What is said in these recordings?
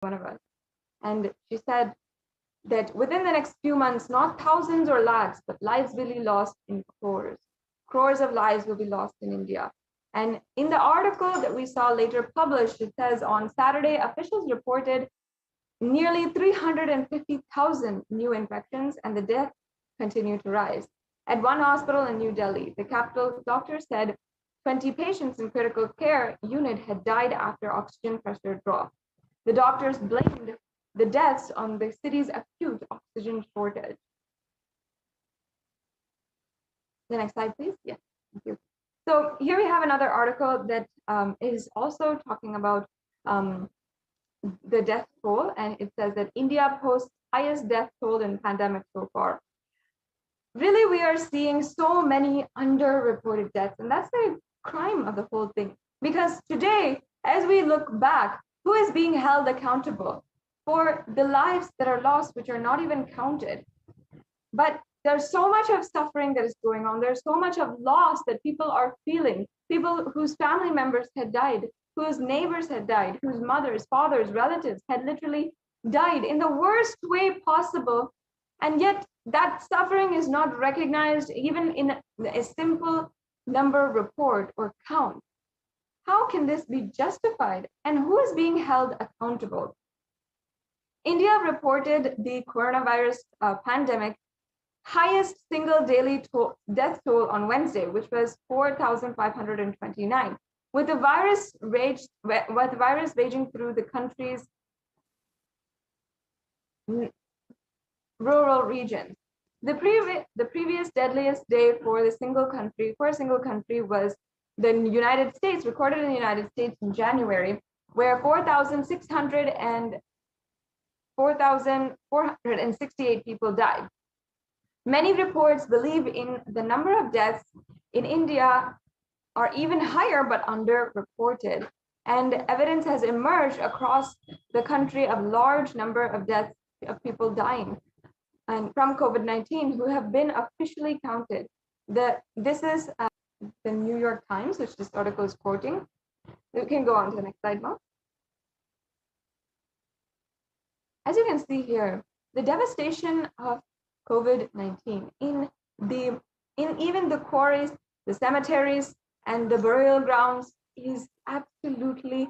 one of us. And she said that within the next few months, not thousands or lakhs, but lives will be lost in crores. Crores of lives will be lost in India. And in the article that we saw later published, it says on Saturday, officials reported nearly 350,000 new infections, and the deaths continue to rise. At one hospital in New Delhi, the capital, doctor said 20 patients in critical care unit had died after oxygen pressure dropped. The doctors blamed the deaths on the city's acute oxygen shortage. The next slide, please. Yes, thank you. So here we have another article that is also talking about the death toll, and it says that India posts highest death toll in pandemic so far. Really, we are seeing so many underreported deaths, and that's the crime of the whole thing. Because today, as we look back, who is being held accountable for the lives that are lost, which are not even counted? But there's so much of suffering that is going on. There's so much of loss that people are feeling. People whose family members had died, whose neighbors had died, whose mothers, fathers, relatives had literally died in the worst way possible. And yet that suffering is not recognized even in a simple number report or count. How can this be justified? And who is being held accountable? India reported the coronavirus pandemic highest single daily death toll on Wednesday, which was 4,529, with the virus raging through the country's rural regions. The previous deadliest day for a single country was the United States, recorded in the United States in January, where 4,468 people died. Many reports believe in the number of deaths in India are even higher but underreported. And evidence has emerged across the country of large number of deaths of people dying and from COVID-19 who have been officially counted. This is the New York Times, which this article is quoting. We can go on to the next slide now. As you can see here, the devastation of COVID-19 in even the quarries, the cemeteries, and the burial grounds is absolutely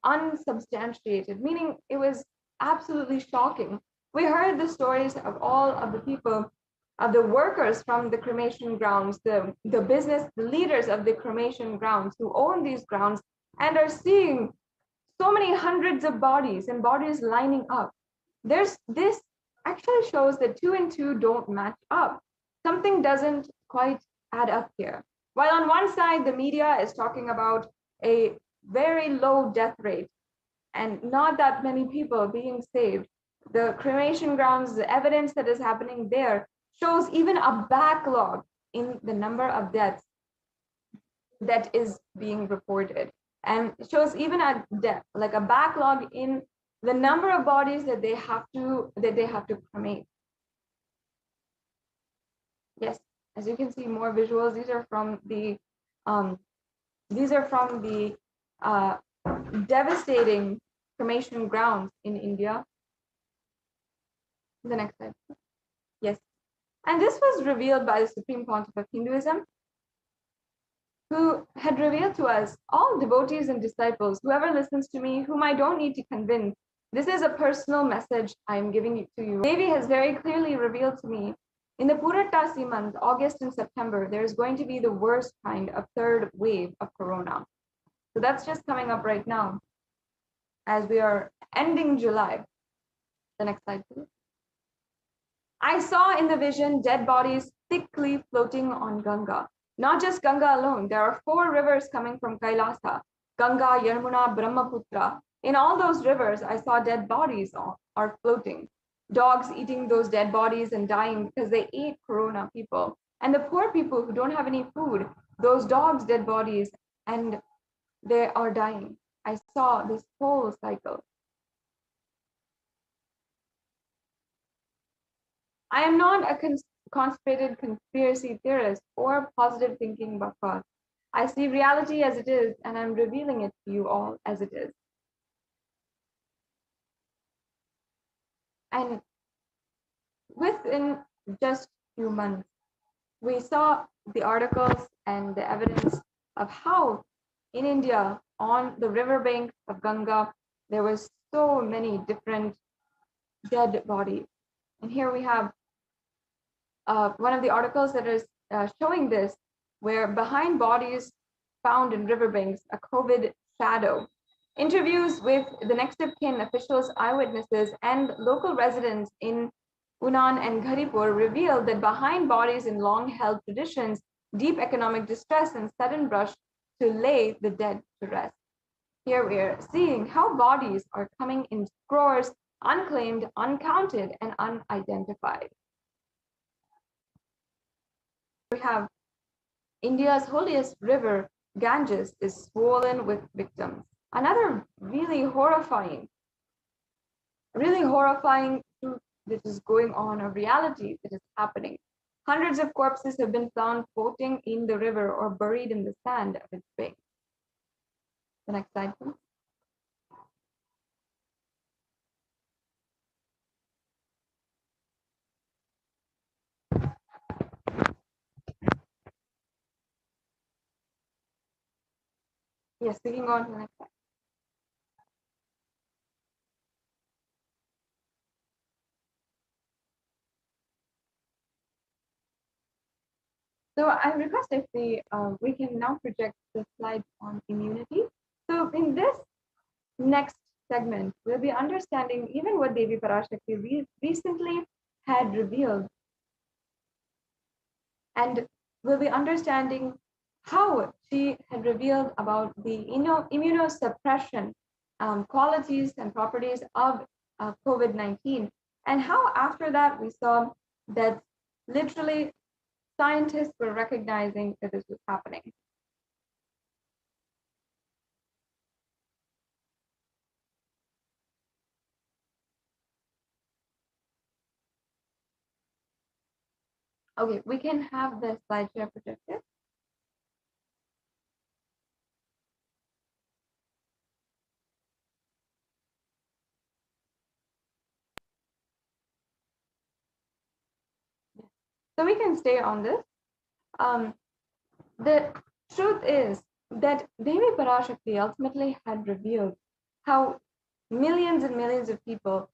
unsubstantiated, meaning it was absolutely shocking. We heard the stories of all of the people, of the workers from the cremation grounds, the business leaders of the cremation grounds who own these grounds and are seeing so many hundreds of bodies and bodies lining up. This actually shows that 2 and 2 don't match up. Something doesn't quite add up here. While on one side, the media is talking about a very low death rate and not that many people being saved, the cremation grounds, the evidence that is happening there shows even a backlog in the number of deaths that is being reported, and it shows even a backlog in the number of bodies that they have to cremate. Yes, as you can see, more visuals. These are from the devastating cremation grounds in India. The next slide. Yes, and this was revealed by the Supreme Pontiff of Hinduism, who had revealed to us, all devotees and disciples, whoever listens to me, whom I don't need to convince, this is a personal message I am giving it to you. Devi has very clearly revealed to me, in the Purattasi month, August and September, there is going to be the worst kind of third wave of Corona. So that's just coming up right now as we are ending July. The next slide, please. I saw in the vision dead bodies thickly floating on Ganga. Not just Ganga alone, there are 4 rivers coming from Kailasa, Ganga, Yamuna, Brahmaputra. In all those rivers, I saw dead bodies are floating. Dogs eating those dead bodies and dying because they ate Corona people. And the poor people who don't have any food, those dogs' dead bodies, and they are dying. I saw this whole cycle. I am not a constipated conspiracy theorist or positive thinking buffet. I see reality as it is, and I'm revealing it to you all as it is. And within just few months, we saw the articles and the evidence of how in India, on the riverbank of Ganga, there was so many different dead bodies. And here we have one of the articles that is showing this, where behind bodies found in riverbanks, a COVID shadow. Interviews with the next of kin, officials, eyewitnesses, and local residents in Unan and Gharipur revealed that behind bodies in long-held traditions, deep economic distress and sudden rush to lay the dead to rest. Here we are seeing how bodies are coming in scores, unclaimed, uncounted, and unidentified. We have India's holiest river, Ganges, is swollen with victims. Another really horrifying truth that is going on, a reality that is happening. Hundreds of corpses have been found floating in the river or buried in the sand of its bank. The next slide, please. Yes, we can go on to the next slide. So I request if we can now project the slide on immunity. So in this next segment, we'll be understanding even what Devi Parashakti recently had revealed, and we'll be understanding how she had revealed about the immunosuppression qualities and properties of COVID-19, and how after that we saw that literally scientists were recognizing that this was happening. Okay, we can have the slide share projected. So we can stay on this. The truth is that Devi Parashakti ultimately had revealed how millions and millions of people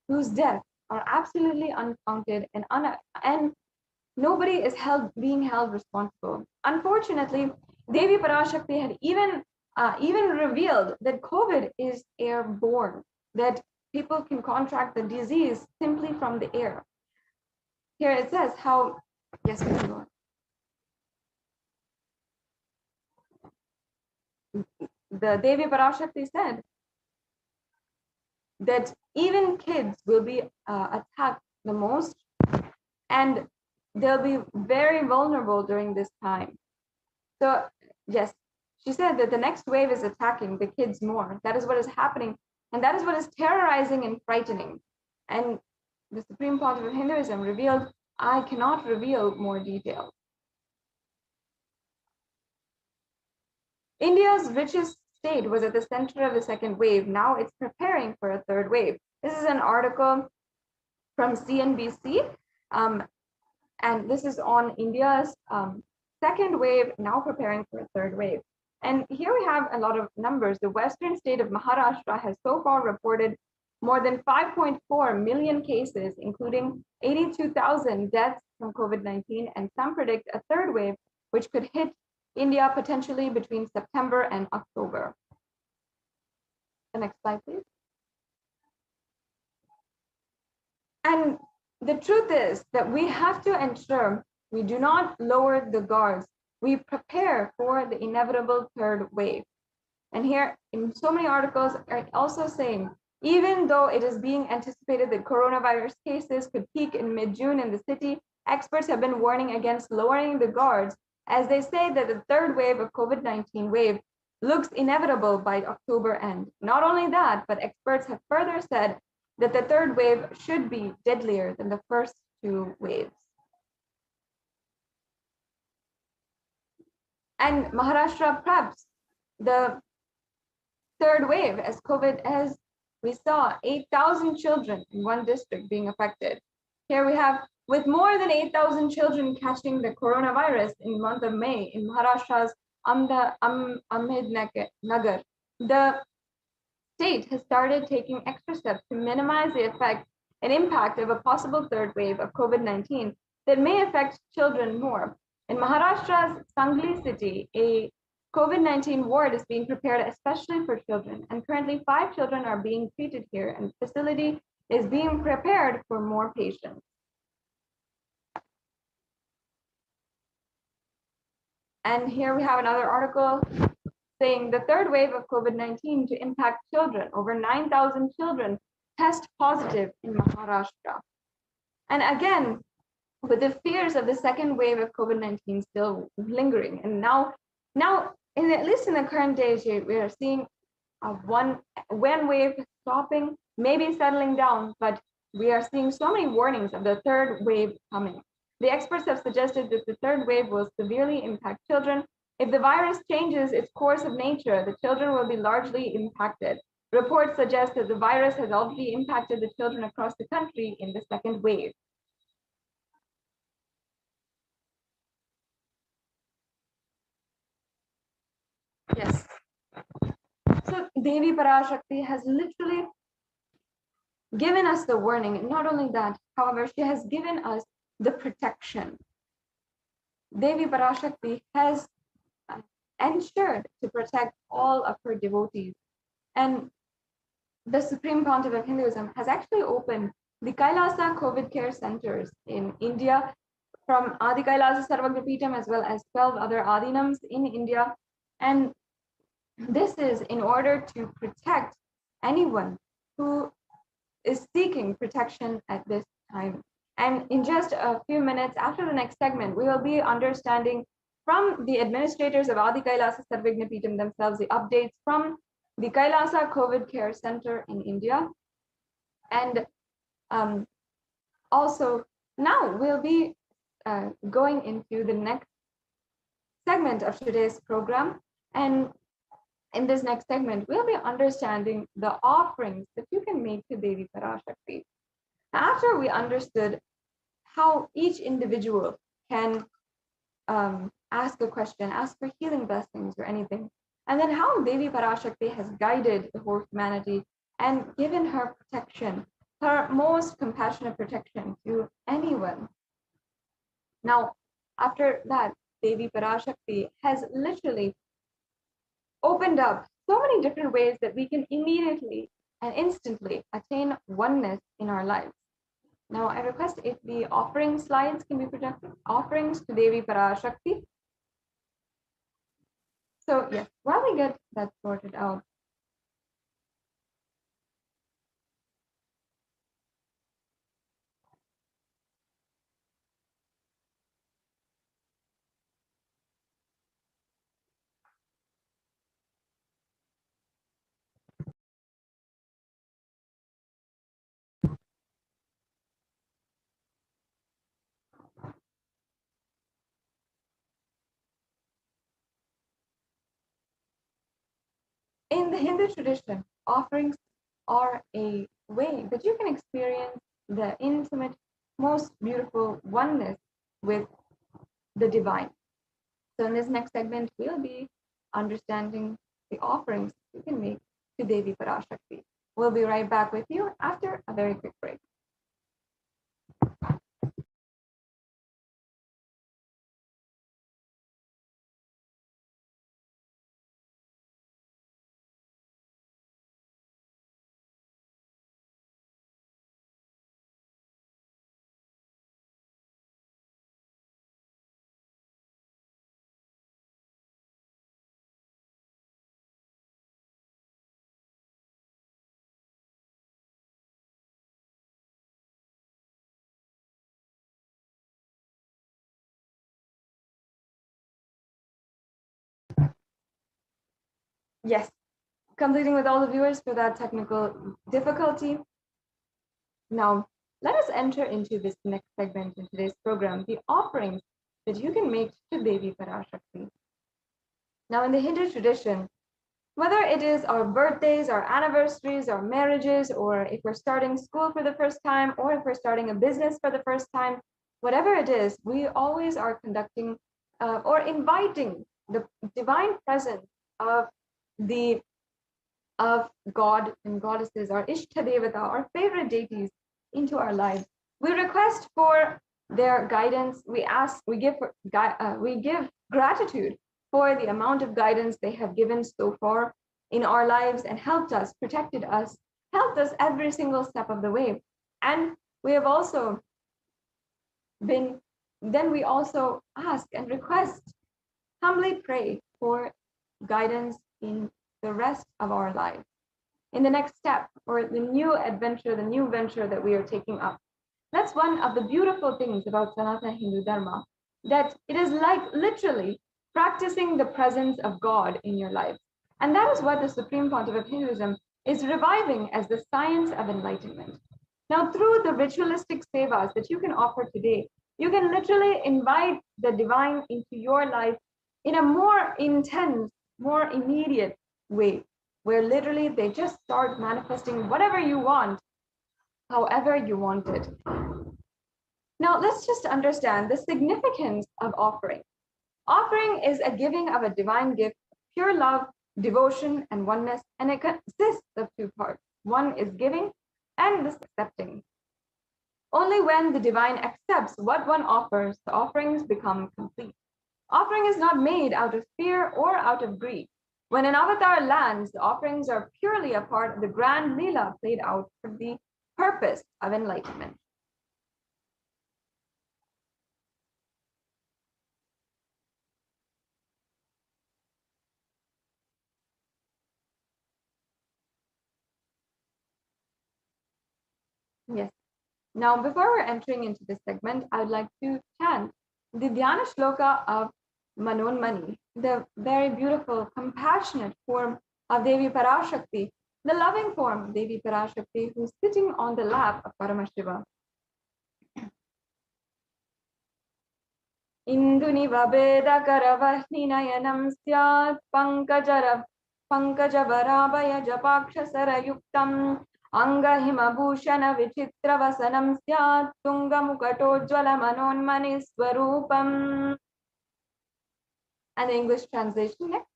whose deaths are absolutely uncounted and nobody is being held responsible. Unfortunately, Devi Parashakti had even revealed that COVID is airborne, that people can contract the disease simply from the air. Here it says how, yes, we can go on. The Devi Parashakti said that even kids will be attacked the most, and they'll be very vulnerable during this time. So yes, she said that the next wave is attacking the kids more. That is what is happening, and that is what is terrorizing and frightening. And the Supreme Pontiff of Hinduism revealed, I cannot reveal more details. India's richest state was at the center of the second wave. Now it's preparing for a third wave. This is an article from CNBC, and this is on India's second wave, now preparing for a third wave. And here we have a lot of numbers. The western state of Maharashtra has so far reported more than 5.4 million cases, including 82,000 deaths from COVID-19, and some predict a third wave, which could hit India potentially between September and October. The next slide, please. And the truth is that we have to ensure we do not lower the guards. We prepare for the inevitable third wave. And here in so many articles are also saying, even though it is being anticipated that coronavirus cases could peak in mid-June in the city, experts have been warning against lowering the guards, as they say that the third wave of COVID-19 wave looks inevitable by October end. Not only that, but experts have further said that the third wave should be deadlier than the first two waves. And Maharashtra preps the third wave as COVID, as we saw 8,000 children in one district being affected. Here we have, with more than 8,000 children catching the coronavirus in the month of May in Maharashtra's Ahmednagar, the state has started taking extra steps to minimize the effect and impact of a possible third wave of COVID-19 that may affect children more. In Maharashtra's Sangli city, a COVID-19 ward is being prepared especially for children, and currently 5 children are being treated here, and the facility is being prepared for more patients. And here we have another article saying the third wave of COVID-19 to impact children. Over 9,000 children test positive in Maharashtra. And again, with the fears of the second wave of COVID-19 still lingering, and now, at least in the current days, we are seeing one wave stopping, maybe settling down, but we are seeing so many warnings of the third wave coming. The experts have suggested that the third wave will severely impact children. If the virus changes its course of nature, the children will be largely impacted. Reports suggest that the virus has already impacted the children across the country in the second wave. Yes. So Devi Parashakti has literally given us the warning. And not only that, however, she has given us the protection. Devi Parashakti has ensured to protect all of her devotees. And the Supreme Pontiff of Hinduism has actually opened the Kailasa COVID care centers in India, from Adi Kailasa Sarvagripitam as well as 12 other Adinams in India. And this is in order to protect anyone who is seeking protection at this time. And in just a few minutes after the next segment, we will be understanding from the administrators of Adi Kailasa Sarvagripitam themselves the updates from the Kailasa COVID Care Center in India. And also now we'll be going into the next segment of today's program. And in this next segment, we'll be understanding the offerings that you can make to Devi Parashakti. After we understood how each individual can ask a question, ask for healing blessings or anything, and then how Devi Parashakti has guided the whole humanity and given her protection, her most compassionate protection to anyone. Now, after that, Devi Parashakti has literally opened up so many different ways that we can immediately and instantly attain oneness in our lives. Now, I request if the offering slides can be projected, offerings to Devi Parashakti. So yes, while we get that sorted out, in the Hindu tradition, offerings are a way that you can experience the intimate, most beautiful oneness with the divine. So in this next segment, we'll be understanding the offerings you can make to Devi Parashakti. We'll be right back with you after a very quick break. Yes, completing with all the viewers for that technical difficulty. Now, let us enter into this next segment in today's program, the offerings that you can make to Devi Parashakti. Now, in the Hindu tradition, Whether it is our birthdays, our anniversaries, our marriages, or if we're starting school for the first time, or if we're starting a business for the first time, whatever it is, we always are conducting or inviting the divine presence of the of God and goddesses, our Ishtadevata, our favorite deities, into our lives. We request for their guidance. We give gratitude for the amount of guidance they have given so far in our lives and helped us, protected us, helped us every single step of the way. And we have also then we also ask and request, humbly pray for guidance in the rest of our lives, in the next step or the new adventure, the new venture that we are taking up. That's one of the beautiful things about Sanatana Hindu Dharma, that it is like literally practicing the presence of God in your life. And that is what the Supreme Pontiff of Hinduism is reviving as the science of enlightenment. Now, through the ritualistic sevas that you can offer today, you can literally invite the divine into your life in a more intense, more immediate way, where literally they just start manifesting whatever you want, however you want it. Now, let's just understand the significance of offering. Offering is a giving of a divine gift, pure love, devotion, and oneness, and it consists of two parts. One is giving, and this accepting. Only when the divine accepts what one offers, the offerings become complete. Offering is not made out of fear or out of greed. When an avatar lands, the offerings are purely a part of the grand lila played out for the purpose of enlightenment. Yes. Now, before we're entering into this segment, I would like to chant the Dhyana Shloka of Manonmani, the very beautiful, compassionate form of Devi Parashakti, the loving form of Devi Parashakti, who's sitting on the lap of Paramashiva. Induniva Veda Karavahinayanam Syat Pankajavaraಭಯ Japakshasarayuktam Angahimabhushana Vichitravasanam Syat Tungamukatojjvala Manonmani Swarupam. And the English translation next.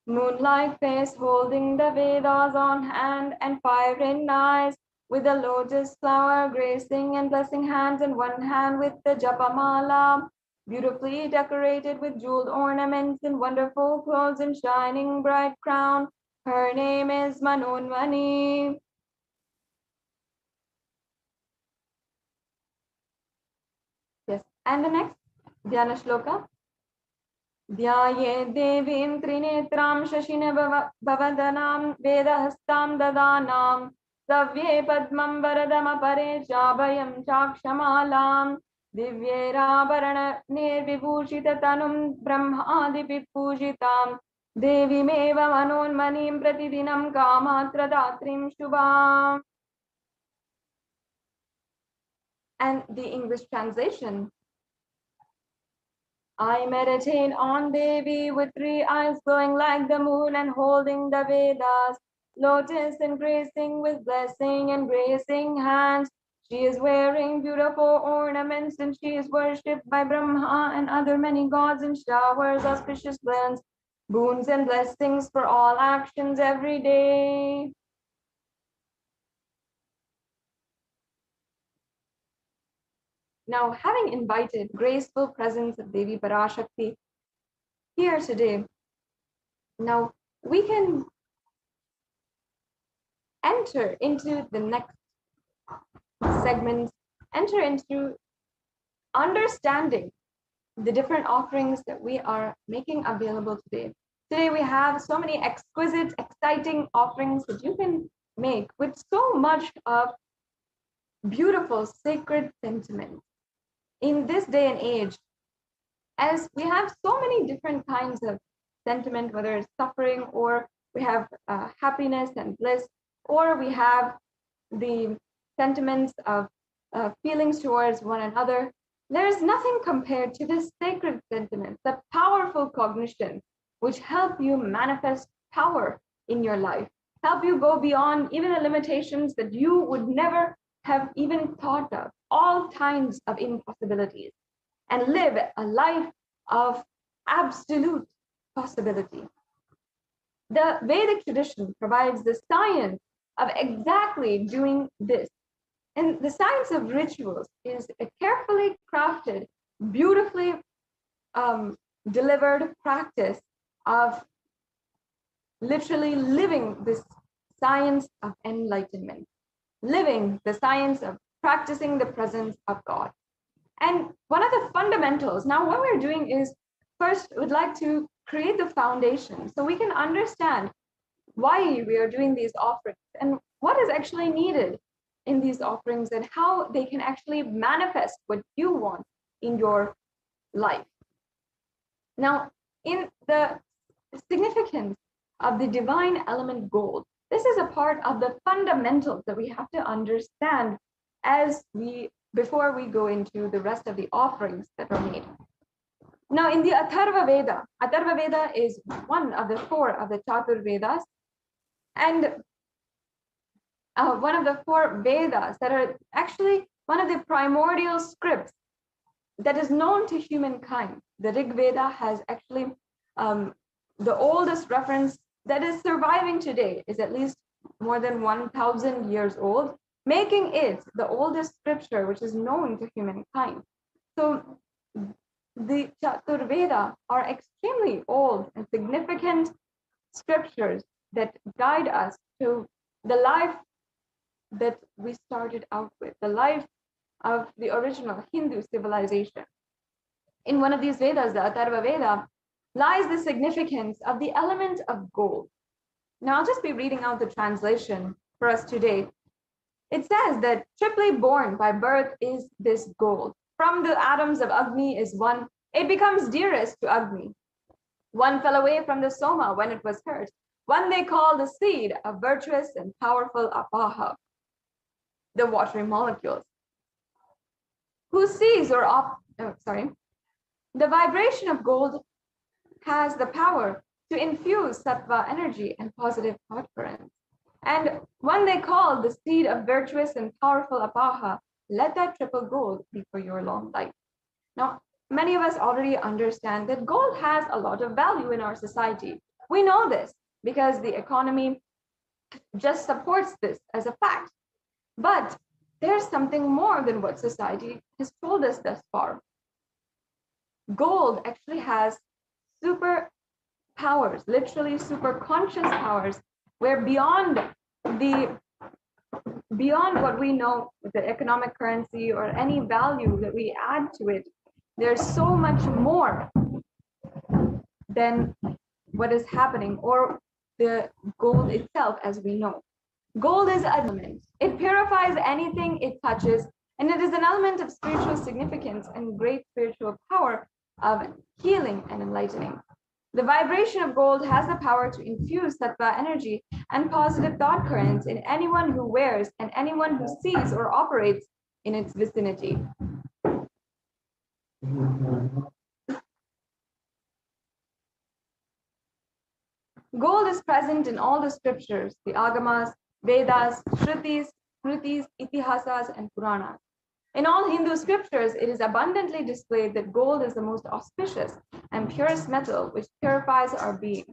Moonlight face holding the Vedas on hand and fire in eyes, with a lotus flower gracing and blessing hands in one hand with the Japamala, beautifully decorated with jeweled ornaments and wonderful clothes and shining bright crown. Her name is Manonmani. Yes, and the next Dhyana Shloka. Dhyaye devim trinetram shashina bhavadanam vedahastam dadanam savye padmam varadamapare chabhayam chakshamalam divyerabarana nirvibhushita tanum brahmadipi pujitam devimeva manonmanim pratidinam kamatradatrim shubham. And the English translation. I meditate on Devi with 3 eyes glowing like the moon and holding the Vedas, lotus and gracing with blessing and gracing hands. She is wearing beautiful ornaments and she is worshipped by Brahma and other many gods and showers auspicious blends, boons and blessings for all actions every day. Now, having invited graceful presence of Devi Parashakti here today, now we can enter into the next segment, enter into understanding the different offerings that we are making available today. Today we have so many exquisite, exciting offerings that you can make with so much of beautiful, sacred sentiment. In this day and age, as we have so many different kinds of sentiment, whether it's suffering or we have happiness and bliss, or we have the sentiments of feelings towards one another, There is nothing compared to the sacred sentiments, the powerful cognitions which help you manifest power in your life, help you go beyond even the limitations that you would never have even thought of, all kinds of impossibilities, and live a life of absolute possibility. The Vedic tradition provides the science of exactly doing this. And the science of rituals is a carefully crafted, beautifully delivered practice of literally living this science of enlightenment, living the science of practicing the presence of God. And one of the fundamentals, now what we're doing is first we'd like to create the foundation so we can understand why we are doing these offerings and what is actually needed in these offerings and how they can actually manifest what you want in your life. Now, in the significance of the divine element gold, this is a part of the fundamentals that we have to understand before we go into the rest of the offerings that are made. Now, in the Atharva Veda is one of the four of the Chatur Vedas, and one of the four Vedas that are actually one of the primordial scripts that is known to humankind. The Rig Veda has actually the oldest reference that is surviving today is at least more than 1,000 years old, making it the oldest scripture which is known to humankind. So the Chatur Veda are extremely old and significant scriptures that guide us to the life that we started out with, the life of the original Hindu civilization. In one of these Vedas, the Atharva Veda, lies the significance of the element of gold. Now, I'll just be reading out the translation for us today. It says that triply born by birth is this gold. From the atoms of Agni is one, it becomes dearest to Agni. One fell away from the Soma when it was hurt. One they call the seed of virtuous and powerful Apaha, the watery molecules. Who sees the vibration of gold has the power to infuse sattva energy and positive thought currents. And one they call the seed of virtuous and powerful Apaha, let that triple gold be for your long life. Now, many of us already understand that gold has a lot of value in our society. We know this because the economy just supports this as a fact. But there's something more than what society has told us thus far. Gold actually has super powers, literally super conscious powers, where beyond what we know with the economic currency or any value that we add to it, there's so much more than what is happening or the gold itself as we know. Gold is an element. It purifies anything it touches, and it is an element of spiritual significance and great spiritual power of healing and enlightening. The vibration of gold has the power to infuse sattva energy and positive thought currents in anyone who wears and anyone who sees or operates in its vicinity. Gold is present in all the scriptures, the Agamas, Vedas, Shrutis, Smritis, Itihasas, and Puranas. In all Hindu scriptures, it is abundantly displayed that gold is the most auspicious and purest metal which purifies our being.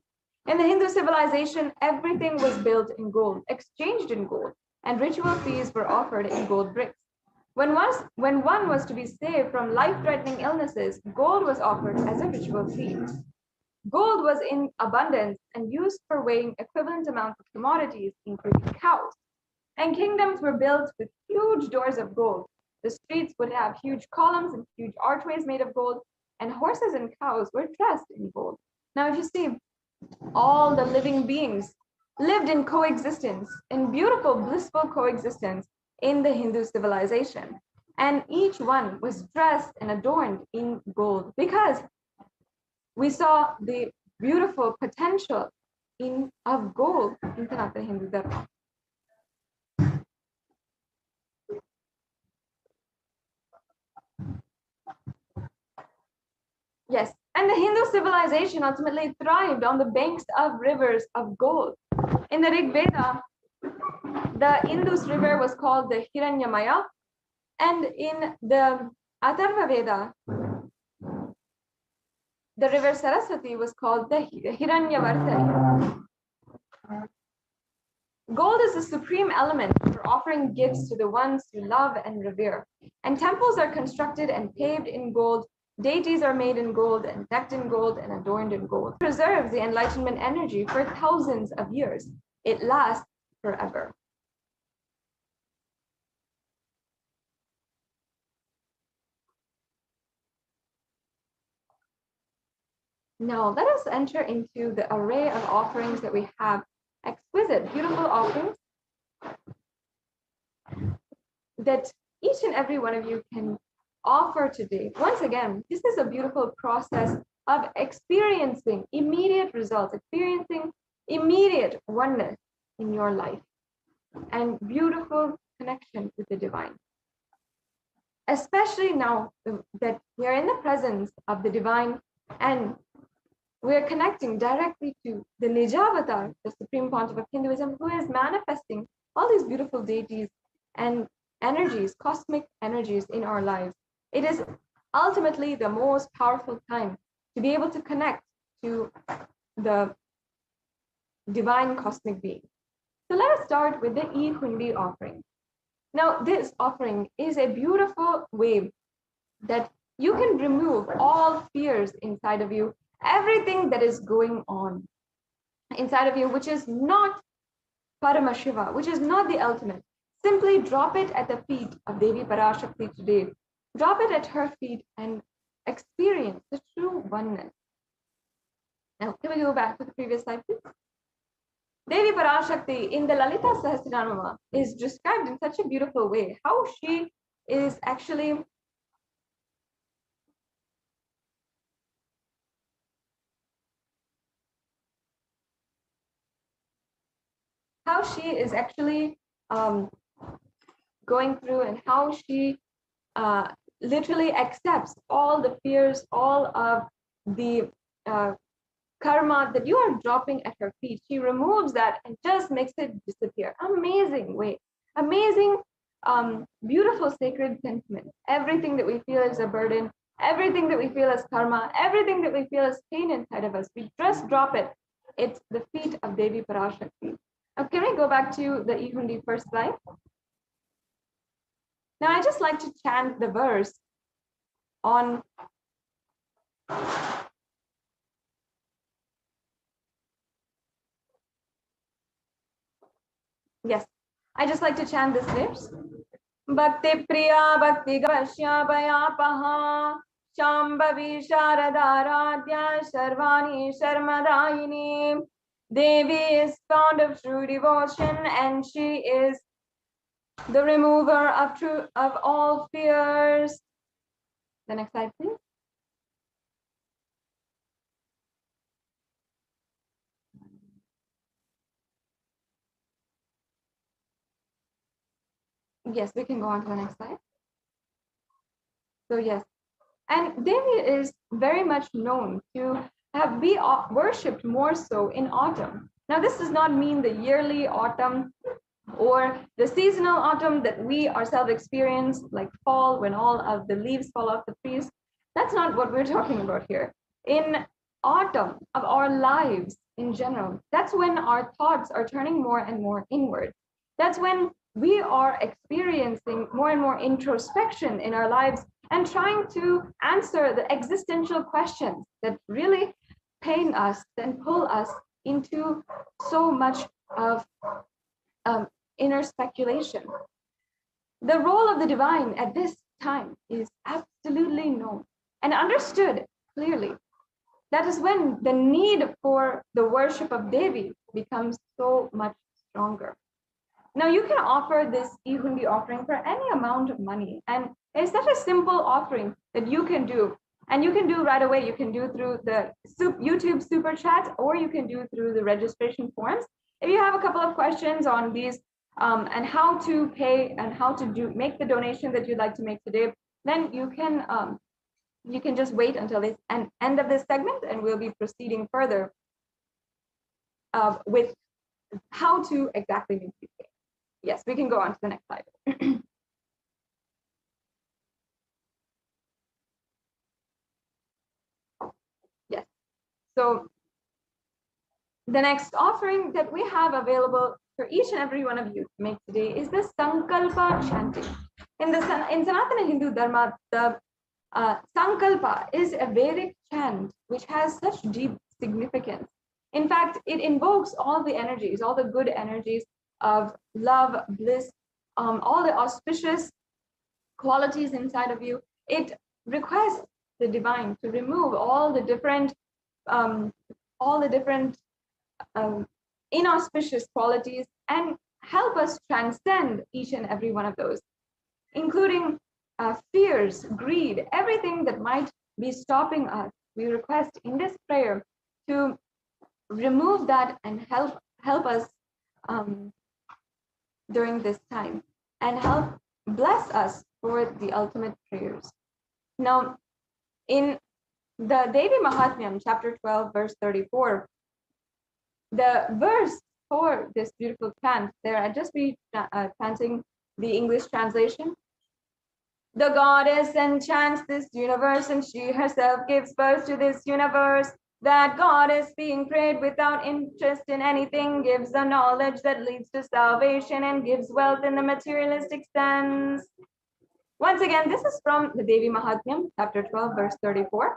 In the Hindu civilization, everything was built in gold, exchanged in gold, and ritual feasts were offered in gold bricks. When one was to be saved from life-threatening illnesses, gold was offered as a ritual fee. Gold was in abundance and used for weighing equivalent amounts of commodities, including cows. And kingdoms were built with huge doors of gold. The streets would have huge columns and huge archways made of gold, and horses and cows were dressed in gold. Now, if you see, all the living beings lived in coexistence, in beautiful, blissful coexistence in the Hindu civilization. And each one was dressed and adorned in gold because we saw the beautiful potential of gold in Sanatana Hindu Dharma. Yes, and the Hindu civilization ultimately thrived on the banks of rivers of gold. In the Rig Veda, the Indus River was called the Hiranyamaya, and in the Atharva Veda, the river Saraswati was called the Hiranyavardhani. Gold is the supreme element for offering gifts to the ones you love and revere. And temples are constructed and paved in gold. Deities are made in gold and decked in gold and adorned in gold. It preserves the enlightenment energy for thousands of years. It lasts forever. Now let us enter into the array of offerings that we have. Exquisite, beautiful offerings that each and every one of you can offer today. Once again, this is a beautiful process of experiencing immediate results, experiencing immediate oneness in your life and beautiful connection with the divine. Especially now that we are in the presence of the divine and we are connecting directly to the Nijavatar, the Supreme Pontiff of Hinduism, who is manifesting all these beautiful deities and energies, cosmic energies in our lives. It is ultimately the most powerful time to be able to connect to the divine cosmic being. So let us start with the E-Hundi offering. Now, this offering is a beautiful way that you can remove all fears inside of you, everything that is going on inside of you, which is not Paramashiva, which is not the ultimate. Simply drop it at the feet of Devi Parashakti today. Drop it at her feet and experience the true oneness. Now, can we go back to the previous slide, please? Devi Parashakti in the Lalita Sahasranama is described in such a beautiful way. How she is actually going through and how she literally accepts all the fears, all of the karma that you are dropping at her feet. She removes that and just makes it disappear. Amazing way, amazing, beautiful sacred sentiment. Everything that we feel is a burden, everything that we feel is karma, everything that we feel is pain inside of us, we just drop it. It's the feet of Devi Parashakti. Now, can we go back to the E-Hundi first slide? Now, I just like to chant the verse on yes, I just like to chant this verse. Bhakti Priya Bhakti Gavasya Paha Shambhavi Sharadaradhya Sarvani Sharmadayini. Devi is fond of true devotion and she is the remover of all fears. The next slide, please. Yes, we can go on to the next slide. So yes, and Devi is very much known to be worshipped more so in autumn. Now, this does not mean the yearly autumn or the seasonal autumn that we ourselves experience, like fall, when all of the leaves fall off the trees. That's not what we're talking about here. In autumn of our lives in general, that's when our thoughts are turning more and more inward. That's when we are experiencing more and more introspection in our lives and trying to answer the existential questions that really pain us and pull us into so much of inner speculation. The role of the divine at this time is absolutely known and understood clearly. That is when the need for the worship of Devi becomes so much stronger. Now, you can offer this E-Hundi offering for any amount of money, and it's such a simple offering that you can do. And you can do right away. You can do through the YouTube super chat, or you can do through the registration forms. If you have a couple of questions on these and how to pay and how to make the donation that you'd like to make today, then you can you can just wait until the end of this segment, and we'll be proceeding further with how to exactly make these games. Yes, we can go on to the next slide. Yes. So the next offering that we have available for each and every one of you to make today is the Sankalpa chanting. In Sanatana Hindu Dharma, the Sankalpa is a Vedic chant which has such deep significance. In fact, it invokes all the energies, all the good energies of love, bliss, all the auspicious qualities inside of you. It requests the divine to remove all the different inauspicious qualities and help us transcend each and every one of those, including fears, greed, everything that might be stopping us. We request in this prayer to remove that and help us during this time, and help bless us for the ultimate prayers. Now, in the Devi Mahatmyam, chapter 12, verse 34, the verse for this beautiful chant, there I'll just be chanting the English translation. The goddess enchants this universe, and she herself gives birth to this universe. That goddess, being prayed without interest in anything, gives the knowledge that leads to salvation and gives wealth in the materialistic sense. Once again, this is from the Devi Mahatmyam, chapter 12, verse 34.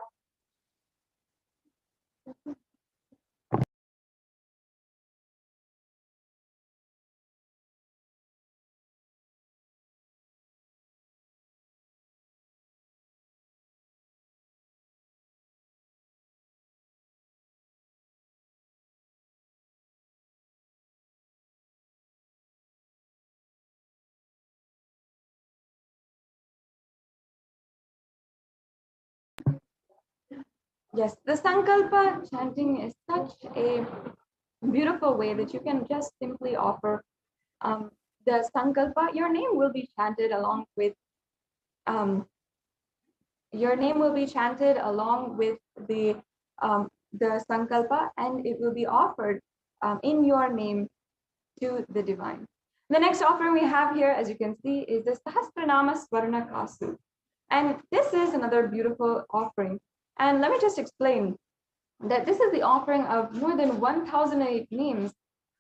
Yes, the Sankalpa chanting is such a beautiful way that you can just simply offer the Sankalpa. Your name will be chanted along with the Sankalpa, and it will be offered in your name to the divine. The next offering we have here, as you can see, is the Sahasranama Swarna Kasu. And this is another beautiful offering. And let me just explain that this is the offering of more than 1,008 names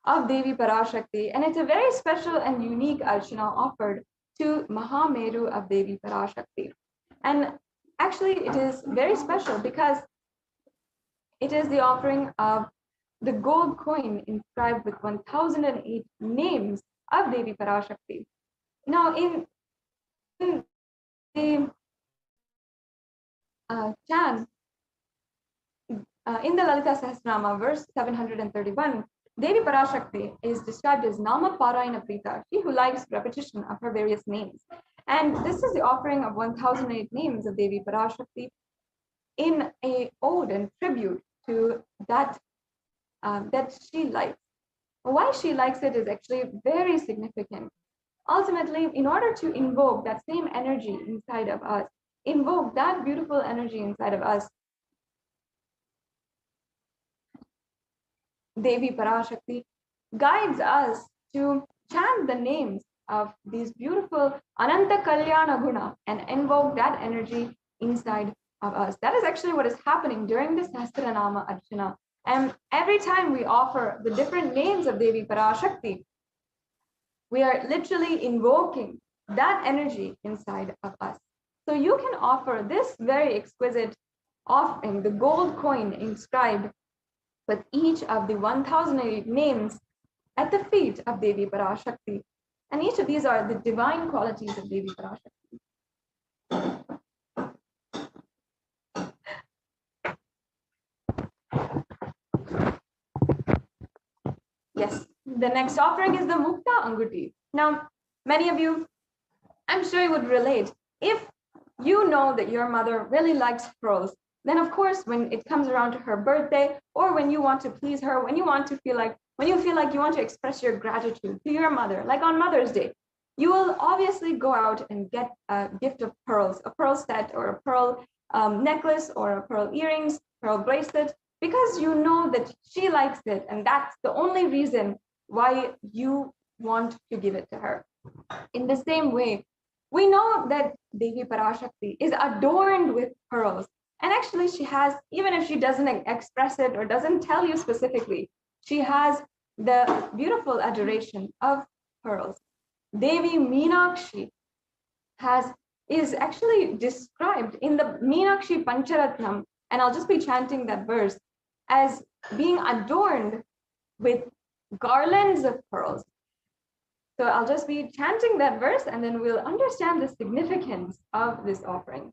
of Devi Parashakti. And it's a very special and unique archana offered to Mahameru of Devi Parashakti. And actually, it is very special because it is the offering of the gold coin inscribed with 1,008 names of Devi Parashakti. Now, in the chant, in the Lalita Sahasranama, verse 731, Devi Parashakti is described as Nama Parayana Prita, she who likes repetition of her various names. And this is the offering of 1,008 names of Devi Parashakti in a ode and tribute to that she likes. Why she likes it is actually very significant. Ultimately, in order to invoke that same energy inside of us, invoke that beautiful energy inside of us, Devi Parashakti guides us to chant the names of these beautiful Ananta Kalyana Guna and invoke that energy inside of us. That is actually what is happening during this Sahasranama Archana. And every time we offer the different names of Devi Parashakti, we are literally invoking that energy inside of us. So you can offer this very exquisite offering, the gold coin inscribed with each of the 1,008 names at the feet of Devi Parashakti. And each of these are the divine qualities of Devi Parashakti. Yes, the next offering is the Mukta Anguti. Now, many of you, I'm sure you would relate. If you know that your mother really likes pearls, then of course, when it comes around to her birthday, or when you want to please her, when you feel like you want to express your gratitude to your mother, like on Mother's Day, you will obviously go out and get a gift of pearls, a pearl set or a pearl necklace or a pearl earrings, pearl bracelet, because you know that she likes it, and that's the only reason why you want to give it to her. In the same way, we know that Devi Parashakti is adorned with pearls. And actually, she has, even if she doesn't express it or doesn't tell you specifically, she has the beautiful adoration of pearls. Devi Meenakshi is actually described in the Meenakshi Pancharatnam, and I'll just be chanting that verse, as being adorned with garlands of pearls. So I'll just be chanting that verse, and then we'll understand the significance of this offering.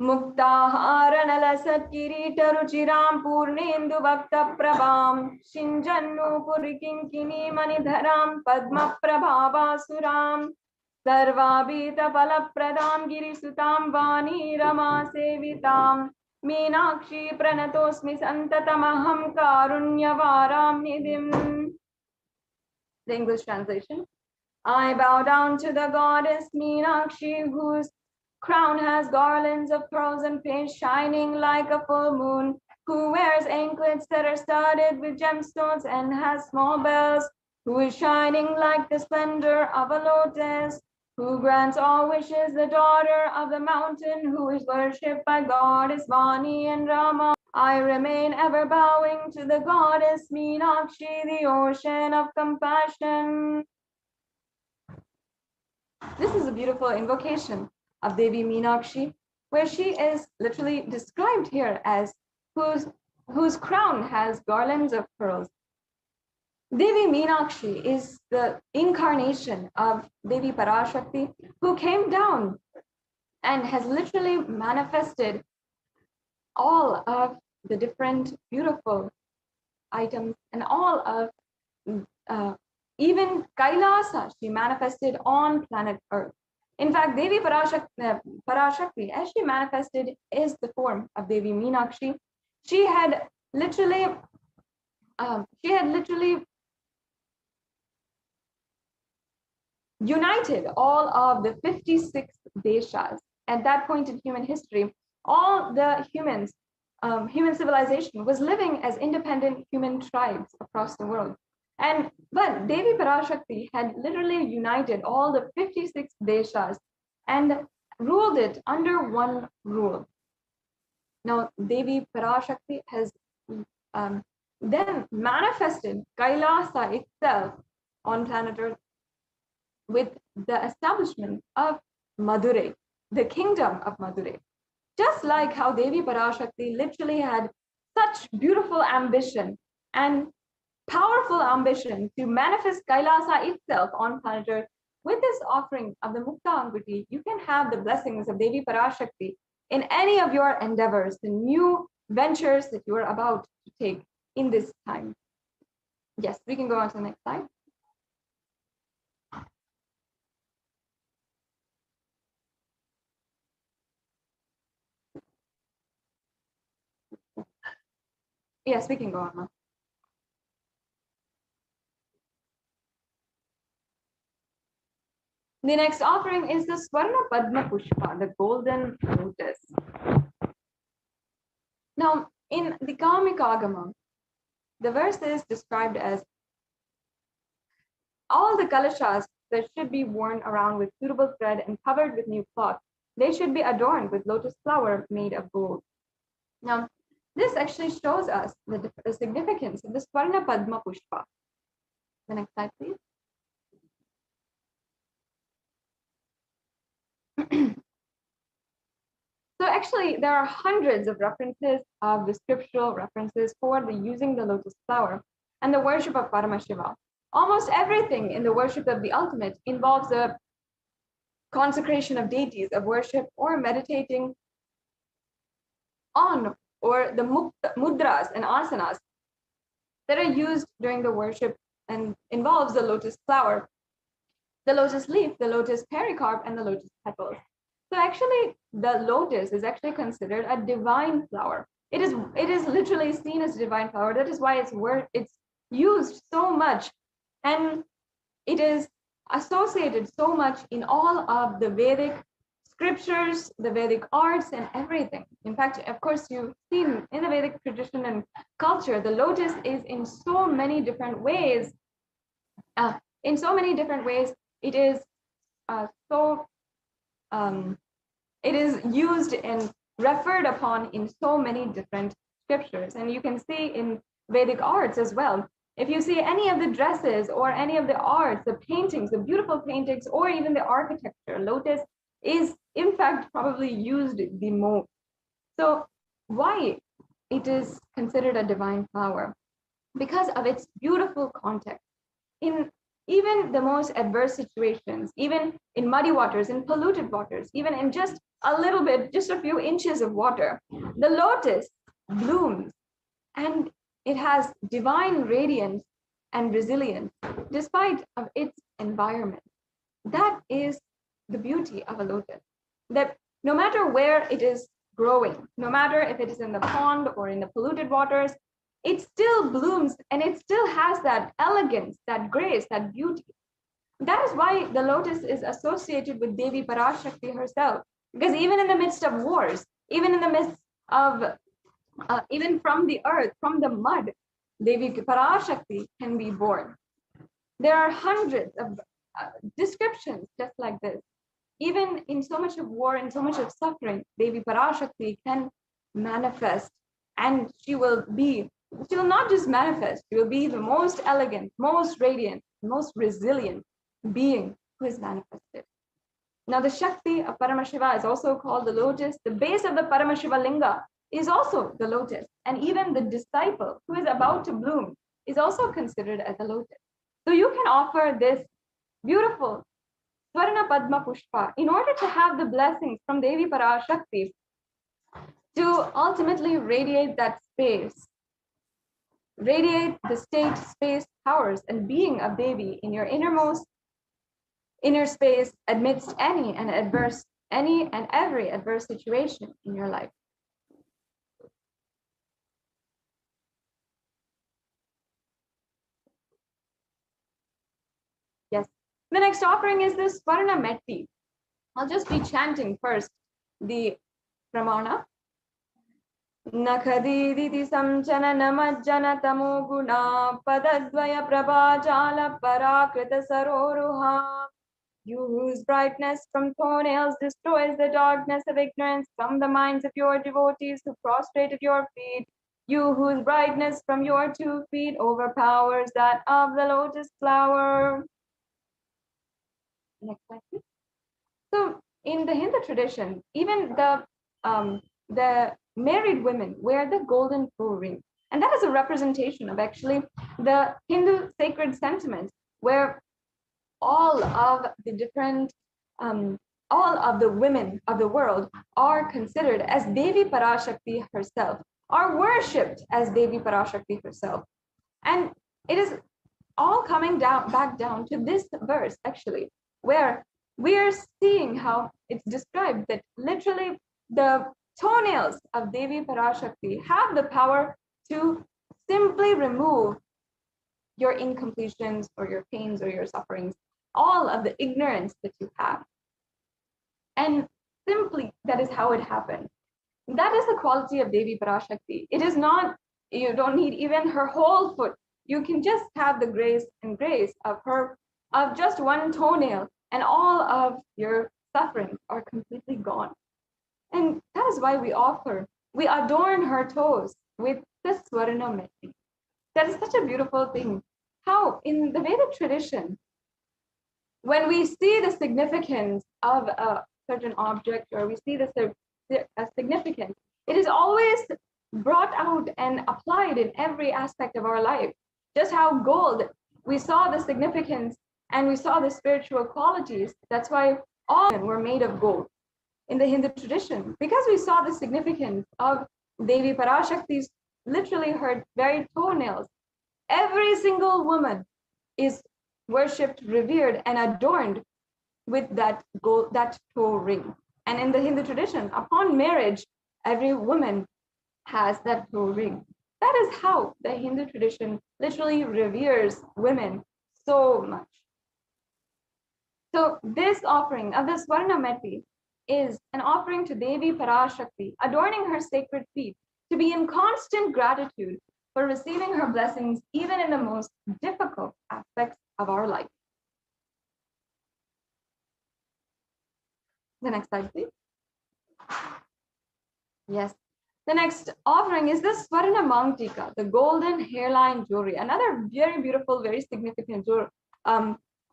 Muktaharanala kiritaruchiram purnendu bhakta prabham shinjannu purikinkini manidharam padma prabhavasuram sarvabhita palapradam girisutam vani rama sevitam meenakshi pranatosmi santatamaham karunyavaram nidhim. The English translation. I bow down to the goddess Meenakshi, whose crown has garlands of pearls and paste shining like a full moon, who wears anklets that are studded with gemstones and has small bells, who is shining like the splendor of a lotus, who grants all wishes, the daughter of the mountain, who is worshipped by goddess Vani and Rama. I remain ever bowing to the goddess Meenakshi, the ocean of compassion. This is a beautiful invocation of Devi Meenakshi, where she is literally described here as whose crown has garlands of pearls. Devi Meenakshi is the incarnation of Devi Parashakti, who came down and has literally manifested all of the different beautiful items and all of even Kailasa she manifested on planet Earth. In fact, Devi Parashakti, as she manifested, is the form of Devi Meenakshi. She had literally united all of the 56 deshas. At that point in human history, all the humans, human civilization was living as independent human tribes across the world. But Devi Parashakti had literally united all the 56 deshas and ruled it under one rule. Now, Devi Parashakti has then manifested Kailasa itself on planet Earth with the establishment of Madurai, the kingdom of Madurai. Just like how Devi Parashakti literally had such beautiful ambition and powerful ambition to manifest Kailasa itself on planet Earth, with this offering of the Mukta Anguti, you can have the blessings of Devi Parashakti in any of your endeavors, the new ventures that you are about to take in this time. Yes, we can go on to the next slide. Yes, we can go on. The next offering is the Swarna Padma Pushpa, the golden lotus. Now, in the Kamikagama, the verse is described as all the kalashas that should be worn around with suitable thread and covered with new cloth. They should be adorned with lotus flower made of gold. Now, this actually shows us the significance of the Swarna Padma Pushpa. The next slide, please. So actually, there are hundreds of references of the scriptural references for the using the lotus flower and the worship of Paramashiva. Almost everything in the worship of the ultimate involves a consecration of deities, of worship, or meditating on, or the mudras and asanas that are used during the worship and involves the lotus flower, the lotus leaf, the lotus pericarp, and the lotus petals. So actually, the lotus is actually considered a divine flower. It is literally seen as a divine flower. That is why it's used so much, and it is associated so much in all of the Vedic scriptures, the Vedic arts, and everything. In fact, of course, you've seen in the Vedic tradition and culture, the lotus is in so many different ways. In so many different ways, it is it is used and referred upon in so many different scriptures. And you can see in Vedic arts as well. If you see any of the dresses or any of the arts, the paintings, the beautiful paintings, or even the architecture, lotus is in fact probably used the most. So why it is considered a divine flower? Because of its beautiful context. In even the most adverse situations, even in muddy waters, in polluted waters, even in just a little bit, just a few inches of water, the lotus blooms and it has divine radiance and resilience despite of its environment. That is the beauty of a lotus, that no matter where it is growing, no matter if it is in the pond or in the polluted waters, it still blooms and it still has that elegance, that grace, that beauty. That is why the lotus is associated with Devi Parashakti herself, because even in the midst of wars, even in the midst of, even from the earth, from the mud, Devi Parashakti can be born. There are hundreds of descriptions just like this. Even in so much of war and so much of suffering, Devi Parashakti can manifest, and she will not just manifest, she will be the most elegant, most radiant, most resilient being who is manifested. Now, the Shakti of Paramashiva is also called the lotus. The base of the Paramashiva linga is also the lotus. And even the disciple who is about to bloom is also considered as a lotus. So you can offer this beautiful Swarna Padma Pushpa in order to have the blessings from Devi Parashakti to ultimately radiate that space, radiate the state, space, powers, and being of Devi in your innermost inner space amidst any and every adverse situation in your life. Yes. The next offering is the Swarna Metti. I'll just be chanting first the Pramana. Nakhadiditi samchana namajjana tamo guna padadvaya prabhajala parakrita saroruha. You whose brightness from toenails destroys the darkness of ignorance from the minds of your devotees who prostrate at your feet. You whose brightness from your 2 feet overpowers that of the lotus flower. Next slide, please. So in the Hindu tradition, even the married women wear the golden toe ring. And that is a representation of actually the Hindu sacred sentiment, where all of the different, all of the women of the world are considered as Devi Parashakti herself, are worshipped as Devi Parashakti herself. And it is all coming back down to this verse, actually, where we are seeing how it's described that literally the toenails of Devi Parashakti have the power to simply remove your incompletions or your pains or your sufferings, all of the ignorance that you have. And simply, that is how it happened. That is the quality of Devi Parashakti. It is not, you don't need even her whole foot. You can just have the grace and grace of her, of just one toenail, and all of your sufferings are completely gone. And that is why we adorn her toes with this Swarna Metti. That is such a beautiful thing. How in the Vedic tradition, when we see the significance of a certain object, or we see the significance, it is always brought out and applied in every aspect of our life. Just how gold, we saw the significance and we saw the spiritual qualities. That's why all men were made of gold in the Hindu tradition, because we saw the significance of Devi Parashakti's, literally her very toenails. Every single woman is worshipped, revered, and adorned with that gold, that toe ring. And in the Hindu tradition, upon marriage, every woman has that toe ring. That is how the Hindu tradition literally reveres women so much. So this offering of the Swarna Metti is an offering to Devi Parashakti, adorning her sacred feet, to be in constant gratitude for receiving her blessings even in the most difficult aspects of our life. The next slide, please. Yes. The next offering is the Swarna Mangtika, the golden hairline jewelry, another very beautiful, very significant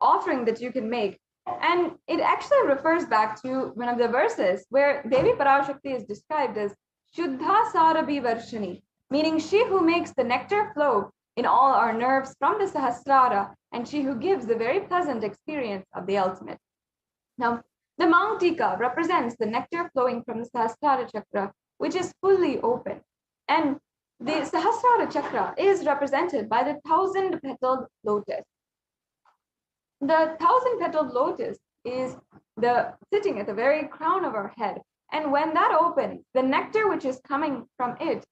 offering that you can make. And it actually refers back to one of the verses where Devi Parashakti is described as Shuddha Sarabhi Varshani, meaning she who makes the nectar flow in all our nerves from the Sahasrara, and she who gives the very pleasant experience of the ultimate. Now, the Mangtika represents the nectar flowing from the Sahasrara Chakra, which is fully open. And the Sahasrara Chakra is represented by the 1,000-petaled lotus. The 1,000-petaled lotus is sitting at the very crown of our head. And when that opens, the nectar which is coming from it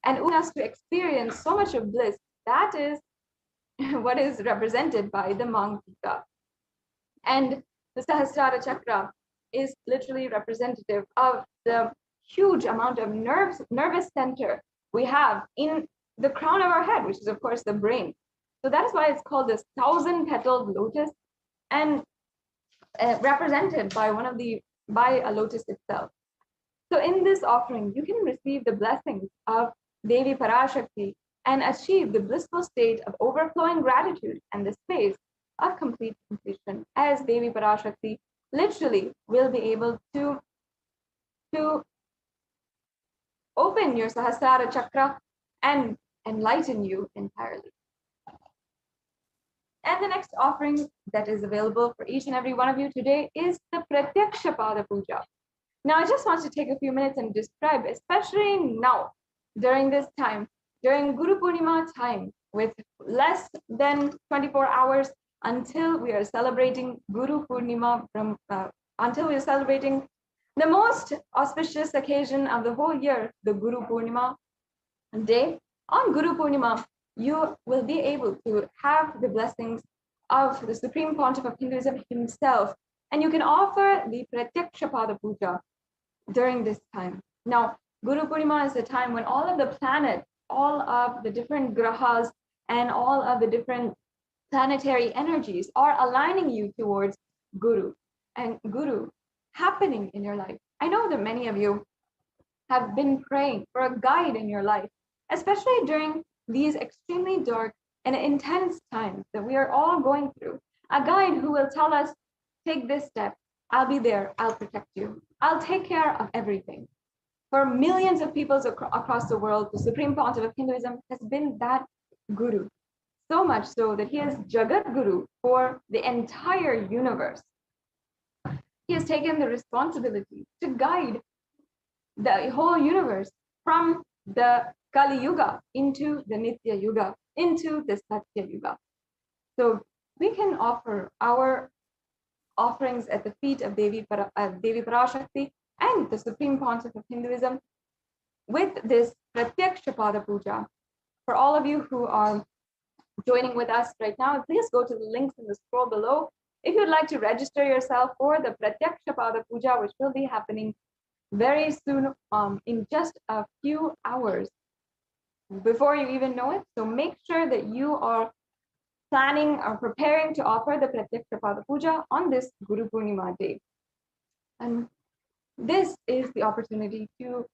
and us to experience so much of bliss, that is what is represented by the Mangtika. And the Sahasrara Chakra is literally representative of the huge amount of nervous center we have in the crown of our head, which is of course the brain. So that is why it's called this 1,000-petaled lotus, and represented by a lotus itself. So in this offering, you can receive the blessings of Devi Parashakti and achieve the blissful state of overflowing gratitude and the space of complete completion, as Devi Parashakti literally will be able to open your Sahasrara Chakra and enlighten you entirely. And the next offering that is available for each and every one of you today is the Pratyaksha Pada Puja. Now, I just want to take a few minutes and describe, especially now, during this time, during Guru Purnima time, with less than 24 hours until we are celebrating Guru Purnima, until we are celebrating the most auspicious occasion of the whole year, the Guru Purnima day. On Guru Purnima, you will be able to have the blessings of the Supreme Pontiff of Hinduism himself, and you can offer the Pratyaksha Pada Puja during this time. Now, Guru Purnima is the time when all of the planets, all of the different grahas, and all of the different planetary energies are aligning you towards Guru and Guru happening in your life. I know that many of you have been praying for a guide in your life, especially during these extremely dark and intense times that we are all going through. A guide who will tell us, take this step, I'll be there, I'll protect you, I'll take care of everything. For millions of people across the world, the Supreme Pontiff of Hinduism has been that Guru. So much so that he is Jagat Guru for the entire universe. He has taken the responsibility to guide the whole universe from the Kali Yuga into the Nitya Yuga, into the Satya Yuga. So we can offer our offerings at the feet of Devi Parashakti and the Supreme Pontiff of Hinduism with this Pratyaksha Pada Puja. For all of you who are joining with us right now, please go to the links in the scroll below if you'd like to register yourself for the Pratyaksha Pada Puja, which will be happening very soon, in just a few hours before you even know it. So make sure that you are planning or preparing to offer the Pratyaksha Pada Puja on this Guru Purnima day. And this is the opportunity to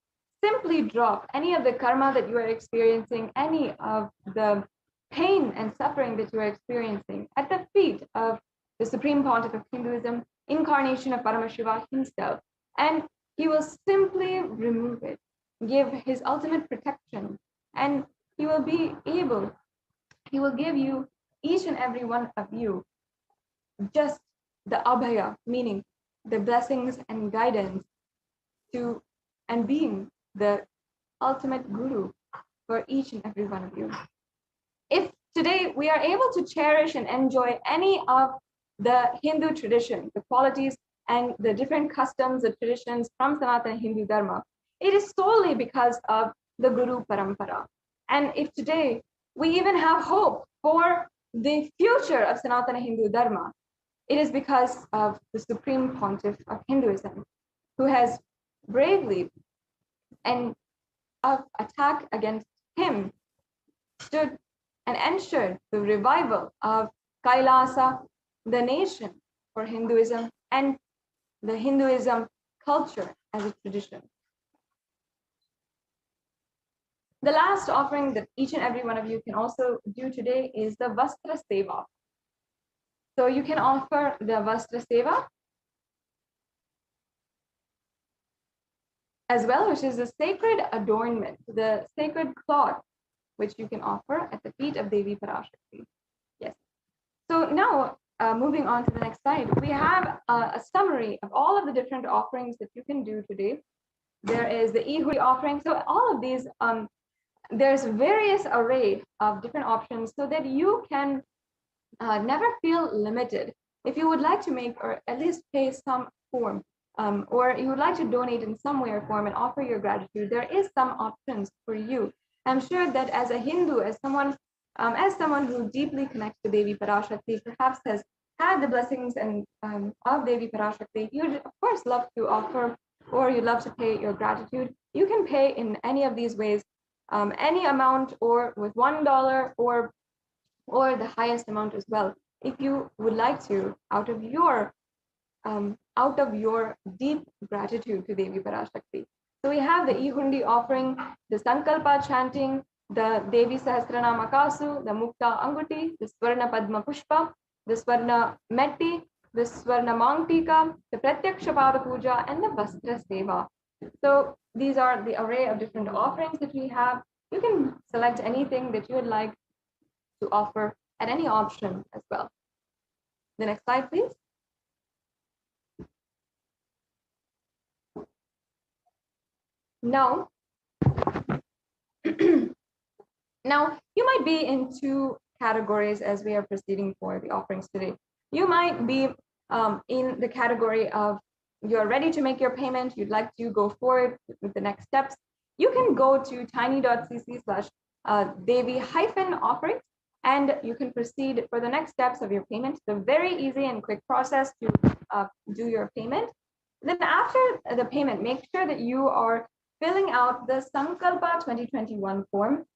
simply drop any of the karma that you are experiencing, any of the pain and suffering that you are experiencing at the feet of the Supreme Pontiff of Hinduism, incarnation of Paramashiva himself. And he will simply remove it, give his ultimate protection, and he will give you, each and every one of you, just the abhaya, meaning the blessings and guidance to, and being the ultimate guru for each and every one of you. If today we are able to cherish and enjoy any of the Hindu tradition, the qualities and the different customs, the traditions from Sanatana Hindu Dharma, it is solely because of the Guru Parampara. And if today we even have hope for the future of Sanatana Hindu Dharma, it is because of the Supreme Pontiff of Hinduism. who has bravely and attack against him stood and ensured the revival of Kailasa, the nation, for Hinduism and the Hinduism culture as a tradition. The last offering that each and every one of you can also do today is the Vastra Seva. So you can offer the Vastra Seva as well, which is a sacred adornment, the sacred cloth, which you can offer at the feet of Devi Parashakti. Yes. So now, moving on to the next slide, we have a summary of all of the different offerings that you can do today. There is the Ihuri offering. So all of these, there's various array of different options so that you can never feel limited. If you would like to make or at least pay some form, or you would like to donate in some way or form and offer your gratitude, there is some options for you. I'm sure that as a Hindu, as someone who deeply connects to Devi Parashakti, perhaps has had the blessings and of Devi Parashakti, you'd of course love to offer, or you'd love to pay your gratitude. You can pay in any of these ways, any amount, or with $1, or the highest amount as well, if you would like to, out of your deep gratitude to Devi Parashakti. So we have the Ihundi offering, the Sankalpa chanting, the Devi Sahasranama Kasu, the Mukta Anguti, the Swarna Padma Pushpa, the Swarna Metti, the Swarna Mangtika, the Pratyaksha Pada Puja, and the Vastra Seva. So these are the array of different offerings that we have. You can select anything that you would like to offer at any option as well. The next slide, please. Now, now you might be in two categories as we are proceeding for the offerings today. You might be in the category of you're ready to make your payment, you'd like to go forward with the next steps. You can go to tiny.cc/Devi-offerings and you can proceed for the next steps of your payment. It's a very easy and quick process to do your payment. Then after the payment, make sure that you are filling out the Sankalpa 2021 form.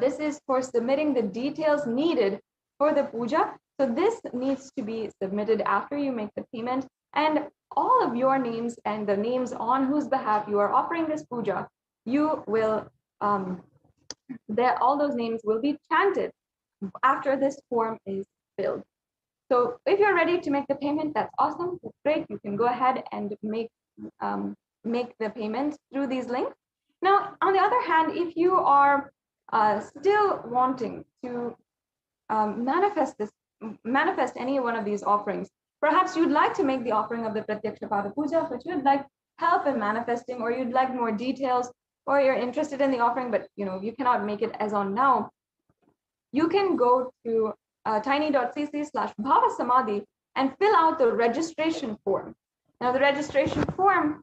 This is for submitting the details needed for the puja. So this needs to be submitted after you make the payment, and all of your names and the names on whose behalf you are offering this puja, you will, all those names will be chanted after this form is filled. So if you're ready to make the payment, that's awesome, that's great. You can go ahead and make the payment through these links. Now, on the other hand, if you are still wanting to manifest any one of these offerings, perhaps you'd like to make the offering of the Pratyaksha Pada Puja, but you'd like help in manifesting, or you'd like more details, or you're interested in the offering, but you cannot make it as on now, you can go to tiny.cc/Bhavasamadhi and fill out the registration form. Now, the registration form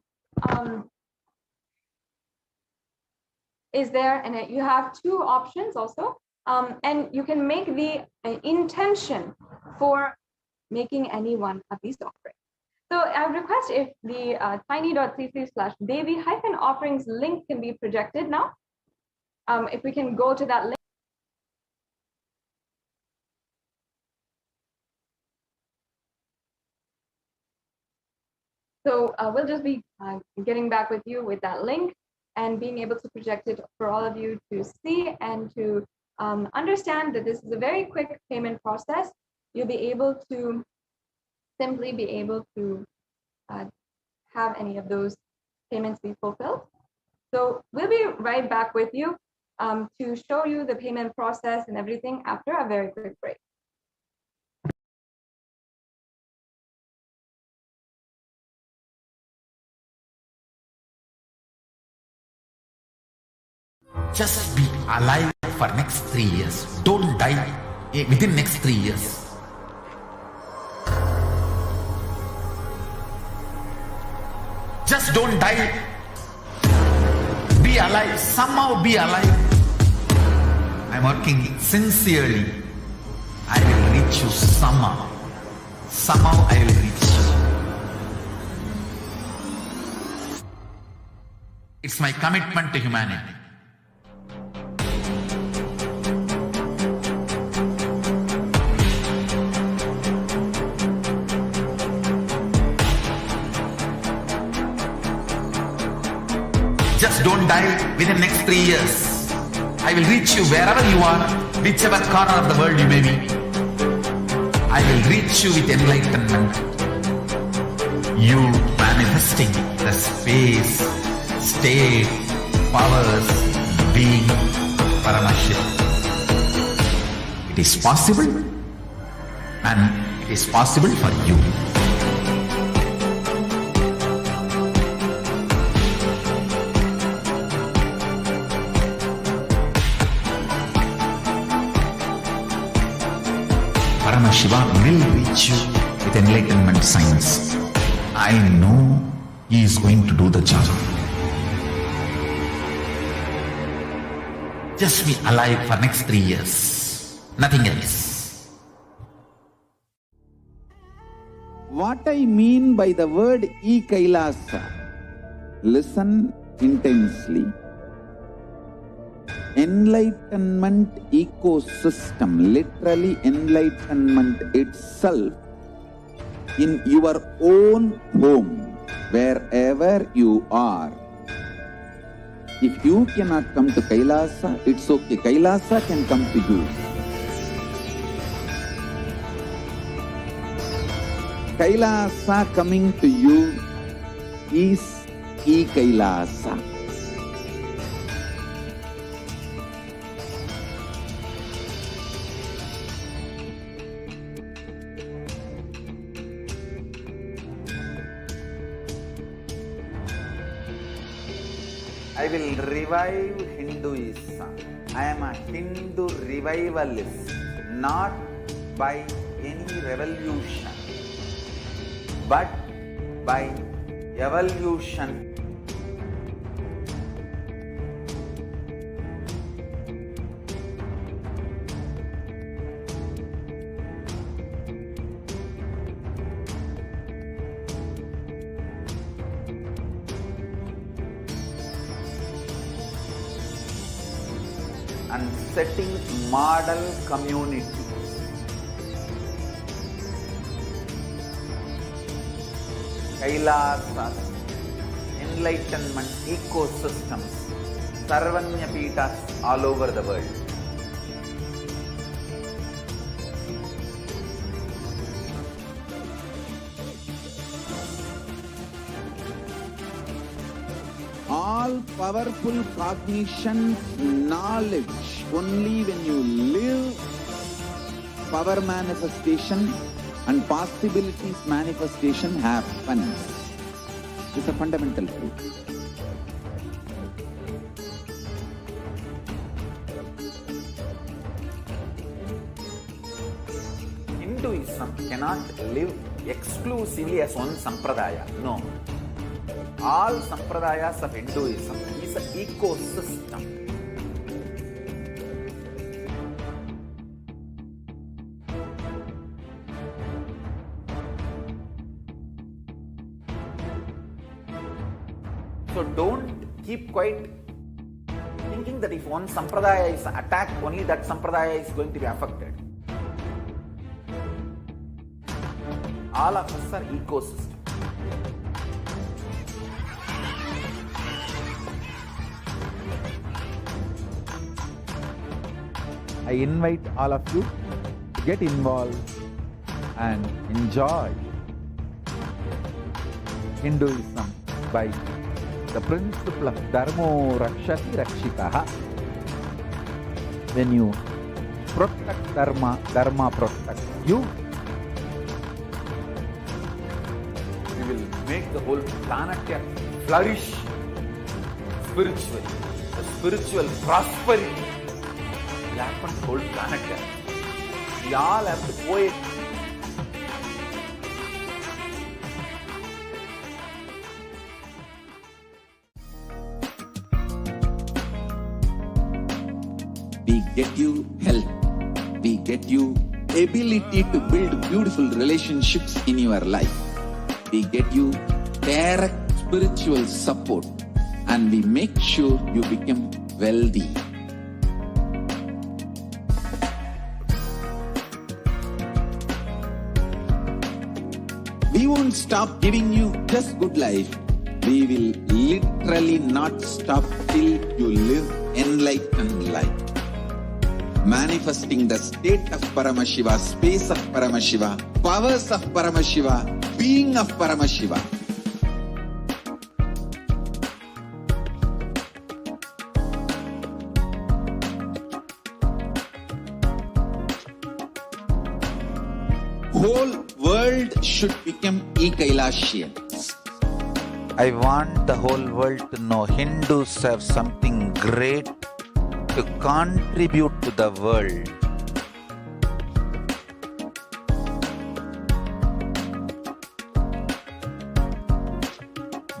is there, and you have two options also, and you can make the intention for making any one of these offerings. So I request if the tiny.cc/Devi-offerings link can be projected now. If we can go to that link. So we'll just be getting back with you with that link and being able to project it for all of you to see and to understand that this is a very quick payment process. You'll be able to simply be able to have any of those payments be fulfilled. So we'll be right back with you to show you the payment process and everything after a very quick break. Just be alive for next 3 years. Don't die within next 3 years. Just don't die. Be alive. Somehow be alive. I'm working sincerely. I will reach you somehow. Somehow I will reach you. It's my commitment to humanity. Just don't die within the next 3 years. I will reach you wherever you are, whichever corner of the world you may be. I will reach you with enlightenment. You manifesting the space, state, powers, being Paramashivoham. It is possible, and it is possible for you. Paramashivoham will reach you with enlightenment science. I know he is going to do the job. Just be alive for next 3 years. Nothing else. What I mean by the word E-Kailasa, listen intensely. Enlightenment ecosystem, literally enlightenment itself, in your own home, wherever you are. If you cannot come to Kailasa, it's okay. Kailasa can come to you. Kailasa coming to you is E-Kailasa. I will revive Hinduism. I am a Hindu revivalist, not by any revolution, but by evolution. And setting model community. Kailasas, enlightenment ecosystems, Sarvanya Pitas all over the world. All powerful cognition, knowledge, only when you live, power manifestation and possibilities manifestation happens. It's a fundamental truth. Hinduism cannot live exclusively as one sampradaya. No. All sampradayas of Hinduism is an ecosystem. So don't keep quiet thinking that if one sampradaya is attacked, only that sampradaya is going to be affected. All of us are ecosystem. I invite all of you to get involved and enjoy Hinduism by the principle of Dharmo Rakshati Rakshitaha. When you protect Dharma, Dharma protects you. We will make the whole planet flourish spiritually. The spiritual prosperity will happen to the whole planet. We all have to poet. We get you health. We get you ability to build beautiful relationships in your life. We get you direct spiritual support and we make sure you become wealthy. We won't stop giving you just good life. We will literally not stop till you live enlightened life. Manifesting the state of Paramashiva, space of Paramashiva, powers of Paramashiva, being of Paramashiva. Whole world should become e-Kailashians. I want the whole world to know Hindus have something great to contribute to the world.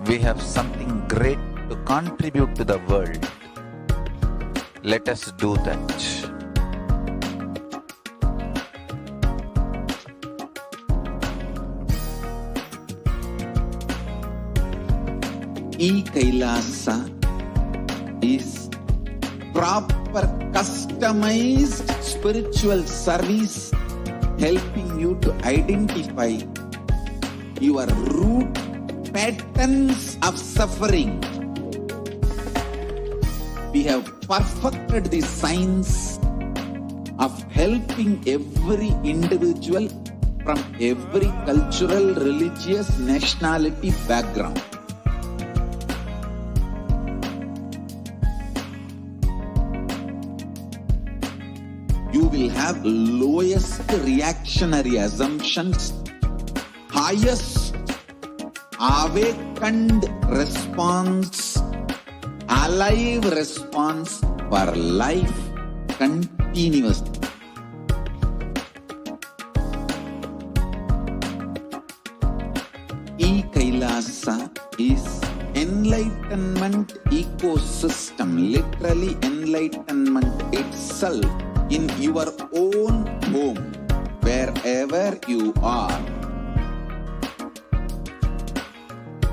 We have something great to contribute to the world. Let us do that. E-Kailasa is proper customized spiritual service helping you to identify your root patterns of suffering. We have perfected the science of helping every individual from every cultural, religious, nationality background. You will have lowest reactionary assumptions, highest awakened response, alive response for life continuously. E-Kailasa is enlightenment ecosystem, literally enlightenment itself in your own home, wherever you are.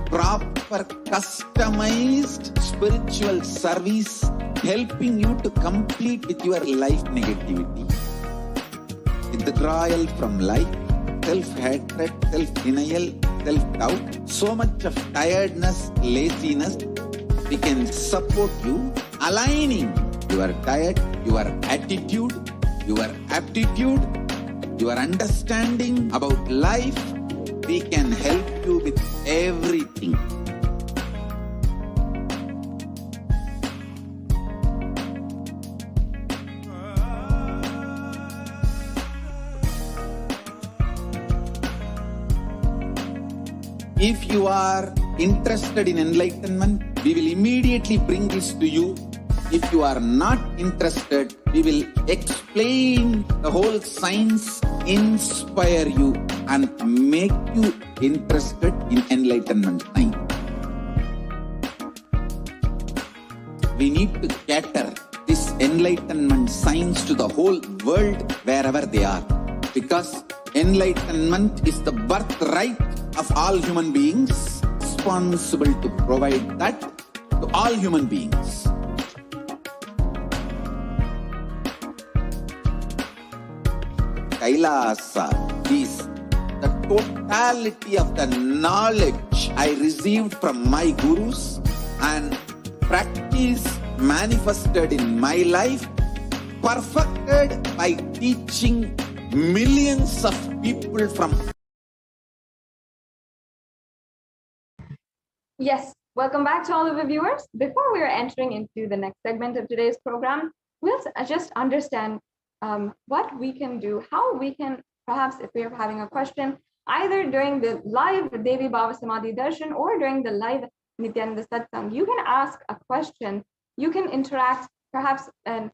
Proper customized spiritual service helping you to complete with your life negativity. Withdrawal from life, self-hatred, self-denial, self-doubt, so much of tiredness, laziness. We can support you aligning your diet, your attitude, your aptitude, your understanding about life. We can help you with everything. If you are interested in enlightenment, we will immediately bring this to you. If you are not interested, we will explain the whole science, inspire you and make you interested in enlightenment time. We need to cater this enlightenment science to the whole world wherever they are, because enlightenment is the birthright of all human beings, responsible to provide that to all human beings. Kailasa is the totality of the knowledge I received from my gurus and practice manifested in my life, perfected by teaching millions of people from. Yes, welcome back to all of the viewers. Before we are entering into the next segment of today's program, we'll just understand what we can do, how we can, perhaps if we're having a question, either during the live Devi Bhava Samadhi Darshan or during the live Nithyananda Satsang, you can ask a question, you can interact perhaps and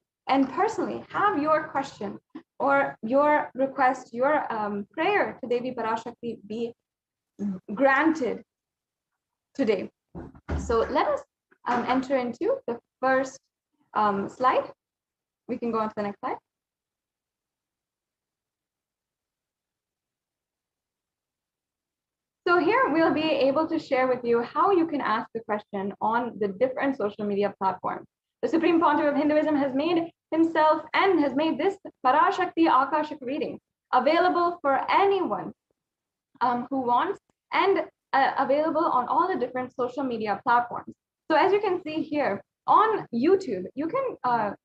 personally have your question or your request, your prayer to Devi Parashakti be granted today. So let us enter into the first slide. We can go on to the next slide. So here we'll be able to share with you how you can ask the question on the different social media platforms. The Supreme Pontiff of Hinduism has made himself and has made this Parashakti Akashic reading available for anyone who wants, and available on all the different social media platforms. So as you can see here on YouTube, you can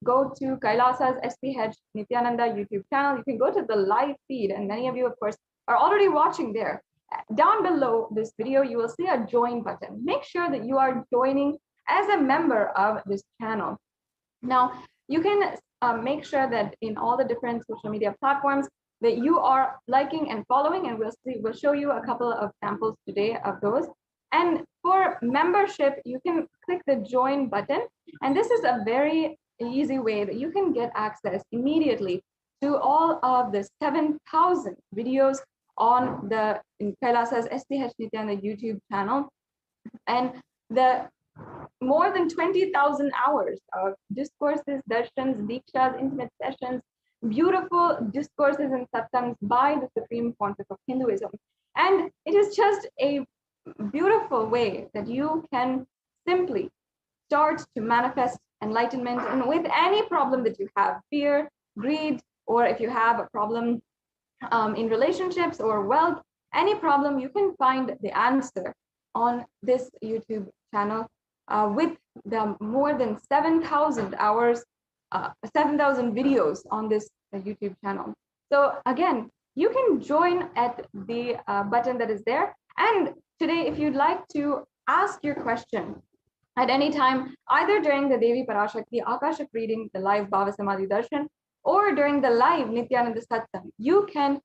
go to Kailasa's HDH Nithyananda YouTube channel. You can go to the live feed, and many of you, of course, are already watching there. Down below this video, you will see a join button. Make sure that you are joining as a member of this channel. Now, you can make sure that in all the different social media platforms that you are liking and following, and we'll show you a couple of samples today of those. And for membership, you can click the join button, and this is a very easy way that you can get access immediately to all of the 7,000 videos on the Kailasa's HDH Nithyananda YouTube channel, and the more than 20,000 hours of discourses, darshans, dikshas, intimate sessions, beautiful discourses and satsangs by the Supreme Pontiff of Hinduism. And it is just a beautiful way that you can simply start to manifest enlightenment, and with any problem that you have, fear, greed, or if you have a problem in relationships or wealth, any problem, you can find the answer on this YouTube channel with the more than 7,000 hours, 7,000 videos on this YouTube channel. So again, you can join at the button that is there. And today, if you'd like to ask your question at any time, either during the Devi Parashakti Akashic reading, the live Bhava Samadhi Darshan, or during the live Nithyananda Satsang, you can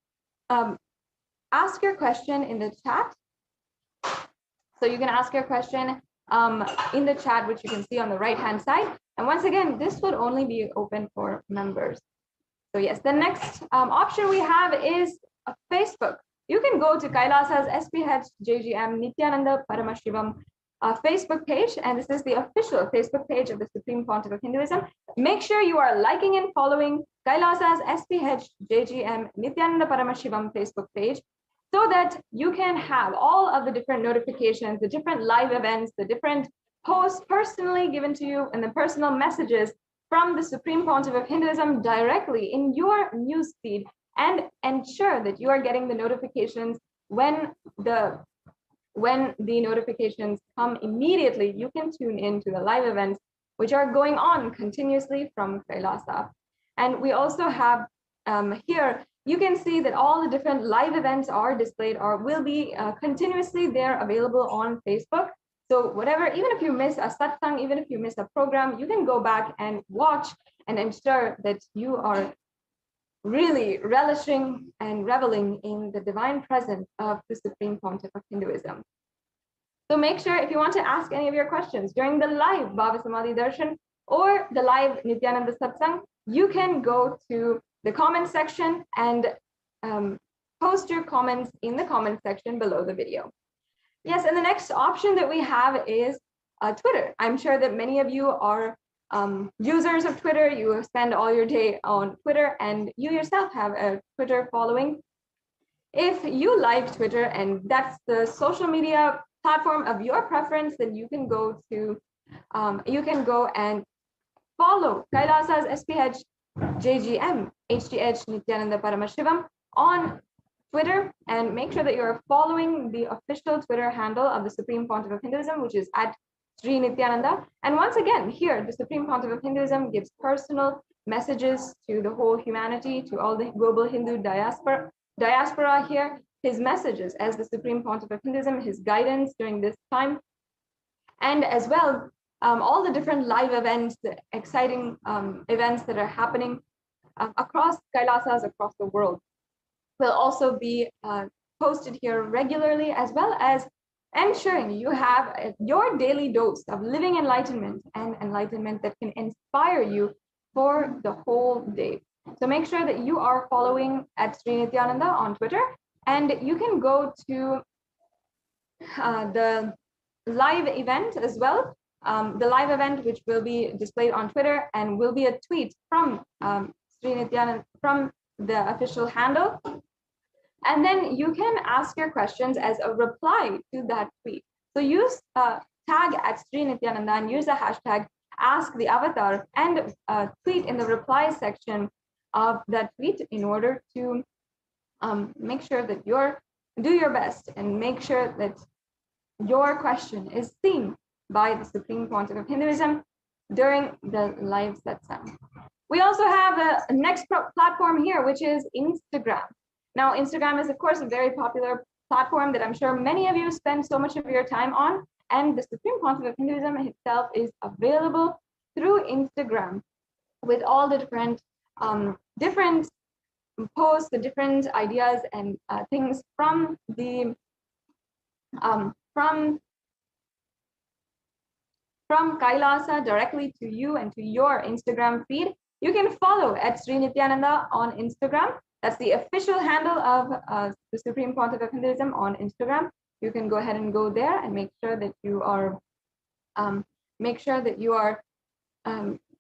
ask your question in the chat. So you can ask your question in the chat, which you can see on the right-hand side. And once again, this would only be open for members. So yes, the next option we have is Facebook. You can go to Kailasa's HDH Nithyananda Paramashivam Facebook page, and this is the official Facebook page of the Supreme Pontiff of Hinduism. Make sure you are liking and following Kailasa's HDH Nithyananda Paramashivam Facebook page, so that you can have all of the different notifications, the different live events, the different posts personally given to you, and the personal messages from the Supreme Pontiff of Hinduism directly in your newsfeed, and ensure that you are getting the notifications when the notifications come immediately. You can tune in to the live events which are going on continuously from Kailasa. And we also have here, you can see that all the different live events are displayed or will be continuously there available on Facebook. So whatever, even if you miss a satsang, even if you miss a program, you can go back and watch and ensure that you are really relishing and reveling in the divine presence of the Supreme Pontiff of Hinduism. So make sure, if you want to ask any of your questions during the live Bhava Samadhi Darshan or the live Nithyananda Satsang, you can go to the comment section and post your comments in the comment section below the video. Yes, and the next option that we have is Twitter. I'm sure that many of you are users of Twitter. You spend all your day on Twitter, and you yourself have a Twitter following. If you like Twitter and that's the social media platform of your preference, then you can go to and follow Kailasa's SPH HDH Nithyananda Paramashivam on Twitter, and make sure that you're following the official Twitter handle of the Supreme Pontiff of Hinduism, which is at Sri Nithyananda. And once again, here, the Supreme Pontiff of Hinduism gives personal messages to the whole humanity, to all the global Hindu diaspora here, his messages as the Supreme Pontiff of Hinduism, his guidance during this time, and as well, all the different live events, the exciting events that are happening across Kailasas, across the world, will also be posted here regularly, as well as ensuring you have your daily dose of living enlightenment and enlightenment that can inspire you for the whole day. So make sure that you are following at Sri Nithyananda on Twitter, and you can go to the live event as well. The live event, which will be displayed on Twitter and will be a tweet from Sri Nithyananda, from the official handle. And then you can ask your questions as a reply to that tweet. So use tag at Sri Nithyananda and use the hashtag ask the avatar and tweet in the reply section of that tweet in order to make sure that do your best and make sure that your question is seen by the Supreme Pontiff of Hinduism during the live satsang. We also have a next platform here, which is Instagram. Now, Instagram is, of course, a very popular platform that I'm sure many of you spend so much of your time on, and the Supreme Pontiff of Hinduism itself is available through Instagram with all the different posts, the different ideas and things from the from Kailasa directly to you and to your Instagram feed. You can follow at Sri Nithyananda on Instagram. That's the official handle of the Supreme Pontiff of Hinduism on Instagram. You can go ahead and go there and make sure that you are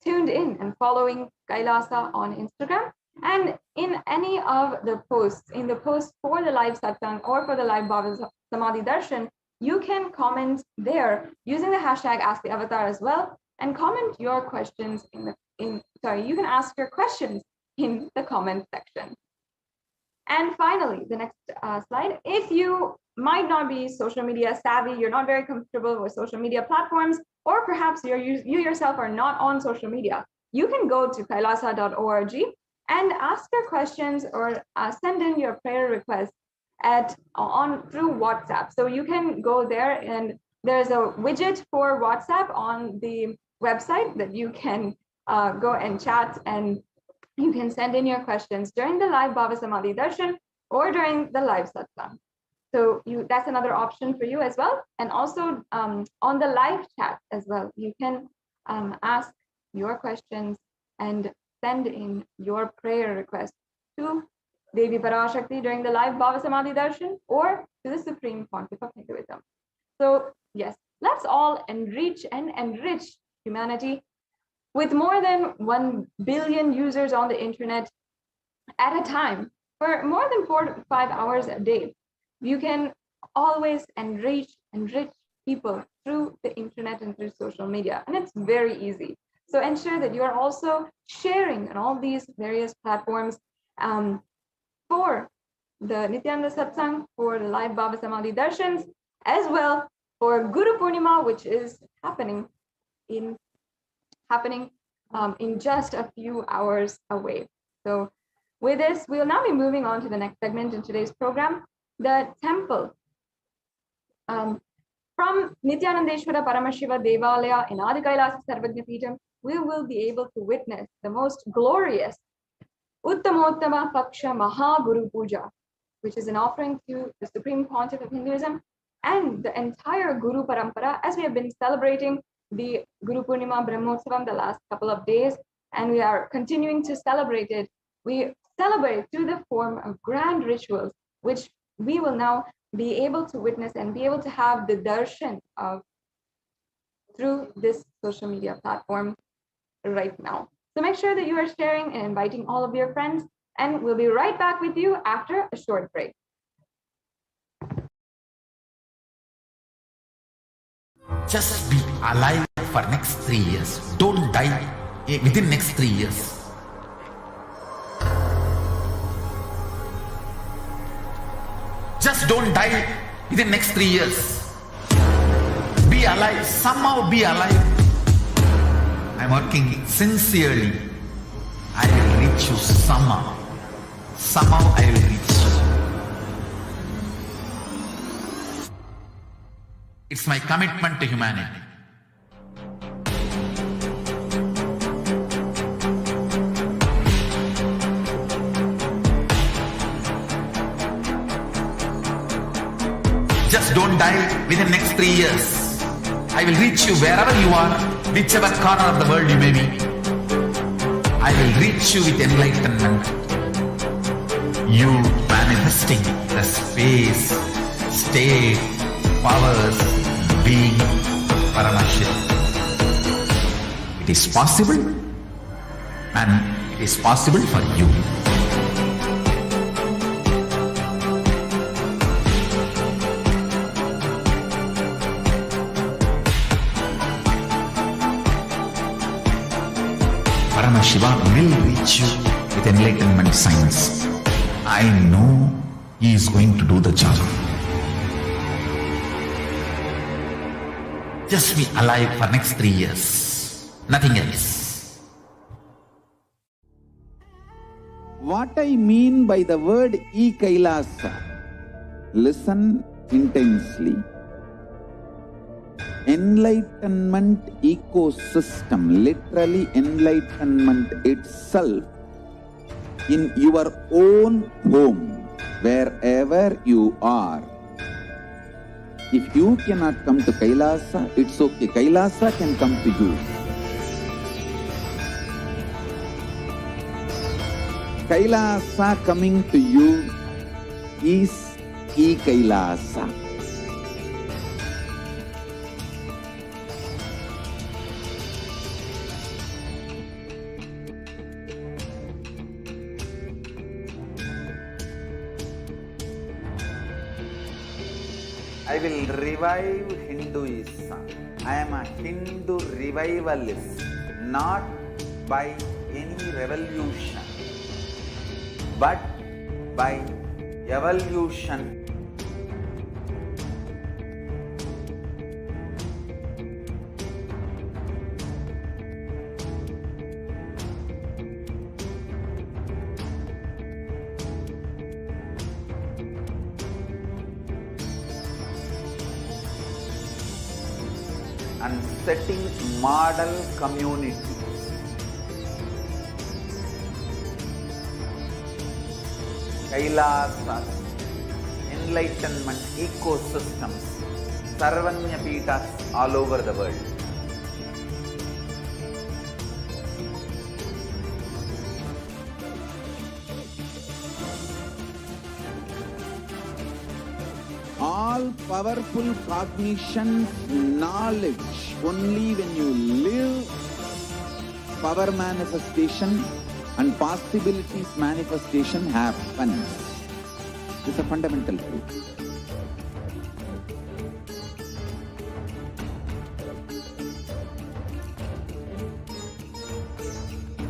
tuned in and following Kailasa on Instagram. And in any of the posts, in the post for the live satsang or for the live Bhava Samadhi Darshan, you can comment there using the hashtag Ask the Avatar as well, and comment your questions you can ask your questions in the comment section. And finally, the next slide, if you might not be social media savvy, you're not very comfortable with social media platforms, or perhaps you yourself are not on social media, you can go to kailasa.org and ask your questions or send in your prayer requests through WhatsApp. So you can go there, and there's a widget for WhatsApp on the website that you can go and chat, and you can send in your questions during the live Bhava Samadhi Darshan or during the live satsang. So that's another option for you as well. And also on the live chat as well, you can ask your questions and send in your prayer request to Devi Parashakti during the live Bhava Samadhi Darshan or to the Supreme Pontiff of Hinduism. So yes, let's all enrich humanity with more than 1 billion users on the internet at a time for more than 4 to 5 hours a day. You can always enrich people through the internet and through social media, and it's very easy. So ensure that you are also sharing on all these various platforms for the Nithyananda Satsang, for the live Bhava Samadhi Darshans, as well for Guru Purnima, which is happening in just a few hours away. So with this, we'll now be moving on to the next segment in today's program, the temple. From Nithyanandeshwara Paramashiva Devalaya in Adi Kailasa Sarvagya Peetham, we will be able to witness the most glorious Uttamottama Paksha Maha Guru Puja, which is an offering to the Supreme Pontiff of Hinduism and the entire Guru Parampara, as we have been celebrating the Guru Purnima Brahmotsavam the last couple of days, and we are continuing to celebrate it. We celebrate through the form of grand rituals, which we will now be able to witness and be able to have the darshan of through this social media platform right now. So make sure that you are sharing and inviting all of your friends, and we'll be right back with you after a short break. Just be alive for next 3 years. Don't die within next 3 years. Just don't die within next 3 years. Be alive. Somehow be alive. I'm working sincerely. I will reach you somehow. Somehow I will reach you. It's my commitment to humanity. Just don't die within the next 3 years. I will reach you wherever you are, whichever corner of the world you may be. I will reach you with enlightenment. You manifesting the space, state, powers, being Paramashivoham. It is possible, and it is possible for you. Paramashiva will reach you with enlightenment science. I know he is going to do the job. Just be alive for next 3 years. Nothing else. What I mean by the word e-Kailasa, listen intensely. Enlightenment ecosystem, literally enlightenment itself, in your own home, wherever you are. If you cannot come to Kailasa, it's okay. Kailasa can come to you. Kailasa coming to you is e-Kailasa. I will revive Hinduism. I am a Hindu revivalist, not by any revolution, but by evolution. And setting model community. Kailasas, enlightenment ecosystems, Sarvanya Peethas all over the world. All powerful cognition, knowledge, only when you live, power manifestation and possibilities manifestation happens. This is a fundamental truth.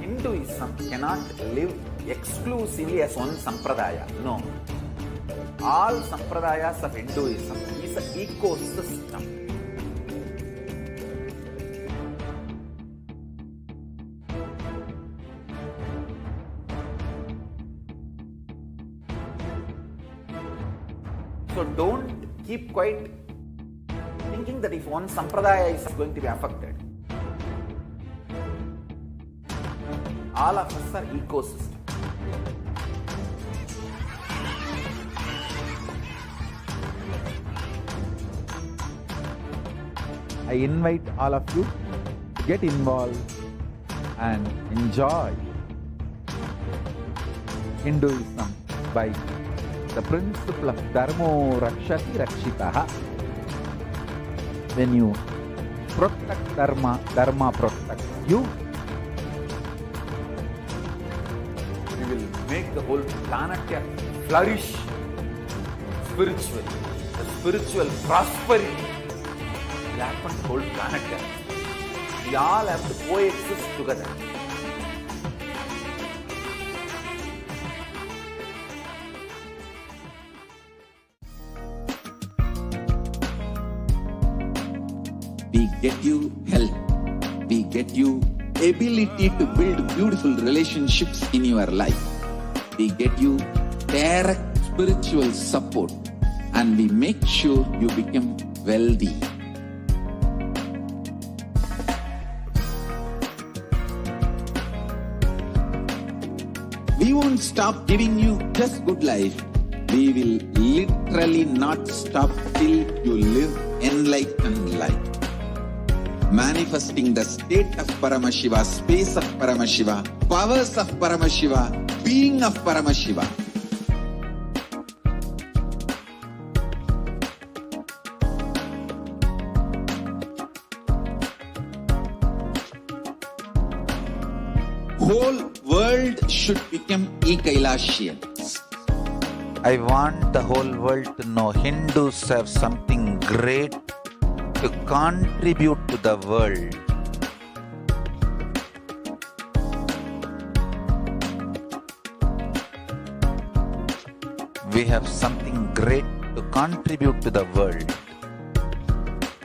Hinduism cannot live exclusively as one sampradaya. No. All sampradayas of Hinduism is an ecosystem. So don't keep quiet thinking that if one sampradaya is going to be affected. All of us are ecosystem. I invite all of you to get involved and enjoy Hinduism by the principle of Dharmo Rakshati Rakshitaha. When you protect Dharma, Dharma protects you. We will make the whole planet flourish spiritually. The spiritual prosperity will happen to the whole planet. We all have to coexist together. We get you health. We get you ability to build beautiful relationships in your life. We get you direct spiritual support, and we make sure you become wealthy. We won't stop giving you just good life. We will literally not stop till you live enlightened life. Manifesting the state of Paramashiva, space of Paramashiva, powers of Paramashiva, being of Paramashiva. Whole world should become e-Kailasians. I want the whole world to know Hindus have something great to contribute to the world. We have something great to contribute to the world.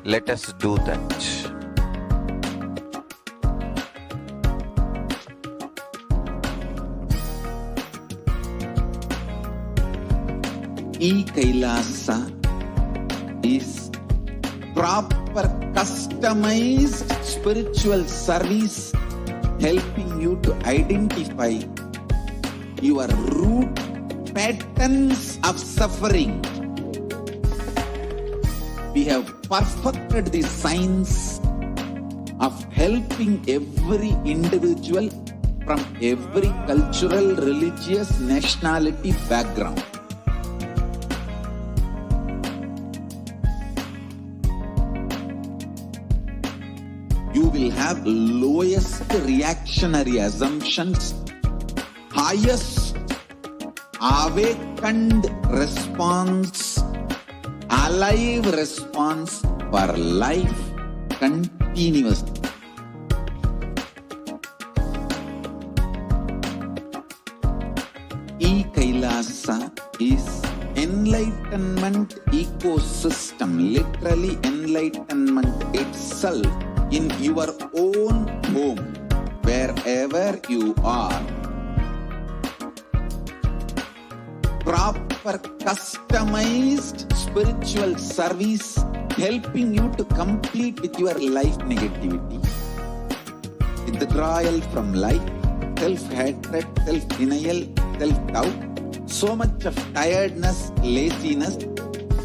Let us do that. E-Kailasa is proper customized spiritual service helping you to identify your root patterns of suffering. We have perfected the science of helping every individual from every cultural, religious, nationality background. You will have lowest reactionary assumptions, highest awakened response, alive response for life continuously. E-Kailasa is enlightenment ecosystem, literally enlightenment itself in your own home, wherever you are. Proper customized spiritual service helping you to complete with your life negativity, withdrawal from life, self-hatred, self-denial, self-doubt, so much of tiredness, laziness.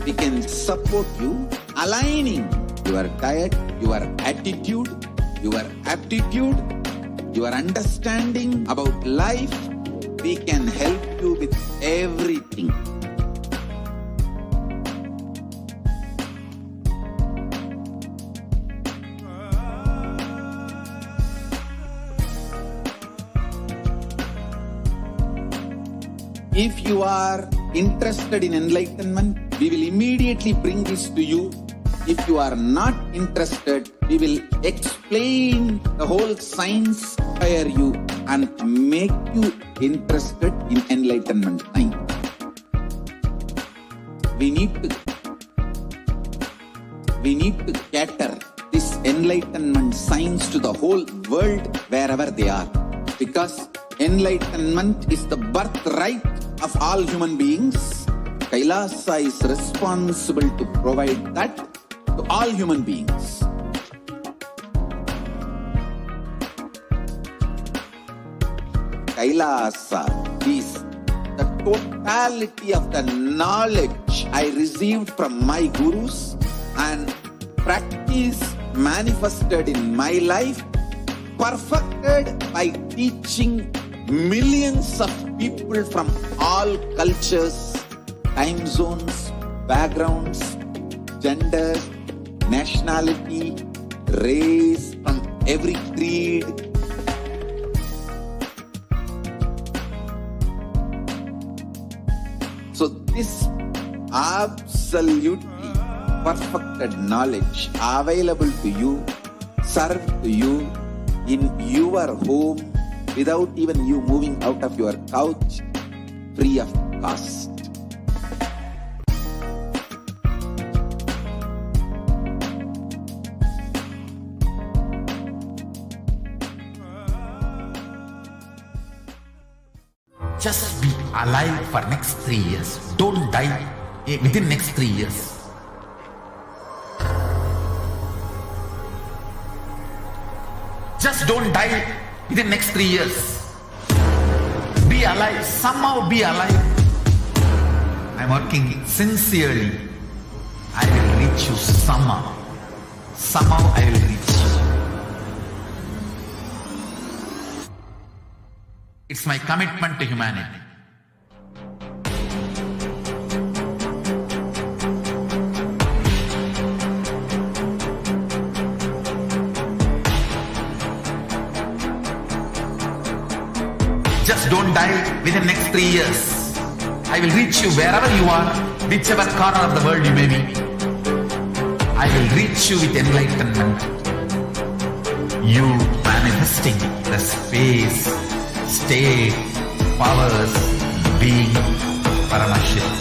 We can support you aligning your diet, your attitude, your aptitude, your understanding about life. We can help you with everything. If you are interested in enlightenment, we will immediately bring this to you. If you are not interested, we will explain the whole science for you and make you interested in enlightenment science. We need to cater this enlightenment science to the whole world wherever they are, because enlightenment is the birthright of all human beings. Kailasa is responsible to provide that to all human beings. Kailasa is the totality of the knowledge I received from my gurus and practice manifested in my life, perfected by teaching millions of people from all cultures, time zones, backgrounds, genders, nationality, race, from every creed. So this absolutely perfected knowledge available to you, served to you in your home without even you moving out of your couch, free of cost. Just be alive for next 3 years. Don't die within next 3 years. Just don't die within next 3 years. Be alive. Somehow be alive. I'm working sincerely. I will reach you somehow. Somehow I will reach you. It's my commitment to humanity. Just don't die within next 3 years. I will reach you wherever you are, whichever corner of the world you may be. I will reach you with enlightenment. You manifesting the space, state, powers, being Paramashivoham.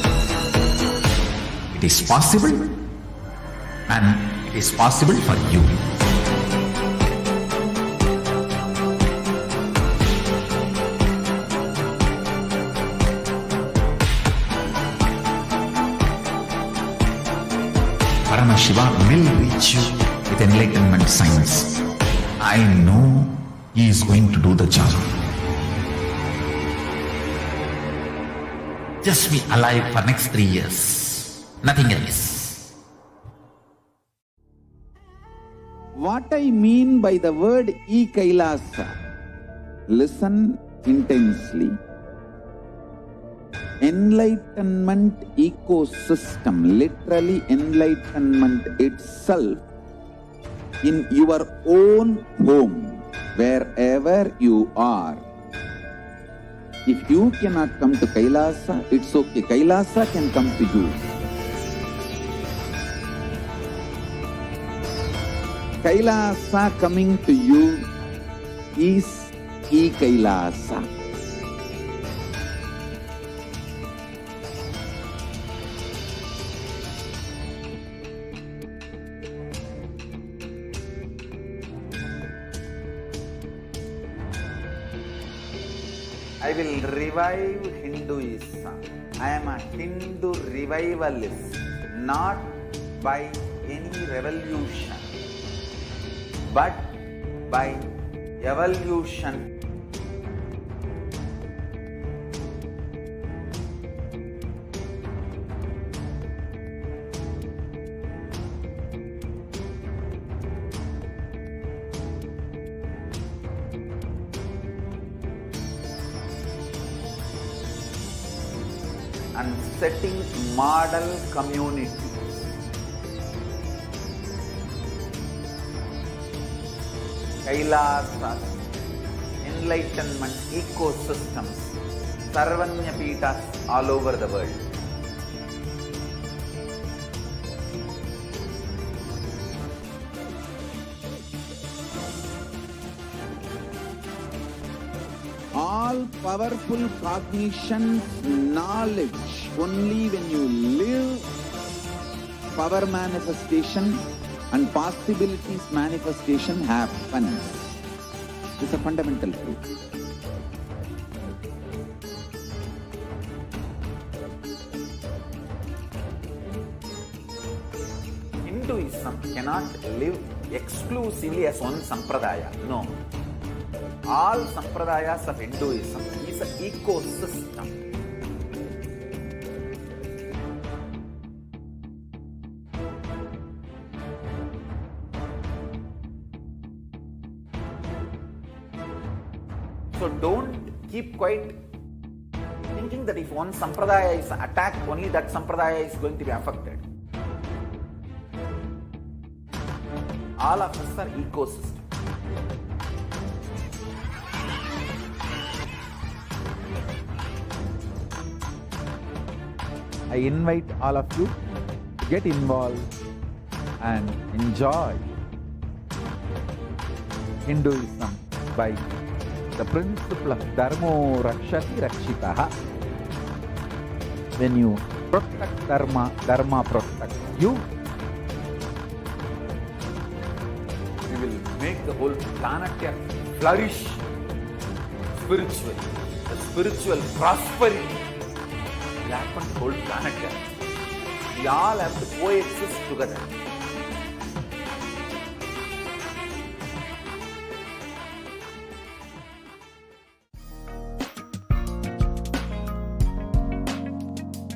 It is possible, and it is possible for you. Paramashiva will reach you with enlightenment science. I know he is going to do the job. Just be alive for next 3 years. Nothing else. What I mean by the word e-Kailasa, listen intensely. Enlightenment ecosystem, literally enlightenment itself, in your own home, wherever you are. If you cannot come to Kailasa, it's okay. Kailasa can come to you. Kailasa coming to you is e-Kailasa. I will revive Hinduism. I am a Hindu revivalist, not by any revolution, but by evolution. And setting model community. Kailasas, enlightenment ecosystems, Sarvanya Pitas all over the world. All powerful cognition, knowledge, only when you live, power manifestation and possibilities manifestation happens. It's a fundamental truth. Hinduism cannot live exclusively as one sampradaya. No. All sampradayas of Hinduism is an ecosystem. So don't keep quiet thinking that if one sampradaya is attacked, only that sampradaya is going to be affected. All of us are ecosystem. I invite all of you to get involved and enjoy Hinduism by the principle of Dharmo Rakshati Rakshitaha. When you protect Dharma, Dharma protects you. We will make the whole planet flourish spiritually. The spiritual prosperity will happen to the whole planet. We all have to coexist together.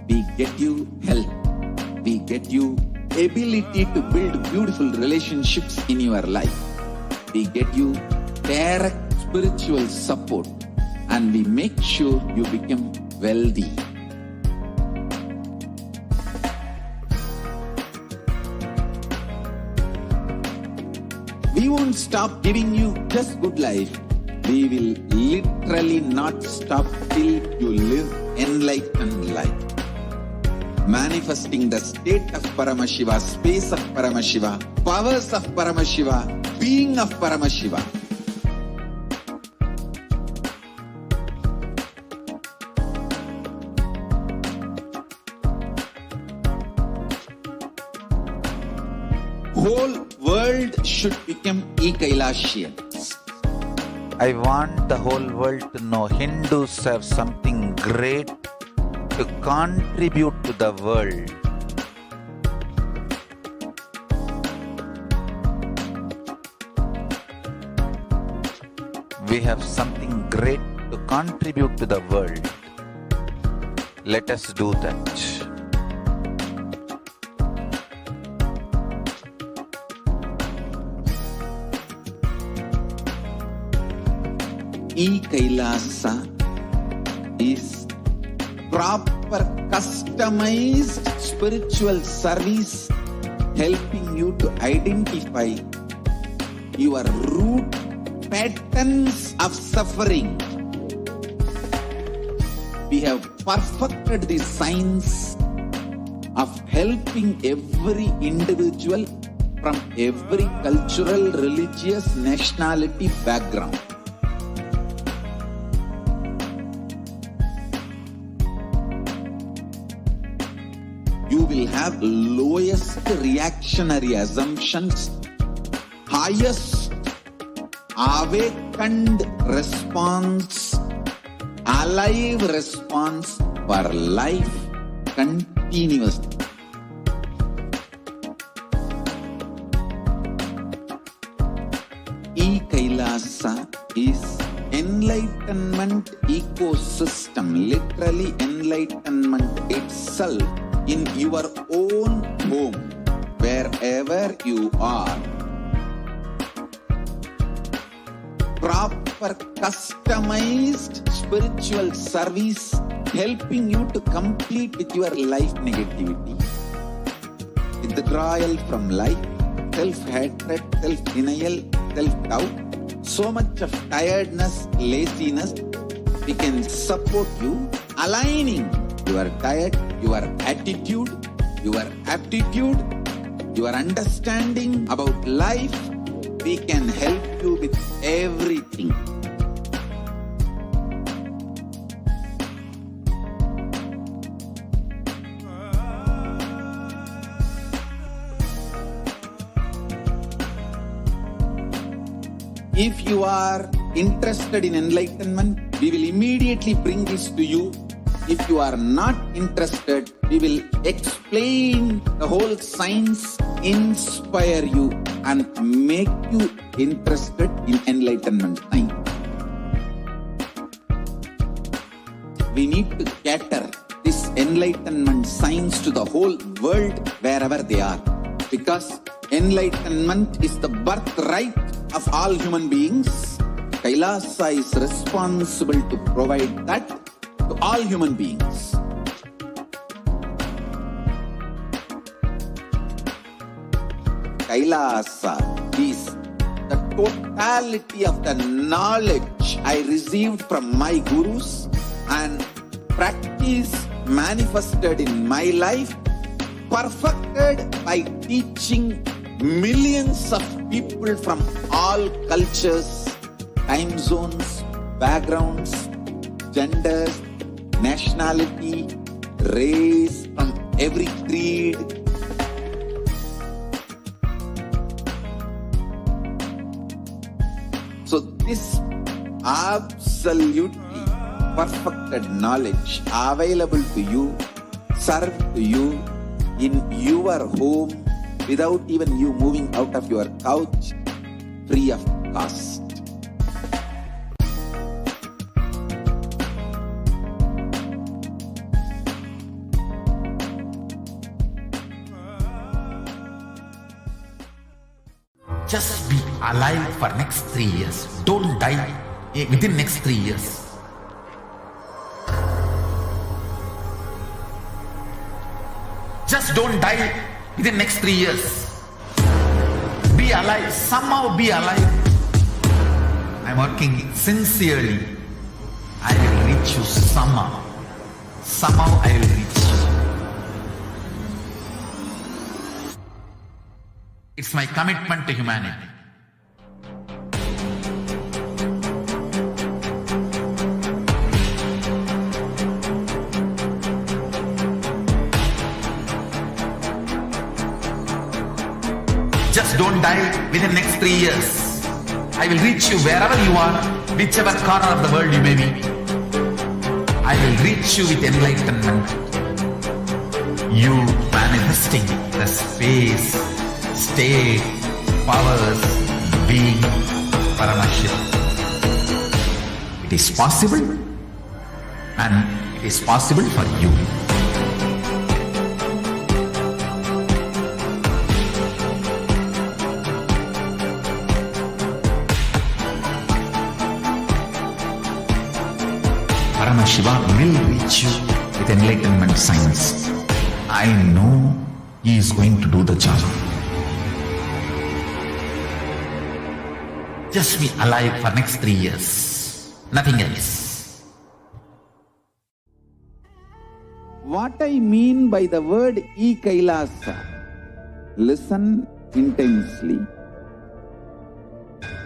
We get you health. We get you ability to build beautiful relationships in your life. We get you direct spiritual support, and we make sure you become wealthy. We won't stop giving you just good life. We will literally not stop till you live enlightened life. Manifesting the state of Paramashiva, space of Paramashiva, powers of Paramashiva, being of Paramashiva. whole world should become e-Kailashians. I want the whole world to know Hindus have something great to contribute to the world. We have something great to contribute to the world. Let us do that. E-Kailasa is proper customized spiritual service helping you to identify your root patterns of suffering. We have perfected the science of helping every individual from every cultural, religious, nationality background. You will have lowest reactionary assumptions, highest awakened response, alive response for life continuously. E-Kailasa is enlightenment ecosystem, literally enlightenment itself in your own home, wherever you are. Proper customized spiritual service helping you to complete with your life negativity, withdrawal from life, self-hatred, self-denial, self-doubt, so much of tiredness, laziness. We can support you aligning your diet, your attitude, your aptitude, your understanding about life. We can help you with everything. If you are interested in enlightenment, we will immediately bring this to you. If you are not interested, we will explain the whole science, inspire you and make you interested in enlightenment science. We need to cater this enlightenment science to the whole world wherever they are, because enlightenment is the birthright of all human beings. Kailasa is responsible to provide that to all human beings. Kailasa is the totality of the knowledge I received from my gurus and practice manifested in my life, perfected by teaching millions of people from all cultures, time zones, backgrounds, genders, nationality, race, from every creed. So this absolutely perfected knowledge available to you, served to you in your home without even you moving out of your couch, free of cost. Just be alive for next 3 years. Don't die within next 3 years. Just don't die within next 3 years. Be alive. Somehow be alive. I'm working sincerely. I will reach you somehow. Somehow I will reach you. It's my commitment to humanity. Just don't die within next 3 years. I will reach you wherever you are, whichever corner of the world you may be. I will reach you with enlightenment. You manifesting the space, state, powers, being Paramashivoham. It is possible, and it is possible for you. Paramashivoham will reach you with enlightenment science. I know he is going to do the job. Just be alive for next 3 years. Nothing else. What I mean by the word e-Kailasa, listen intensely.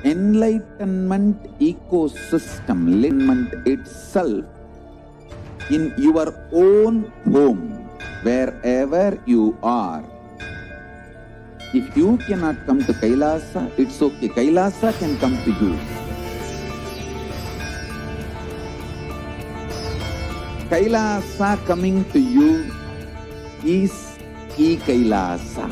Enlightenment ecosystem, enlightenment itself in your own home, wherever you are. If you cannot come to Kailasa, it's okay. Kailasa can come to you. Kailasa coming to you is e-Kailasa.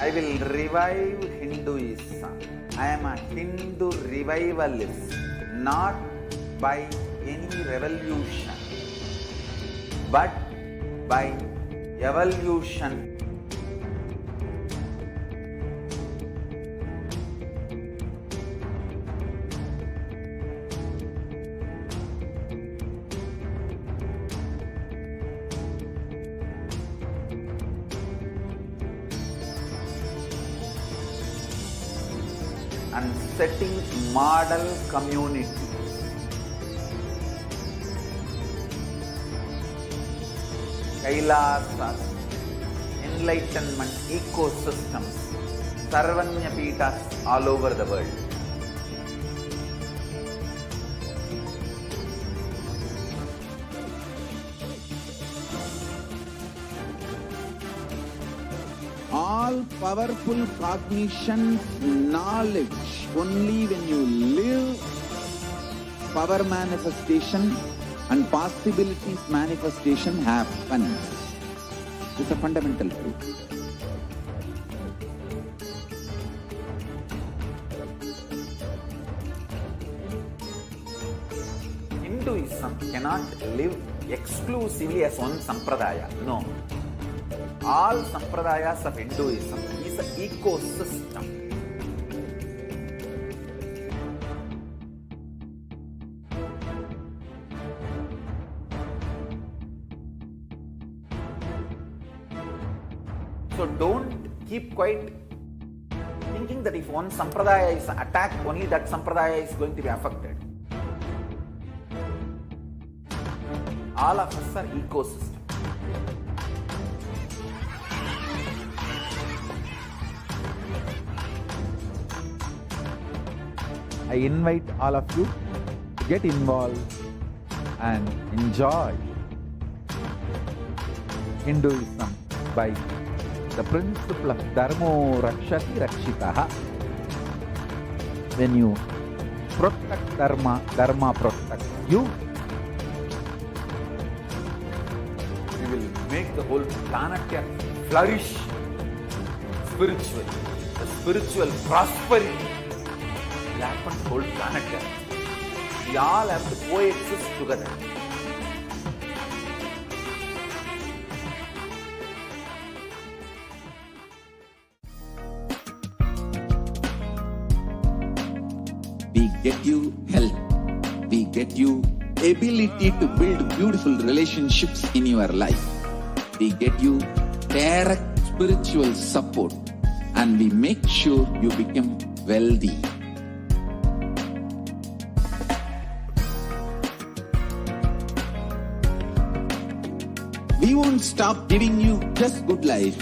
I will revive Hinduism. I am a Hindu revivalist, not by any revolution, but by evolution. And setting model community. Kailasas, enlightenment ecosystems, Sarvanya Peethas all over the world. All powerful cognition, knowledge, only when you live, power manifestation and possibilities manifestation happen. It's a fundamental truth. Hinduism cannot live exclusively as one sampradaya. No. All sampradayas of Hinduism is an ecosystem. So don't keep quiet thinking that if one sampradaya is attacked, only that sampradaya is going to be affected. All of us are ecosystem. I invite all of you to get involved and enjoy Hinduism by the principle of Dharmo Rakshati Rakshitaha. When you protect Dharma, Dharma protects you. We will make the whole planet flourish spiritually. The spiritual prosperity will happen to the whole planet. We all have to coexist together. We get you health. We get you ability to build beautiful relationships in your life. We get you direct spiritual support, and we make sure you become wealthy. We won't stop giving you just good life.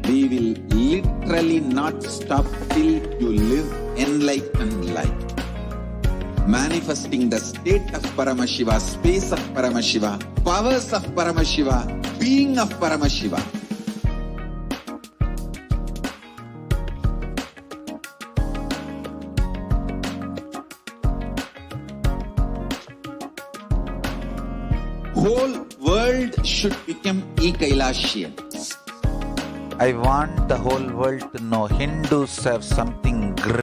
We will literally not stop till you live enlightened life. Manifesting the state of Paramashiva, space of Paramashiva, powers of Paramashiva, being of Paramashiva. Whole world should become e-Kailashian. I want the whole world to know Hindus have something great.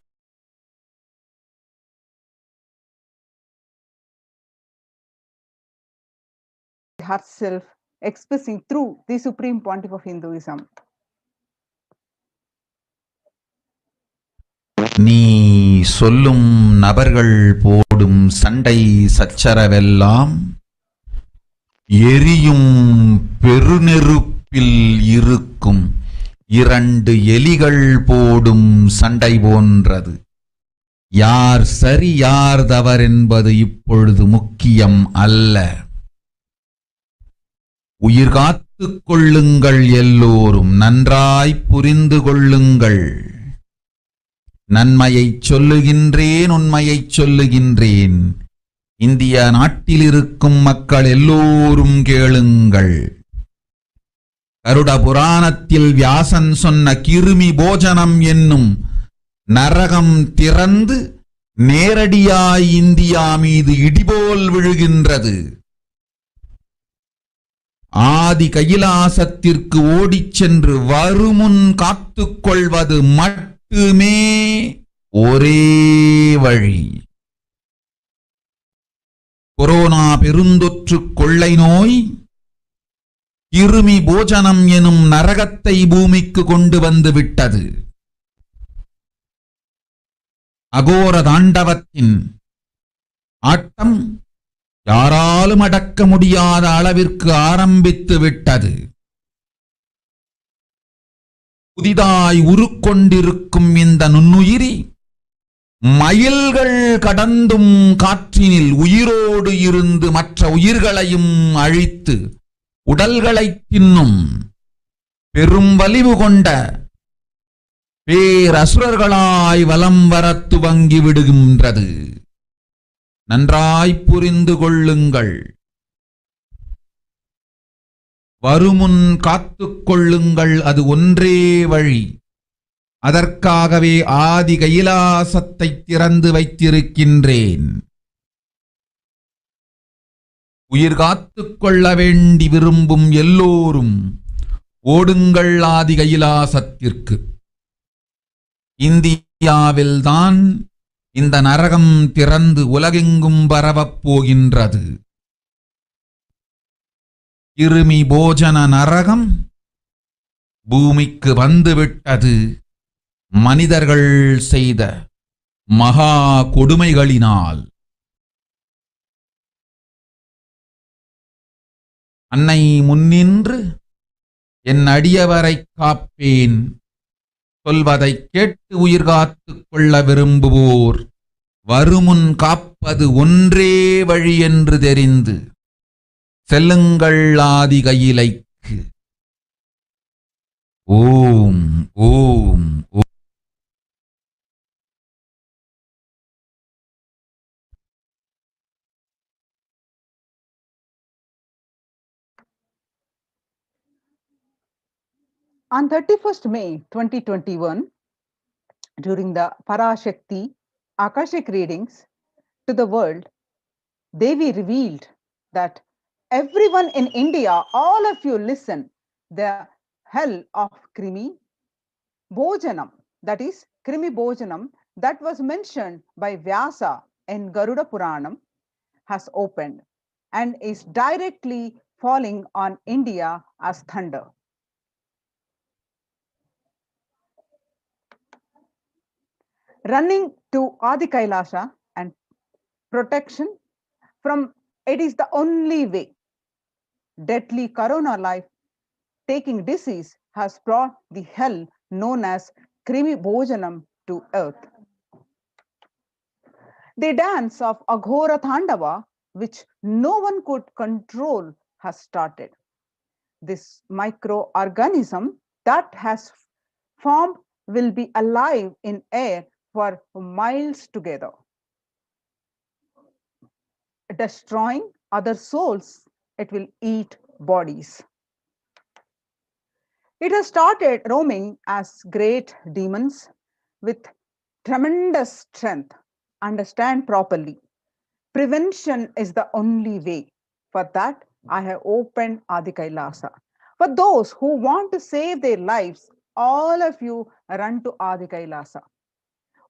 Herself expressing through the Supreme Pontiff of Hinduism. நீ சொல்லும் நபர்கள் போடும் சண்டை சச்சரவெல்லாம் எரியும் பெருநெருப்பில் இருக்கும் இரண்டு எலிகள் போடும் சண்டை போன்றது. யார் சரி யார் தவறென்பது இப்பொழுது முக்கியம் அல்ல. உயிர் காத்துக் கொள்ளுங்கள், எல்லோரும் நன்றாய் புரிந்து கொள்ளுங்கள். நன்மையைச் சொல்லுகின்றேன், உண்மையைச் சொல்லுகின்றேன். இந்திய நாட்டில் இருக்கும் மக்கள் எல்லோரும் கேளுங்கள். கருட புராணத்தில் வியாசன் சொன்ன கிருமி போஜனம் என்னும் நரகம் திறந்து நேரடியாய் இந்தியா மீது இடிபோல் விழுகின்றது. ஆதி கைலாசத்திற்கு ஓடிச் சென்று வருமுன் காத்துக் கொள்வது மட்டுமே ஒரே வழி. கொரோனா பெருந்தொற்று கொள்ளை நோய் கிருமி போஜனம் எனும் நரகத்தை பூமிக்கு கொண்டு வந்து விட்டது. அகோர தாண்டவத்தின் ஆட்டம் யாராலும் அடக்க முடியாத அளவிற்கு ஆரம்பித்து விட்டது. புதிதாய் உருக்கொண்டிருக்கும் இந்த நுண்ணுயிரி மைல்கள் கடந்தும் காற்றினில் உயிரோடு இருந்து மற்ற உயிர்களையும் அழித்து உடல்களை தின்னும் பெரும் வலிவு கொண்ட பேரசுரர்களாய் வலம் வர துவங்கி விடுகின்றது. நன்றாய் புரிந்து கொள்ளுங்கள். வருமுன் காத்துக் கொள்ளுங்கள், அது ஒன்றே வழி. அதற்காகவே ஆதி கைலாசத்தை திறந்து வைத்திருக்கின்றேன். உயிர் காத்துக் கொள்ள வேண்டி விரும்பும் எல்லோரும் ஓடுங்கள் ஆதி கைலாசத்திற்கு. இந்தியாவில்தான் இந்த நரகம் திறந்து உலகெங்கும் பரவப் போகின்றது. கிருமி போஜன நரகம் பூமிக்கு வந்துவிட்டது. மனிதர்கள் செய்த மகா கொடுமைகளினால். அன்னை முன்னின்று என் அடியவரை காப்பேன் சொல்வதை கேட்டு உயிர் காத்துக் கொள்ள விரும்புவோர் வருமுன் காப்பது ஒன்றே வழி என்று தெரிந்து செல்லுங்கள் ஆதி கையிலைக்கு. ஓம் ஓம் ஓம். On 31st May 2021, during the Parashakti Akashic readings to the world, Devi revealed that everyone in India, all of you listen, the hell of Krimi Bojanam, that is Krimi Bojanam, that was mentioned by Vyasa in Garuda Puranam, has opened and is directly falling on India as thunder. Running to Adi Kailasha and protection from it is the only way. Deadly corona life taking disease has brought the hell known as Krimi Bojanam to earth. The dance of Aghora Thandava, which no one could control, has started. This microorganism that has formed will be alive in air for miles together, destroying other souls. It will eat bodies. It has started roaming as great demons with tremendous strength. Understand properly. Prevention is the only way. For that, I have opened Adi Kailasa. For those who want to save their lives, all of you run to Adi Kailasa.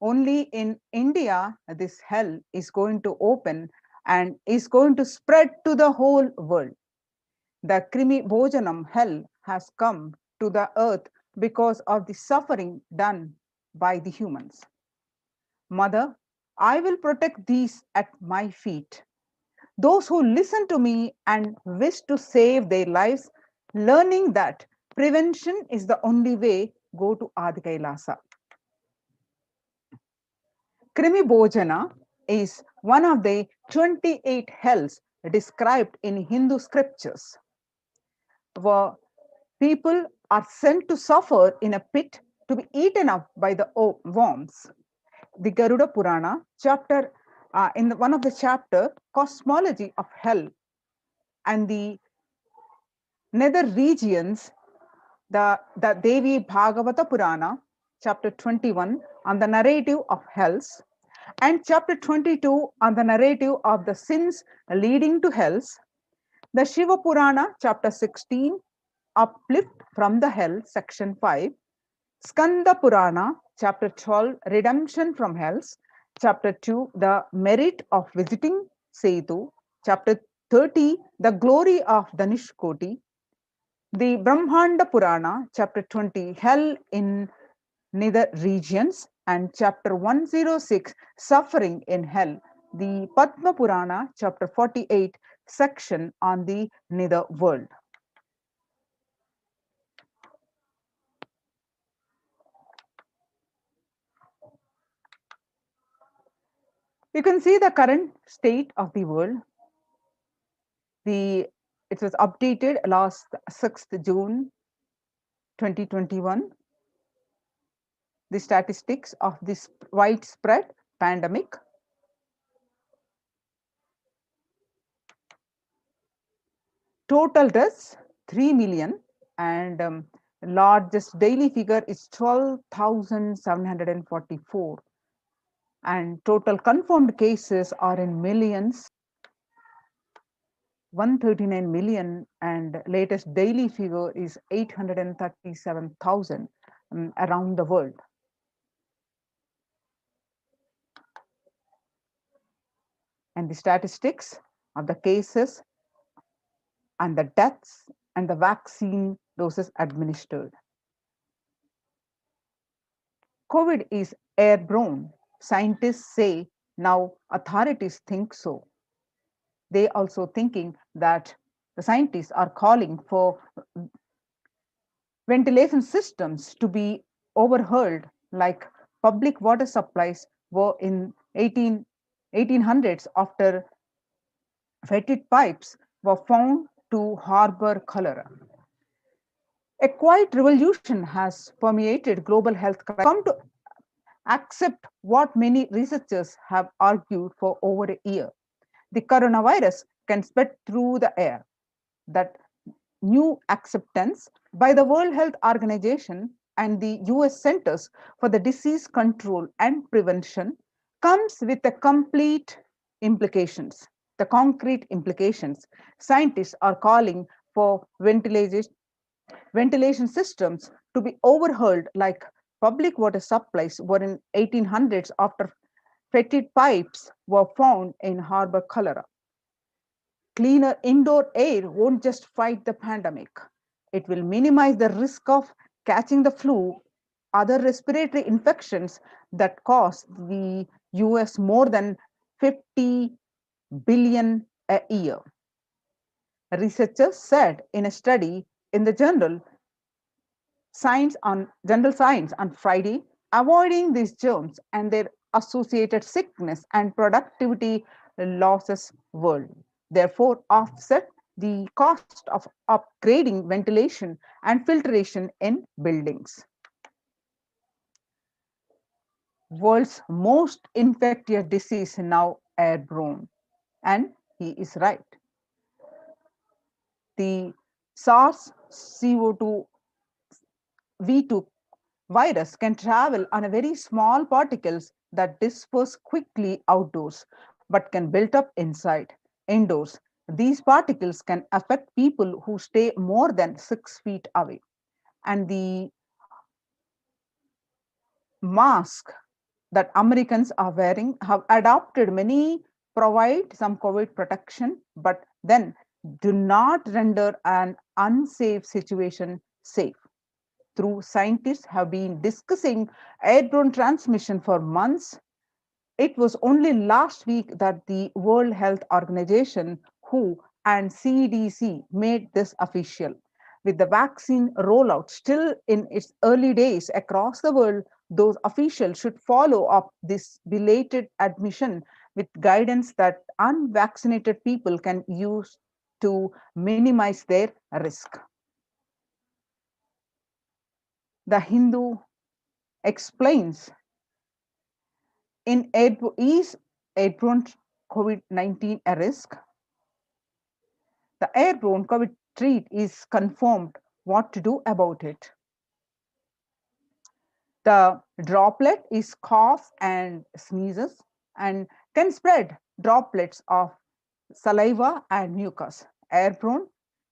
Only in India, this hell is going to open and is going to spread to the whole world. The Krimi Bhojanam hell has come to the earth because of the suffering done by the humans. Mother, I will protect these at my feet. Those who listen to me and wish to save their lives, learning that prevention is the only way, go to Adi Kailasa. Krimi Bhojana is one of the 28 hells described in Hindu scriptures, where people are sent to suffer in a pit to be eaten up by the worms. The Garuda Purana chapter, in one of the chapter, cosmology of hell, and the nether regions, the Devi Bhagavata Purana, chapter 21, on the narrative of hells, and chapter 22 on the narrative of the sins leading to hells. The Shiva Purana, chapter 16, uplift from the hell, section 5. Skanda Purana, chapter 12, redemption from hells. Chapter 2, the merit of visiting Setu. Chapter 30, the glory of Danishkoti. The Brahmanda Purana, chapter 20, hell in nether regions, and chapter 106, suffering in hell. The Padma Purana, chapter 48, section on the nether world. You can see the current state of the world. It was updated last 6th June 2021. The statistics of this widespread pandemic. Total deaths 3 million, and largest daily figure is 12,744, and total confirmed cases are in millions, 139 million, and latest daily figure is 837,000 around the world. And the statistics of the cases and the deaths and the vaccine doses administered. COVID is airborne. Scientists say now authorities think so. They also thinking that the scientists are calling for ventilation systems to be overhauled, like public water supplies were in 1800s after fetid pipes were found to harbor cholera. A quiet revolution has permeated global health. Come to accept what many researchers have argued for over a year. The coronavirus can spread through the air. That new acceptance by the World Health Organization and the US Centers for the Disease Control and Prevention comes with the complete implications. The concrete implications. Scientists are calling for ventilation systems to be overhauled, like public water supplies were in 1800s after fetid pipes were found in harbor cholera. Cleaner indoor air won't just fight the pandemic. It will minimize the risk of catching the flu, other respiratory infections that cost the US more than 50 billion a year. Researchers said in a study in the General Science on Friday, avoiding these germs and their associated sickness and productivity losses will therefore offset the cost of upgrading ventilation and filtration in buildings. World's most infectious disease now airborne. And he is right. The SARS-CoV-2 virus can travel on a very small particles that disperse quickly outdoors, but can build up indoors. These particles can affect people who stay more than 6 feet away. And the mask that Americans are wearing have adopted many provide some COVID protection, but then do not render an unsafe situation safe. Through scientists have been discussing airborne transmission for months. It was only last week that the World Health Organization, WHO, and CDC made this official. With the vaccine rollout still in its early days across the world, those officials should follow up this belated admission with guidance that unvaccinated people can use to minimize their risk. The Hindu explains is airborne COVID-19 a risk? The airborne COVID threat is confirmed. What to do about it? The droplet is cough and sneezes and can spread droplets of saliva and mucus. Airborne,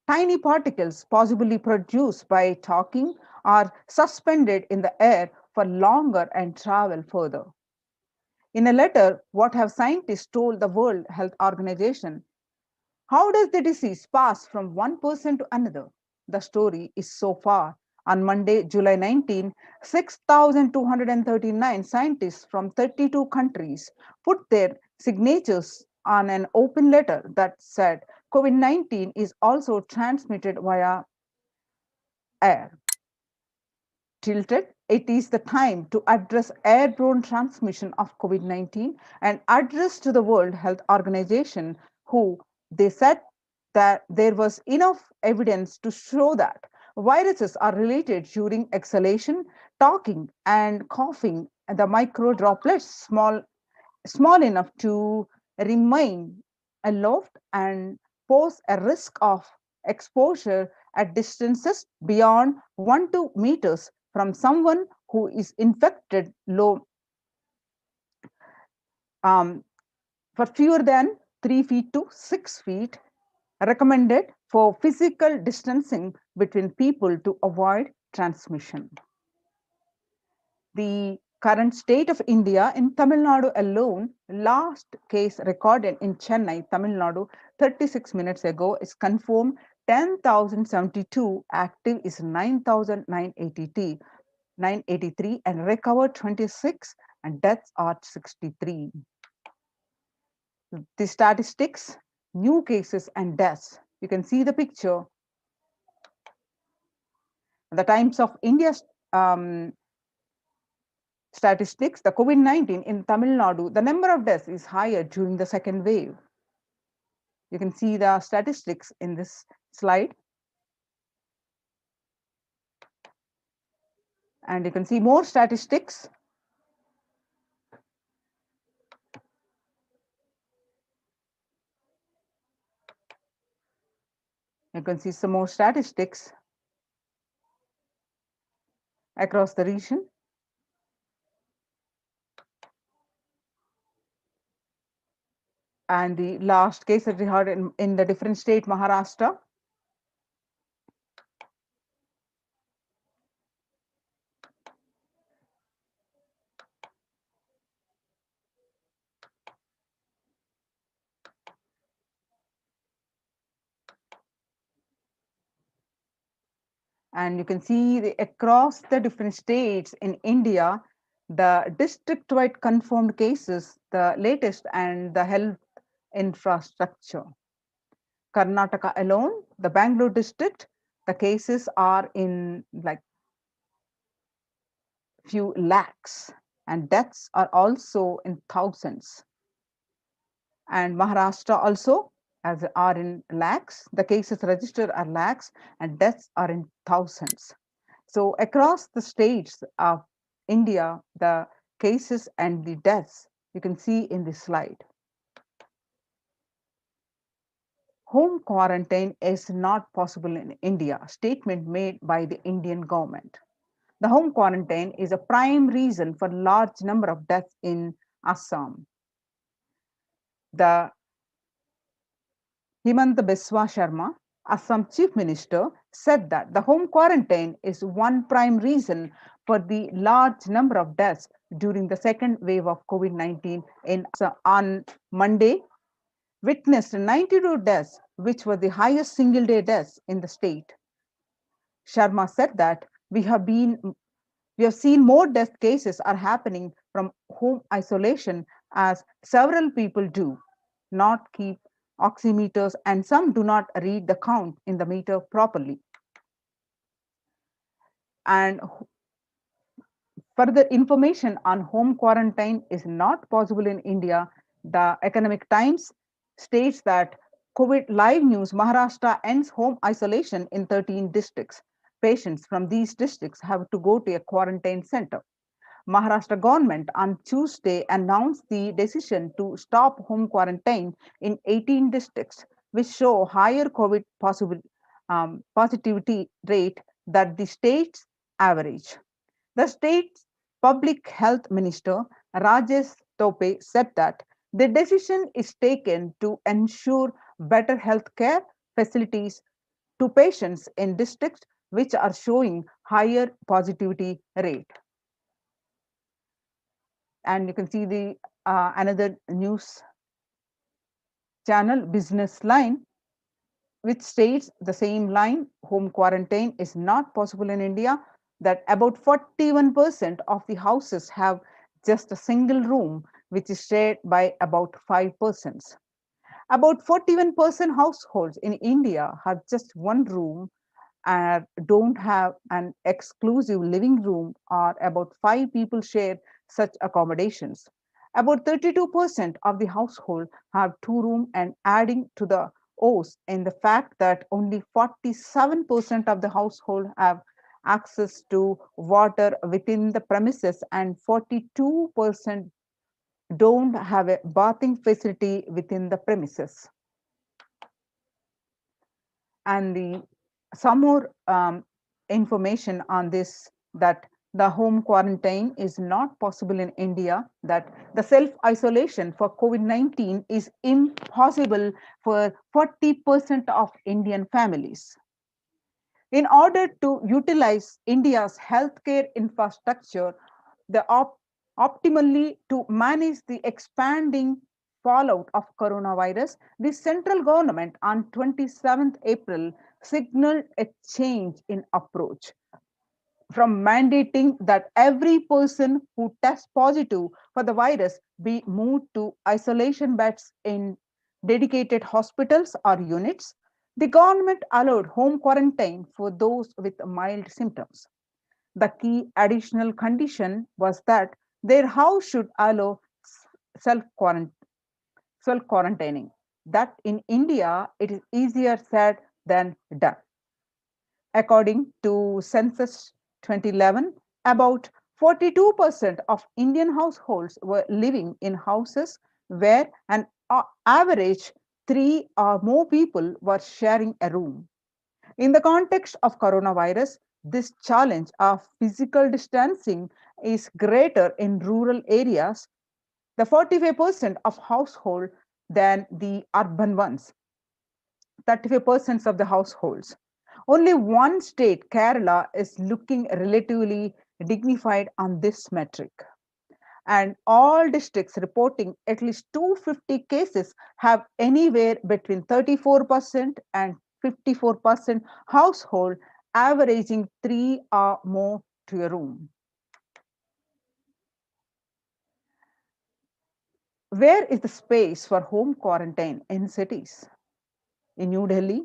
tiny particles possibly produced by talking are suspended in the air for longer and travel further. In a letter, what have scientists told the World Health Organization? How does the disease pass from one person to another? The story is so far. On Monday, July 19, 6,239 scientists from 32 countries put their signatures on an open letter that said COVID-19 is also transmitted via air. Tilted, it is the time to address airborne transmission of COVID-19 and address to the World Health Organization, who they said that there was enough evidence to show that viruses are related during exhalation, talking, and coughing, and the micro droplets small enough to remain aloft and pose a risk of exposure at distances beyond 1 to 2 meters from someone who is infected low for fewer than 3 feet to 6 feet, recommended for physical distancing between people to avoid transmission. The current state of India in Tamil Nadu alone, last case recorded in Chennai, Tamil Nadu, 36 minutes ago is confirmed 10,072, active is 9,983, and recovered 26, and deaths are 63. The statistics, new cases and deaths. You can see the picture. The Times of India's statistics, the COVID-19 in Tamil Nadu, the number of deaths is higher during the second wave. You can see the statistics in this slide. And you can see more statistics. You can see some more statistics across the region. And the last case that we heard in the different state, Maharashtra. And you can see across the different states in India, the district-wide confirmed cases, the latest, and the health infrastructure. Karnataka alone, the Bangalore district, the cases are in like few lakhs, and deaths are also in thousands. And Maharashtra also, as are in lakhs. The cases registered are lakhs and deaths are in thousands. So across the states of India, the cases and the deaths you can see in this slide. Home quarantine is not possible in India, statement made by the Indian government. The home quarantine is a prime reason for large number of deaths in Assam. The Himanta Biswa Sharma, Assam Chief Minister, said that the home quarantine is one prime reason for the large number of deaths during the second wave of COVID-19 in Assam. On Monday, witnessed 92 deaths, which were the highest single day deaths in the state. Sharma said that we have seen more death cases are happening from home isolation as several people do not keep oximeters and some do not read the count in the meter properly. And further information on home quarantine is not possible in India. The Economic Times states that COVID live news Maharashtra ends home isolation in 13 districts. Patients from these districts have to go to a quarantine center. Maharashtra government on Tuesday announced the decision to stop home quarantine in 18 districts, which show higher COVID positivity rate than the state's average. The state's public health minister, Rajesh Tope, said that the decision is taken to ensure better healthcare facilities to patients in districts which are showing higher positivity rate. And you can see the another news channel, Business Line, which states the same line: home quarantine is not possible in India, that about 41% of the houses have just a single room, which is shared by about 5%. About 41% households in India have just one room and don't have an exclusive living room, or about 5 people share such accommodations. About 32% of the household have 2 rooms, and adding to the O's in the fact that only 47% of the household have access to water within the premises and 42% don't have a bathing facility within the premises. And some more information on this, that the home quarantine is not possible in India, that the self-isolation for COVID-19 is impossible for 40% of Indian families. In order to utilize India's healthcare infrastructure optimally to manage the expanding fallout of coronavirus, the central government on 27th April signaled a change in approach from mandating that every person who tests positive for the virus be moved to isolation beds in dedicated hospitals or units. The government allowed home quarantine for those with mild symptoms. The key additional condition was that their house should allow self quarantining. That in India, it is easier said than done. According to Census 2011, about 42% of Indian households were living in houses where an average 3 or more people were sharing a room. In the context of coronavirus, this challenge of physical distancing is greater in rural areas, the 45% of households, than the urban ones, 35% of the households. Only one state, Kerala, is looking relatively dignified on this metric. And all districts reporting at least 250 cases have anywhere between 34% and 54% household averaging 3 or more to a room. Where is the space for home quarantine in cities? In New Delhi,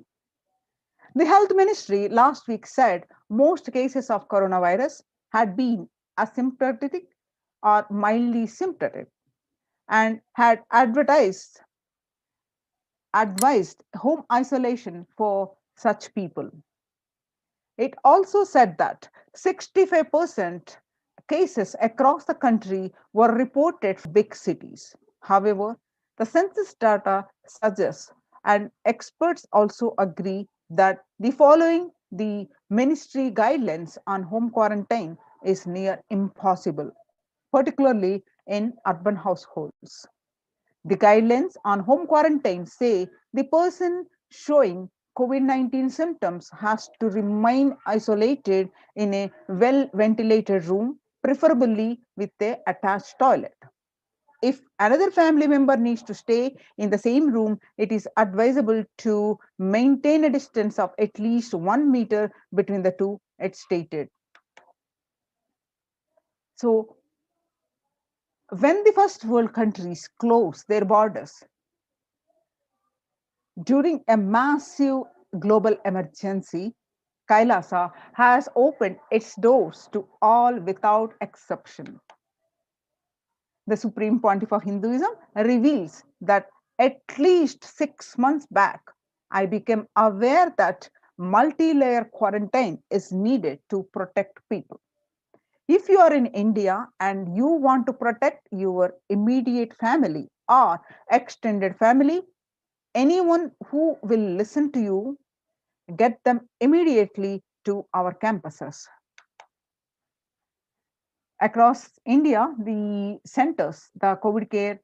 the health ministry last week said most cases of coronavirus had been asymptomatic or mildly symptomatic, and had advertised advised home isolation for such people. It also said that 65% cases across the country were reported from big cities. However, the census data suggests, and experts also agree, that the following the ministry guidelines on home quarantine is near impossible, particularly in urban households. The guidelines on home quarantine say the person showing COVID-19 symptoms has to remain isolated in a well ventilated room, preferably with a attached toilet. If another family member needs to stay in the same room, it is advisable to maintain a distance of at least 1 meter between the two, it stated. So, when the first world countries closed their borders during a massive global emergency, Kailasa has opened its doors to all without exception. The Supreme Pontiff of Hinduism reveals that at least 6 months back, I became aware that multi-layer quarantine is needed to protect people. If you are in India and you want to protect your immediate family or extended family, anyone who will listen to you, get them immediately to our campuses. Across India, the centers, the COVID care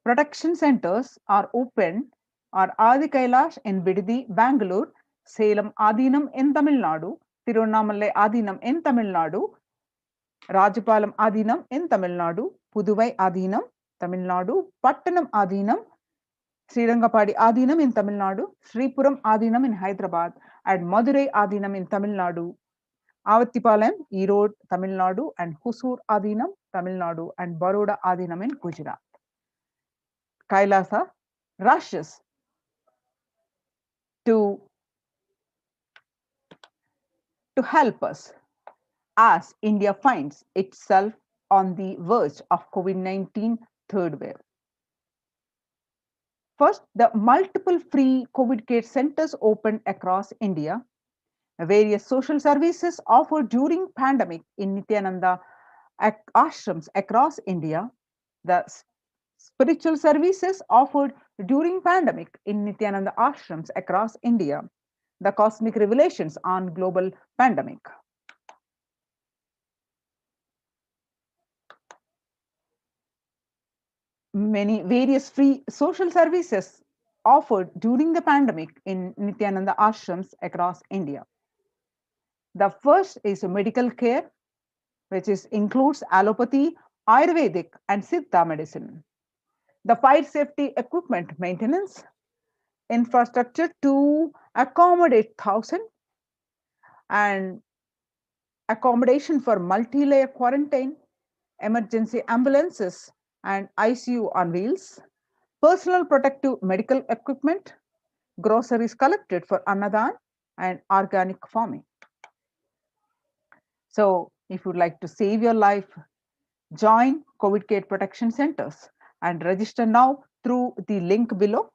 protection centers are open, are Adi Kailash in Bididi, Bangalore, Salem Adinam in Tamil Nadu, Tiruvannamalai Adinam in Tamil Nadu, Rajapalam Adinam in Tamil Nadu, Puduvai Adinam, Tamil Nadu, Pattanam Adinam, Srirangapadi Adinam in Tamil Nadu, Sripuram Adinam in Hyderabad, and Madurai Adinam in Tamil Nadu, Avattipalayam, Erode, Tamil Nadu, and Husur Adinam, Tamil Nadu, and Baroda Adinam in Gujarat. Kailasa rushes to help us as India finds itself on the verge of COVID-19 third wave. First, the multiple free COVID care centers opened across India. Various social services offered during pandemic in Nithyananda ashrams across India. The spiritual services offered during pandemic in Nithyananda ashrams across India. The cosmic revelations on global pandemic. Many various free social services offered during the pandemic in Nithyananda ashrams across India. The first is medical care, which includes allopathy, Ayurvedic, and Siddha medicine. The fire safety equipment maintenance, infrastructure to accommodate 1,000, and accommodation for multi-layer quarantine, emergency ambulances and ICU on wheels, personal protective medical equipment, groceries collected for Annadan, and organic farming. So, if you'd like to save your life, join COVID care protection centers and register now through the link below,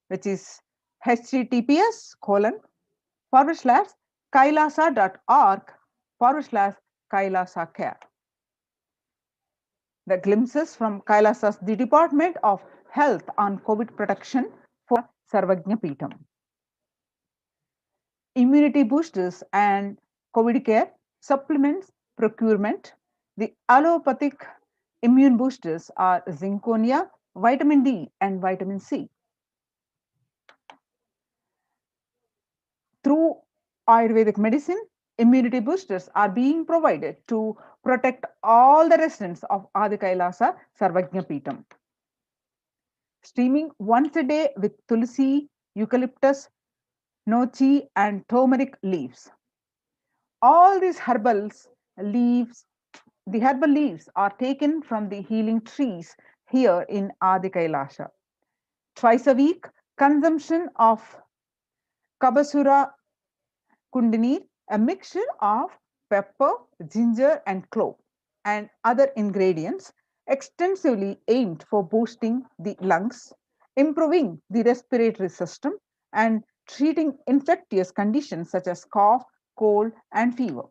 which is https://kailasa.org/Kailasa care. The glimpses from Kailasa's the Department of Health on COVID protection for Sarvajna Peetham. Immunity boosters and COVID care supplements procurement. The allopathic immune boosters are zinconia, vitamin D, and vitamin C. Through Ayurvedic medicine, immunity boosters are being provided to protect all the residents of Adi Kailasa Sarvajna Peetham. Steaming once a day with tulsi, eucalyptus, nochi, and turmeric leaves. All these leaves, the herbal leaves are taken from the healing trees here in Adi Kailasa. Twice a week, consumption of Kabasura Kundanir, a mixture of pepper, ginger, and clove, and other ingredients extensively aimed for boosting the lungs, improving the respiratory system, and treating infectious conditions such as cough, cold, and fever.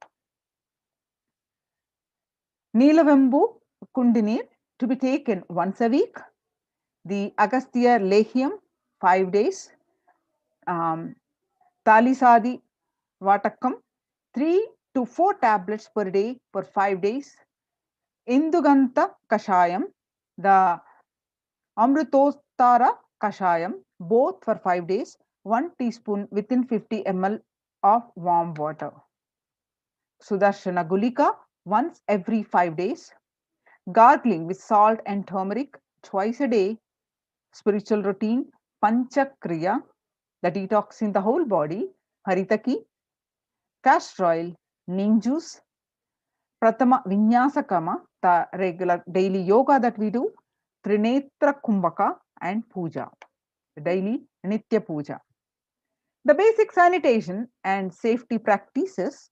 Neelavembu Kundinir to be taken once a week. The Agastya Lehiam 5 days. Talisadi Vatakam 3 to 4 tablets per day for 5 days. Induganta Kashayam, the Amrutostara Kashayam, both for 5 days, 1 teaspoon within 50 ml of warm water. Sudarshana Gulika once every 5 days. Gargling with salt and turmeric twice a day. Spiritual routine Panchakriya, the detoxing the whole body. Haritaki, castor oil, neem juice. Pratama Vinyasakama, the regular daily yoga that we do. Trinetra Kumbhaka and Puja, daily Nitya Puja. The basic sanitation and safety practices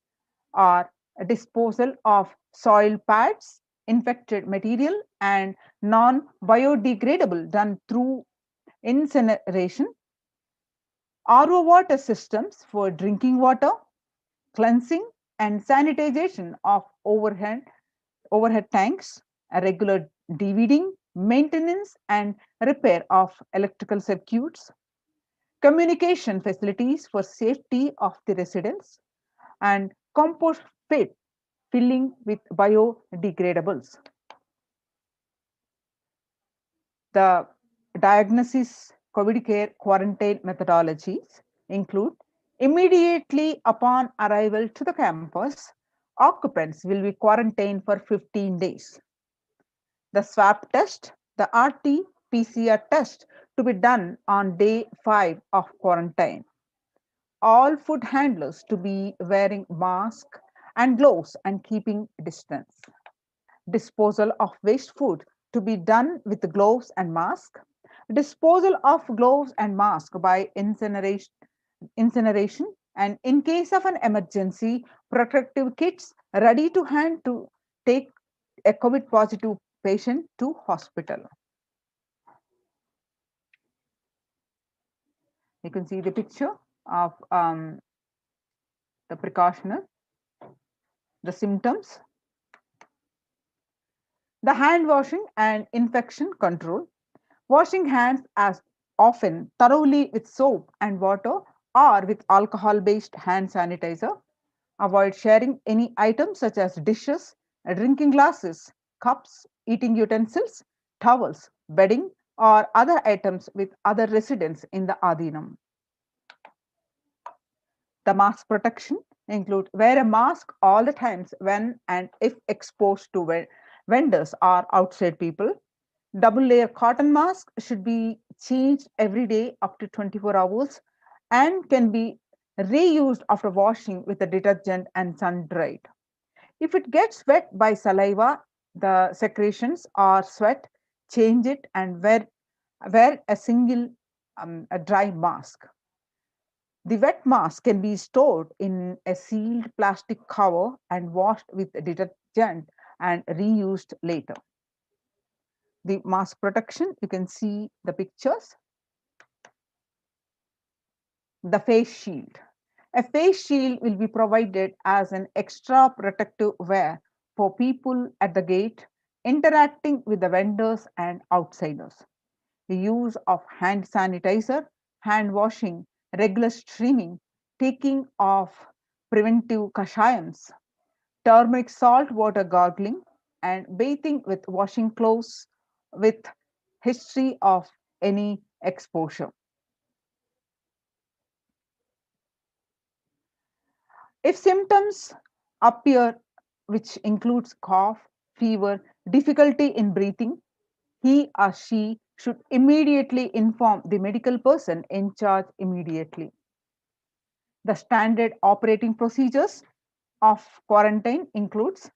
are a disposal of soil pads, infected material, and non biodegradable done through incineration, RO water systems for drinking water, cleansing and sanitization of overhead tanks, a regular DVDing, maintenance and repair of electrical circuits, communication facilities for safety of the residents, and compost pit filling with biodegradables. The diagnosis COVID care quarantine methodologies include immediately upon arrival to the campus, occupants will be quarantined for 15 days. The swab test, the RT PCR test to be done on day 5 of quarantine. All food handlers to be wearing mask and gloves and keeping distance. Disposal of waste food to be done with gloves and mask. Disposal of gloves and mask by incineration, and in case of an emergency, protective kits ready to hand to take a COVID positive patient to hospital. You can see the picture of the precautionary, the symptoms, the hand washing and infection control. Washing hands as often thoroughly with soap and water or with alcohol based hand sanitizer. Avoid sharing any items such as dishes, drinking glasses, cups, eating utensils, towels, bedding, or other items with other residents in the Adinam. The mask protection include wear a mask all the times when and if exposed to vendors or outside people. Double layer cotton mask should be changed every day up to 24 hours and can be reused after washing with a detergent and sun dried. If it gets wet by saliva, the secretions or sweat, change it and wear a single a dry mask. The wet mask can be stored in a sealed plastic cover and washed with detergent and reused later. The mask protection, you can see the pictures. The face shield. A face shield will be provided as an extra protective wear for people at the gate, interacting with the vendors and outsiders. The use of hand sanitizer, hand washing, regular streaming, taking of preventive kashayams, turmeric salt water gargling, and bathing with washing clothes with history of any exposure. If symptoms appear, which includes cough, fever, difficulty in breathing, he or she should immediately inform the medical person in charge immediately. The standard operating procedures of quarantine includes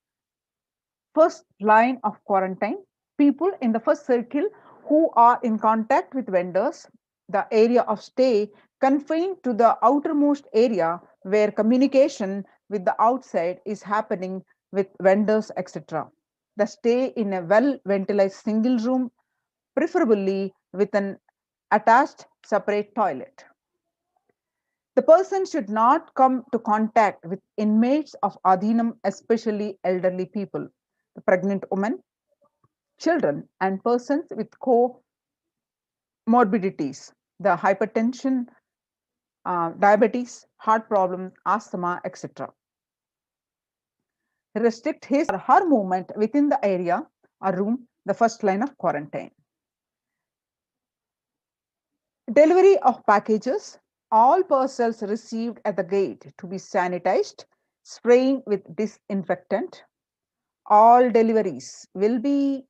first line of quarantine, people in the first circle who are in contact with vendors, the area of stay confined to the outermost area where communication with the outside is happening with vendors, etc. The stay in a well ventilated single room, preferably with an attached separate toilet. The person should not come to contact with inmates of Adhinam, especially elderly people, the pregnant women, children, and persons with comorbidities, the hypertension, diabetes, heart problems, asthma, etc. Restrict his or her movement within the area or room, the first line of quarantine. Delivery of packages. All parcels received at the gate to be sanitized, spraying with disinfectant. All deliveries will be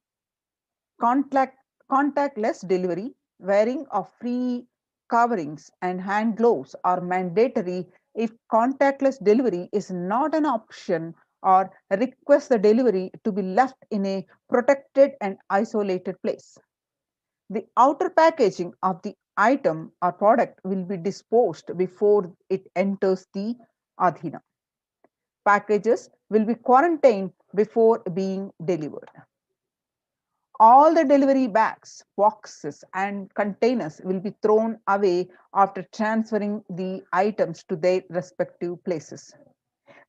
contactless delivery. Wearing of free coverings and hand gloves are mandatory if contactless delivery is not an option, or request the delivery to be left in a protected and isolated place. The outer packaging of the item or product will be disposed before it enters the adhina. Packages will be quarantined before being delivered. All the delivery bags, boxes, and containers will be thrown away after transferring the items to their respective places.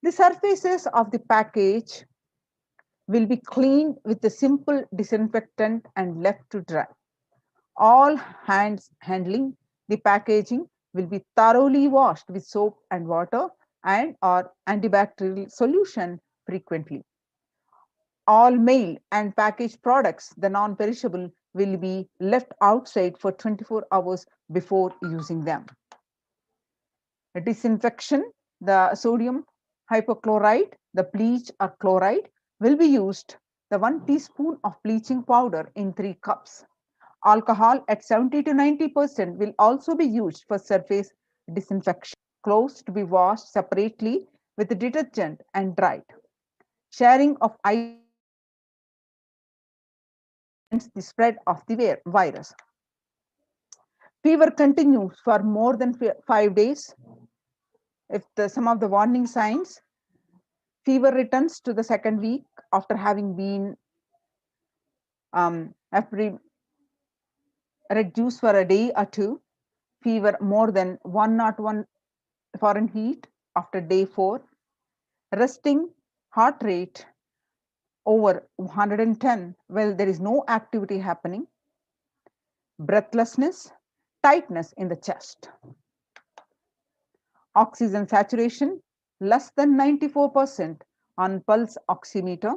The surfaces of the package will be cleaned with a simple disinfectant and left to dry. All hands handling the packaging will be thoroughly washed with soap and water and or antibacterial solution frequently. All mail and packaged products, the non-perishable, will be left outside for 24 hours before using them. Disinfection, the sodium hypochlorite, the bleach or chloride will be used, the 1 teaspoon of bleaching powder in 3 cups. Alcohol at 70 to 90% will also be used for surface disinfection. Clothes to be washed separately with detergent and dried. Sharing of items the spread of the virus. Fever continues for more than 5 days. If some of the warning signs, fever returns to the second week after having been reduced for a day or two. Fever more than 101 Fahrenheit after day 4. Resting heart rate over 110 while there is no activity happening. Breathlessness, tightness in the chest. Oxygen saturation less than 94% on pulse oximeter.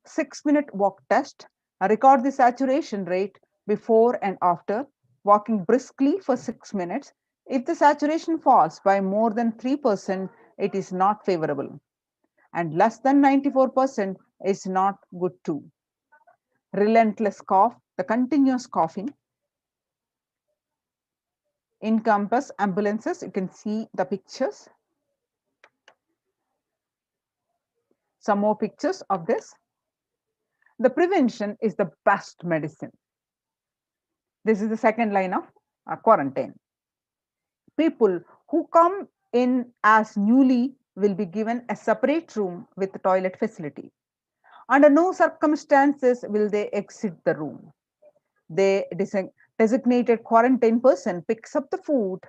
6-minute walk test. Record the saturation rate before and after walking briskly for 6 minutes. If the saturation falls by more than 3%, it is not favorable, and less than 94% is not good too. Relentless cough, the continuous coughing. In campus ambulances, you can see the pictures. Some more pictures of this. The prevention is the best medicine. This is the second line of quarantine. People who come in as newly will be given a separate room with toilet facility. Under no circumstances will they exit the room. The designated quarantine person picks up the food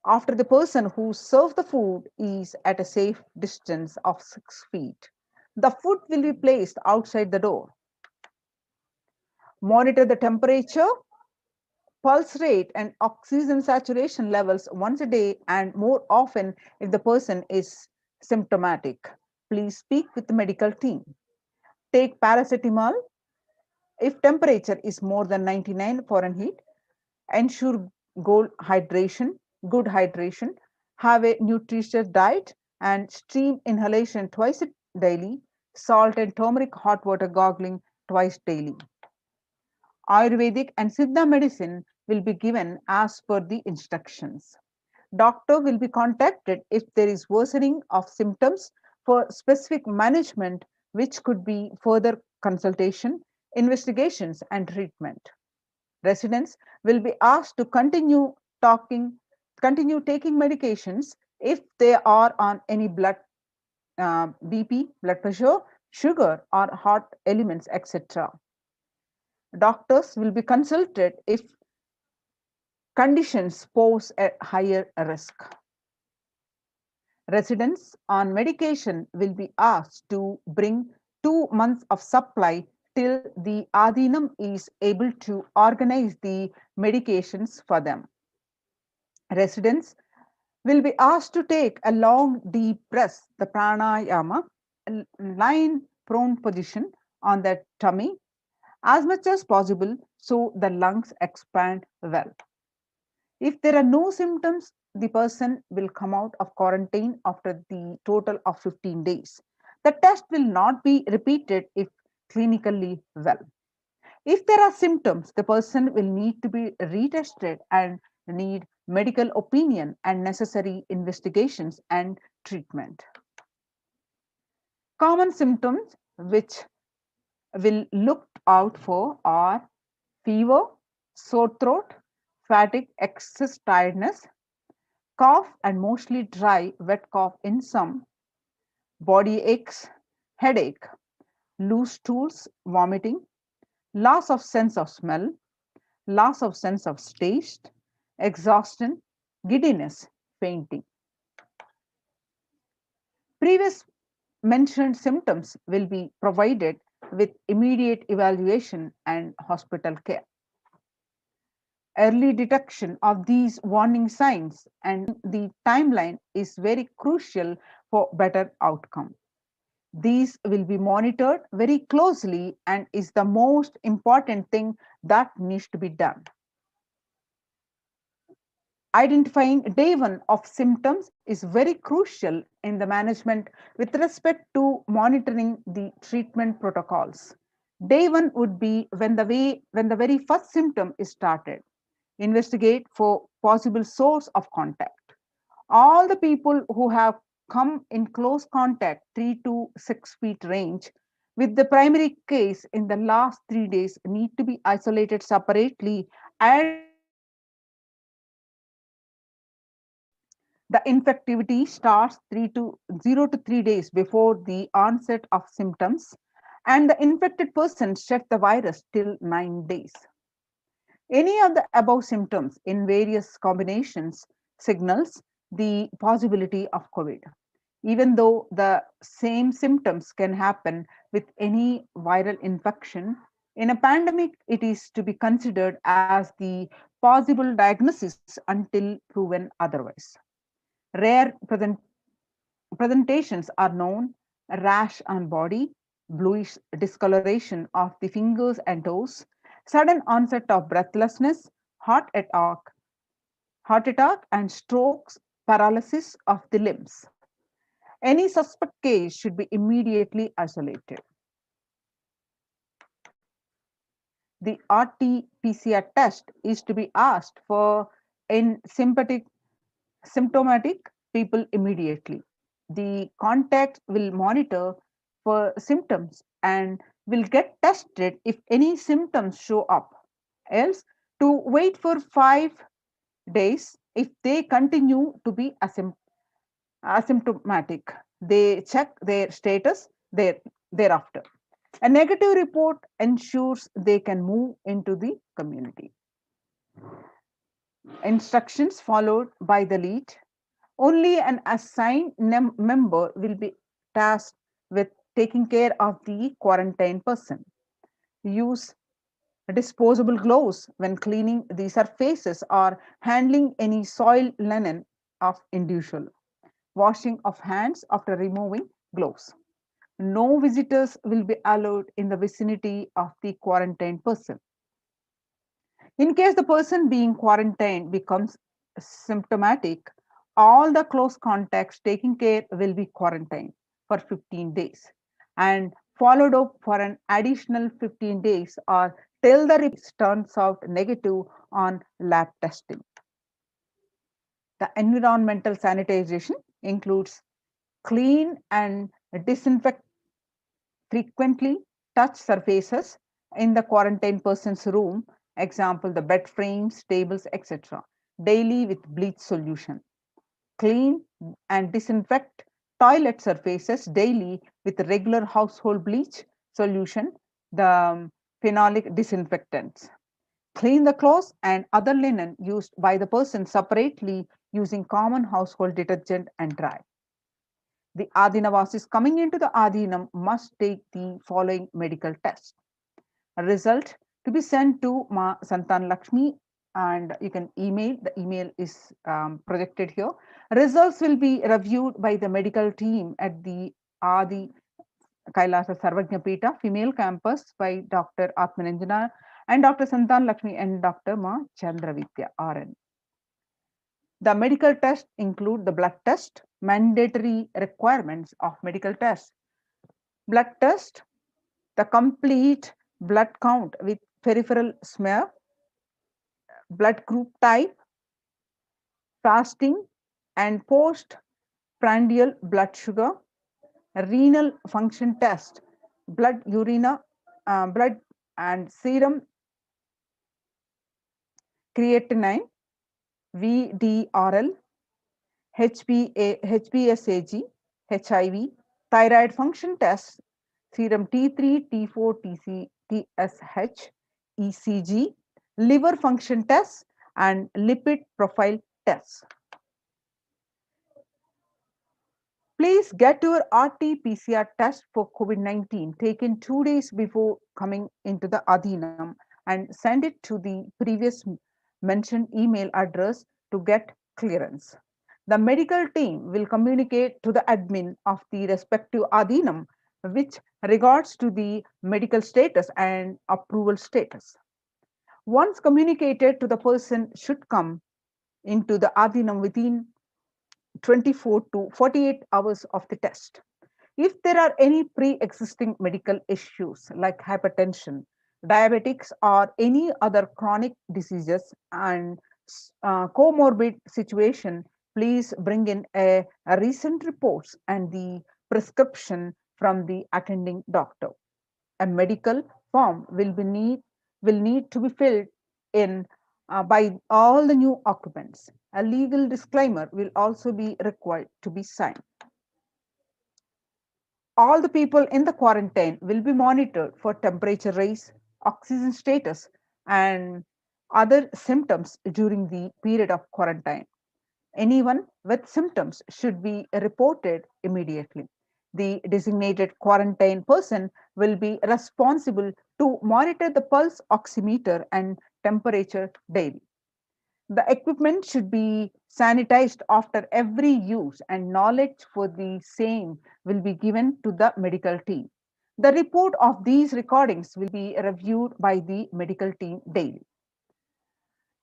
after the person who serves the food is at a safe distance of 6 feet. The food will be placed outside the door. Monitor the temperature, pulse rate, and oxygen saturation levels once a day and more often if the person is symptomatic. Please speak with the medical team. Take paracetamol if temperature is more than 99 Fahrenheit. Ensure good hydration. Have a nutritious diet and stream inhalation twice daily. Salt and turmeric hot water gargling twice daily. Ayurvedic and Siddha medicine will be given as per the instructions. Doctor will be contacted if there is worsening of symptoms for specific management, which could be further consultation, investigations, and treatment. Residents will be asked to continue taking medications if they are on any blood BP, blood pressure, sugar, or heart elements, etc. Doctors will be consulted if conditions pose a higher risk. Residents on medication will be asked to bring 2 months of supply till the Adinam is able to organize the medications for them. Residents will be asked to take a long deep breath, the pranayama, lying prone position on their tummy as much as possible so the lungs expand well. If there are no symptoms, the person will come out of quarantine after the total of 15 days. The test will not be repeated if clinically well. If there are symptoms, the person will need to be retested and need medical opinion and necessary investigations and treatment. Common symptoms which will look out for are fever, sore throat, fatigue, excess tiredness, cough and mostly dry, wet cough in some, body aches, headache, loose stools, vomiting, loss of sense of smell, loss of sense of taste, exhaustion, giddiness, fainting. Previous mentioned symptoms will be provided with immediate evaluation and hospital care. Early detection of these warning signs and the timeline is very crucial for better outcome. These will be monitored very closely and is the most important thing that needs to be done. Identifying day one of symptoms is very crucial in the management with respect to monitoring the treatment protocols. Day one would be when the very first symptom is started. Investigate for possible source of contact. All the people who have come in close contact 3 to 6 feet range with the primary case in the last 3 days need to be isolated separately and the infectivity starts 0 to 3 days before the onset of symptoms, and the infected person shed the virus till 9 days. Any of the above symptoms in various combinations signals the possibility of COVID. Even though the same symptoms can happen with any viral infection, in a pandemic, it is to be considered as the possible diagnosis until proven otherwise. Rare presentations are known: rash on body, bluish discoloration of the fingers and toes, sudden onset of breathlessness, heart attack and strokes, paralysis of the limbs. Any suspect case should be immediately isolated. The RT-PCR test is to be asked for in symptomatic people immediately. The contact will monitor for symptoms and will get tested if any symptoms show up. Else, to wait for 5 days if they continue to be asymptomatic. They check their status thereafter. A negative report ensures they can move into the community. Instructions followed by the lead. Only an assigned member will be tasked with taking care of the quarantine person. Use disposable gloves when cleaning the surfaces or handling any soiled linen of individual. Washing of hands after removing gloves. No visitors will be allowed in the vicinity of the quarantined person. In case the person being quarantined becomes symptomatic, all the close contacts taking care will be quarantined for 15 days and followed up for an additional 15 days or till the report turns out negative on lab testing. The environmental sanitization includes clean and disinfect frequently touch surfaces in the quarantine person's room, example the bed frames, tables, etc., daily with bleach solution. Clean and disinfect toilet surfaces daily with regular household bleach solution, the phenolic disinfectants. Clean the clothes and other linen used by the person separately using common household detergent and dry. The Adinavasis coming into the Adinam must take the following medical test. A result to be sent to Ma Santan Lakshmi, and you can email. The email is projected here. Results will be reviewed by the medical team at the Adi Kailasa Sarvajñapita female campus by Dr. Atmananjana and Dr. Santan Lakshmi and Dr. Ma Chandravidya RN. The medical tests include the blood test, mandatory requirements of medical tests. Blood test, the complete blood count with peripheral smear, blood group type, fasting and postprandial blood sugar, renal function test, blood urina, blood and serum creatinine, VDRL, HBsAg, HIV, thyroid function test, serum T3, T4, TSH, ECG, liver function test, and lipid profile tests. Please get your RT-PCR test for COVID-19 taken 2 days before coming into the Adhinam and send it to the previous mentioned email address to get clearance. The medical team will communicate to the admin of the respective Adhinam which regards to the medical status and approval status. Once communicated to the person should come into the Adhinam within 24 to 48 hours of the test. If there are any pre-existing medical issues like hypertension, diabetics, or any other chronic diseases and comorbid situation, please bring in a recent reports and the prescription from the attending doctor. A medical form will need to be filled in by all the new occupants. A legal disclaimer will also be required to be signed. All the people in the quarantine will be monitored for temperature rise, oxygen status, and other symptoms during the period of quarantine. Anyone with symptoms should be reported immediately. The designated quarantine person will be responsible to monitor the pulse oximeter and temperature daily. The equipment should be sanitized after every use, and knowledge for the same will be given to the medical team. The report of these recordings will be reviewed by the medical team daily.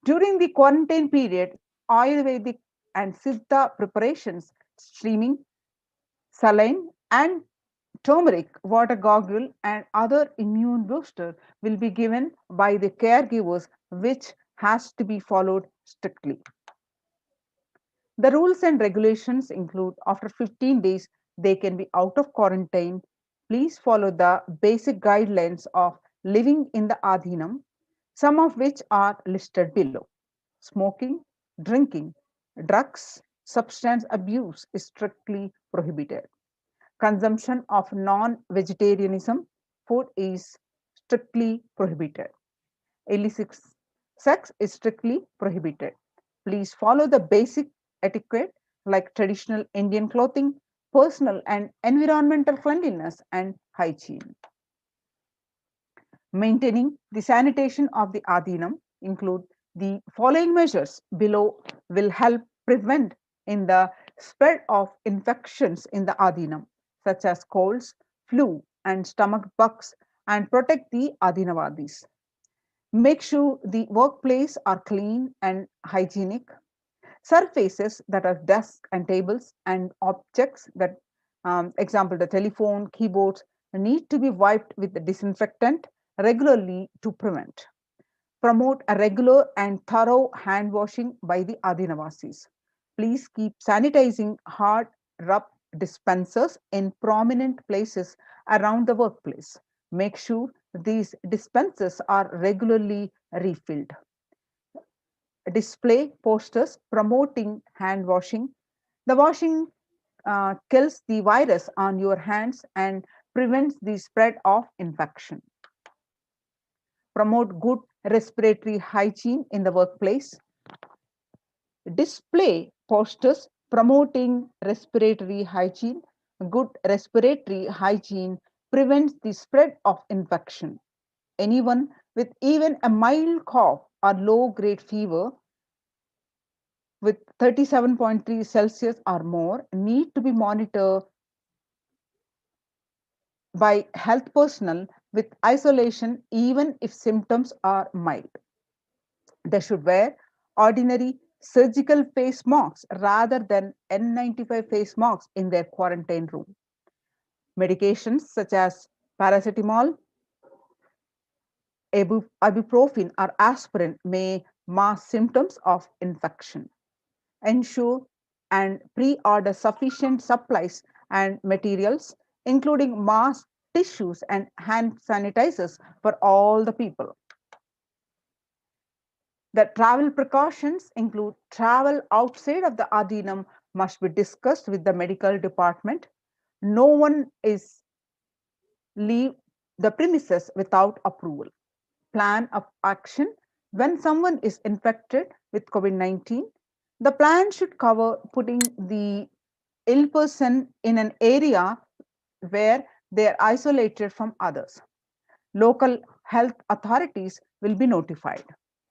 During the quarantine period, Ayurvedic and Siddha preparations, streaming, saline, and turmeric, water goggle, and other immune booster will be given by the caregivers, which has to be followed strictly. The rules and regulations include after 15 days, they can be out of quarantine. Please follow the basic guidelines of living in the Adhinam, some of which are listed below. Smoking, drinking, drugs, substance abuse is strictly prohibited. Consumption of non-vegetarianism food is strictly prohibited. Illicit sex is strictly prohibited. Please follow the basic etiquette like traditional Indian clothing, personal and environmental cleanliness, and hygiene. Maintaining the sanitation of the Adhinam include the following measures below will help prevent in the spread of infections in the Adhinam, such as colds, flu, and stomach bugs, and protect the Adhinavadis. Make sure the workplace are clean and hygienic. Surfaces that are desks and tables and objects that, example, the telephone, keyboards, need to be wiped with the disinfectant regularly to prevent. Promote a regular and thorough hand washing by the Adinavasis. Please keep sanitizing hard rub dispensers in prominent places around the workplace. Make sure these dispensers are regularly refilled. Display posters promoting hand washing. The washing kills the virus on your hands and prevents the spread of infection. Promote good respiratory hygiene in the workplace, display posters promoting respiratory hygiene. Good respiratory hygiene prevents the spread of infection. Anyone with even a mild cough or low grade fever with 37.3 Celsius or more need to be monitored by health personnel with isolation even if symptoms are mild. They should wear ordinary surgical face masks rather than N95 face masks in their quarantine room. Medications such as paracetamol, ibuprofen, or aspirin may mask symptoms of infection. Ensure and pre-order sufficient supplies and materials, including masks, tissues, and hand sanitizers for all the people. The travel precautions include travel outside of the Adinam must be discussed with the medical department. No one is leave the premises without approval. Plan of action when someone is infected with COVID-19. The plan should cover putting the ill person in an area where they are isolated from others. Local health authorities will be notified.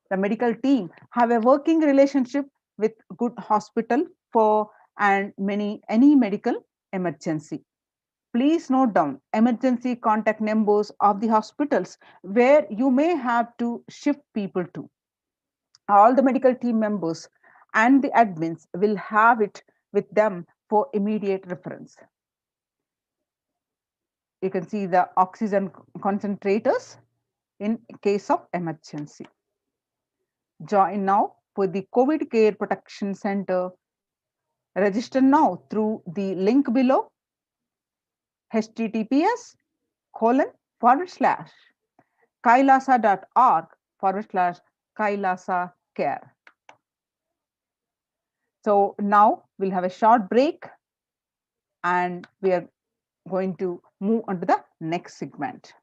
The medical team have a working relationship with good hospital for and any medical emergency. Please note down emergency contact numbers of the hospitals where you may have to shift people to. All the medical team members and the admins will have it with them for immediate reference. You can see the oxygen concentrators in case of emergency. Join now for the COVID Care Protection Center. Register now through the link below, https://kailasa.org/Kailasa Care. So now we'll have a short break and we are going to move on to the next segment.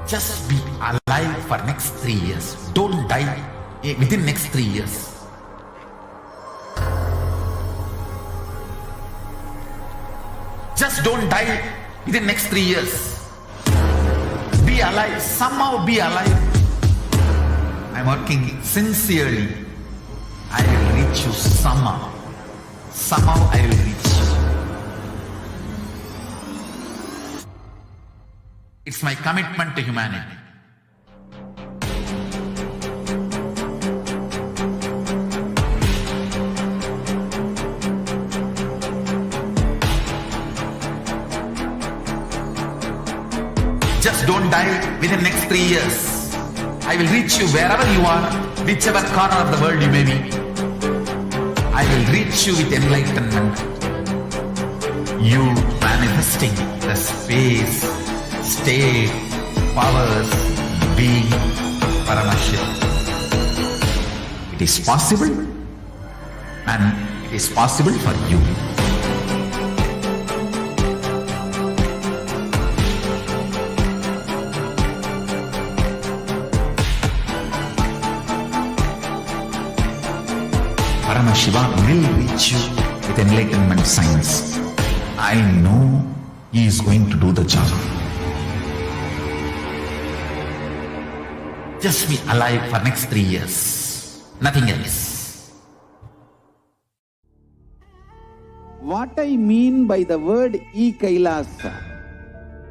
Just be alive for next 3 years. Don't die within next 3 years. Just don't die within next 3 years. Be alive. Somehow be alive. I'm working sincerely. I will reach you somehow. Somehow I will reach you. It's my commitment to humanity. Just don't die within next 3 years. I will reach you wherever you are, whichever corner of the world you may be. I will reach you with enlightenment. You manifesting the space, state, powers, being, Paramashivoham. It is possible, and it is possible for you. Paramashivoham will reach you with enlightenment science. I know he is going to do the job. Just be alive for next 3 years. Nothing else. What I mean by the word e-Kailasa,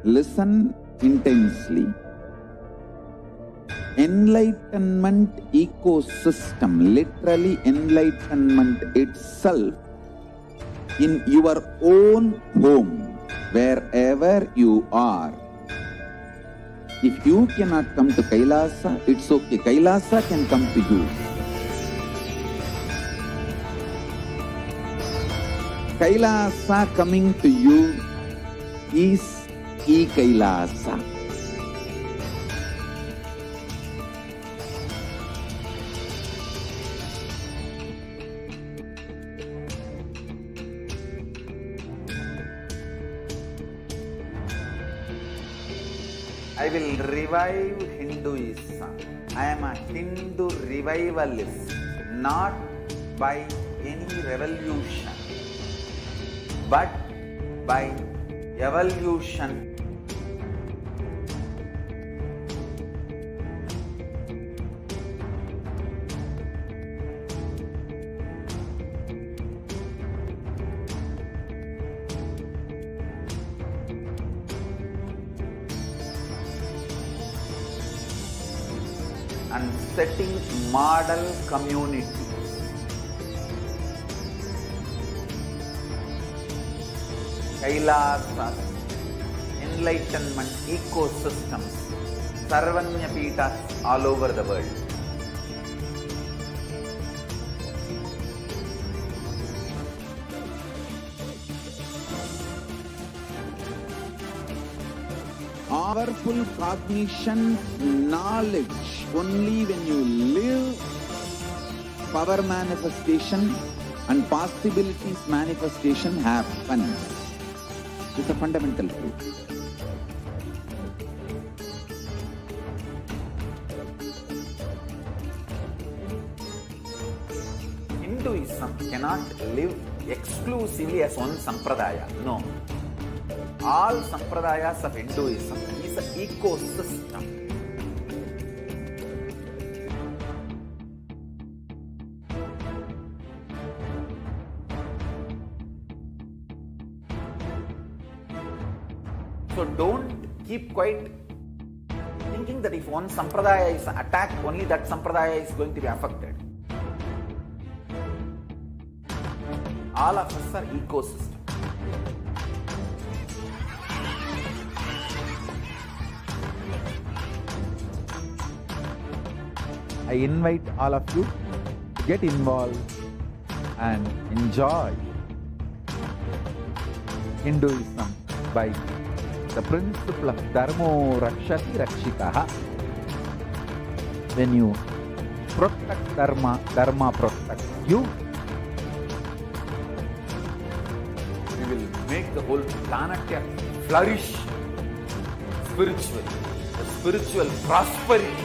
listen intensely. Enlightenment ecosystem, literally enlightenment itself, in your own home, wherever you are. If you cannot come to Kailasa, it's okay. Kailasa can come to you. Kailasa coming to you is e-Kailasa. I will revive Hinduism. I am a Hindu revivalist, not by any revolution, but by evolution. And setting model community. Kailasa, enlightenment ecosystems, Sarvanya Pitas all over the world. Powerful cognition, knowledge, only when you live, power manifestation and possibilities manifestation happens. It's a fundamental truth. Hinduism cannot live exclusively as one sampradaya. No. All sampradayas of Hinduism is an ecosystem. So don't keep quiet thinking that if one sampradaya is attacked, only that sampradaya is going to be affected. All of us are ecosystem. I invite all of you to get involved and enjoy Hinduism by the principle of Dharmo Rakshati Rakshitaha. When you protect Dharma, Dharma protects you. We will make the whole planet flourish spiritually. The spiritual prosperity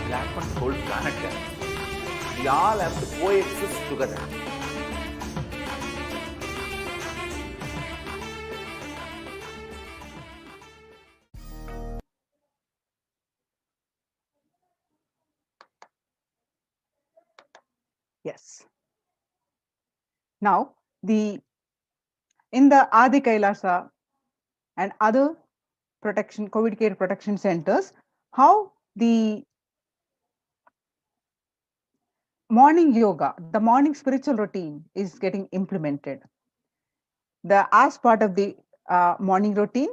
will happen to the whole planet. We all have to coexist together. Yes. Now, in the Adi Kailasa and other protection, COVID care protection centers, how the morning yoga, the morning spiritual routine is getting implemented. As part of the morning routine,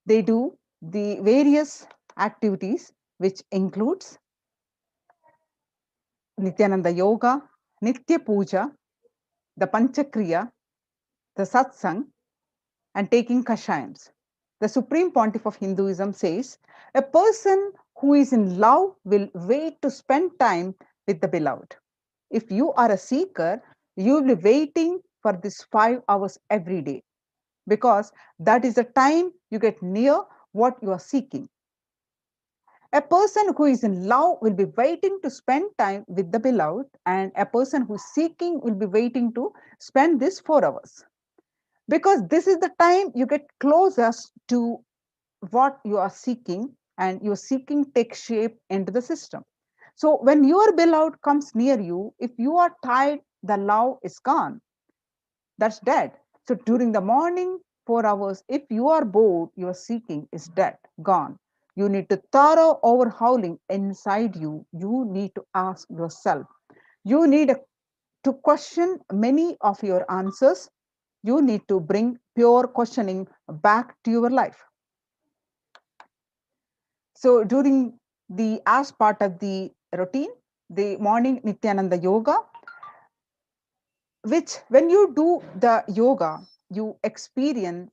they do the various activities, which includes Nithyananda Yoga, Nitya Puja, the Panchakriya, the Satsang, and taking Kashayams. The Supreme Pontiff of Hinduism says, a person who is in love will wait to spend time with the beloved. If you are a seeker, you will be waiting for this 5 hours every day, because that is the time you get near what you are seeking. A person who is in love will be waiting to spend time with the beloved, and a person who is seeking will be waiting to spend this 4 hours. Because this is the time you get closest to what you are seeking, and your seeking takes shape into the system. So when your beloved comes near you, if you are tired, the love is gone. that's dead. So during the morning 4 hours, if you are bored, your seeking is dead, gone. You need to thorough overhauling inside you. You need to ask yourself. You need to question many of your answers. You need to bring pure questioning back to your life. So during the as part of the routine, the morning Nithyananda yoga, which when you do the yoga, you experience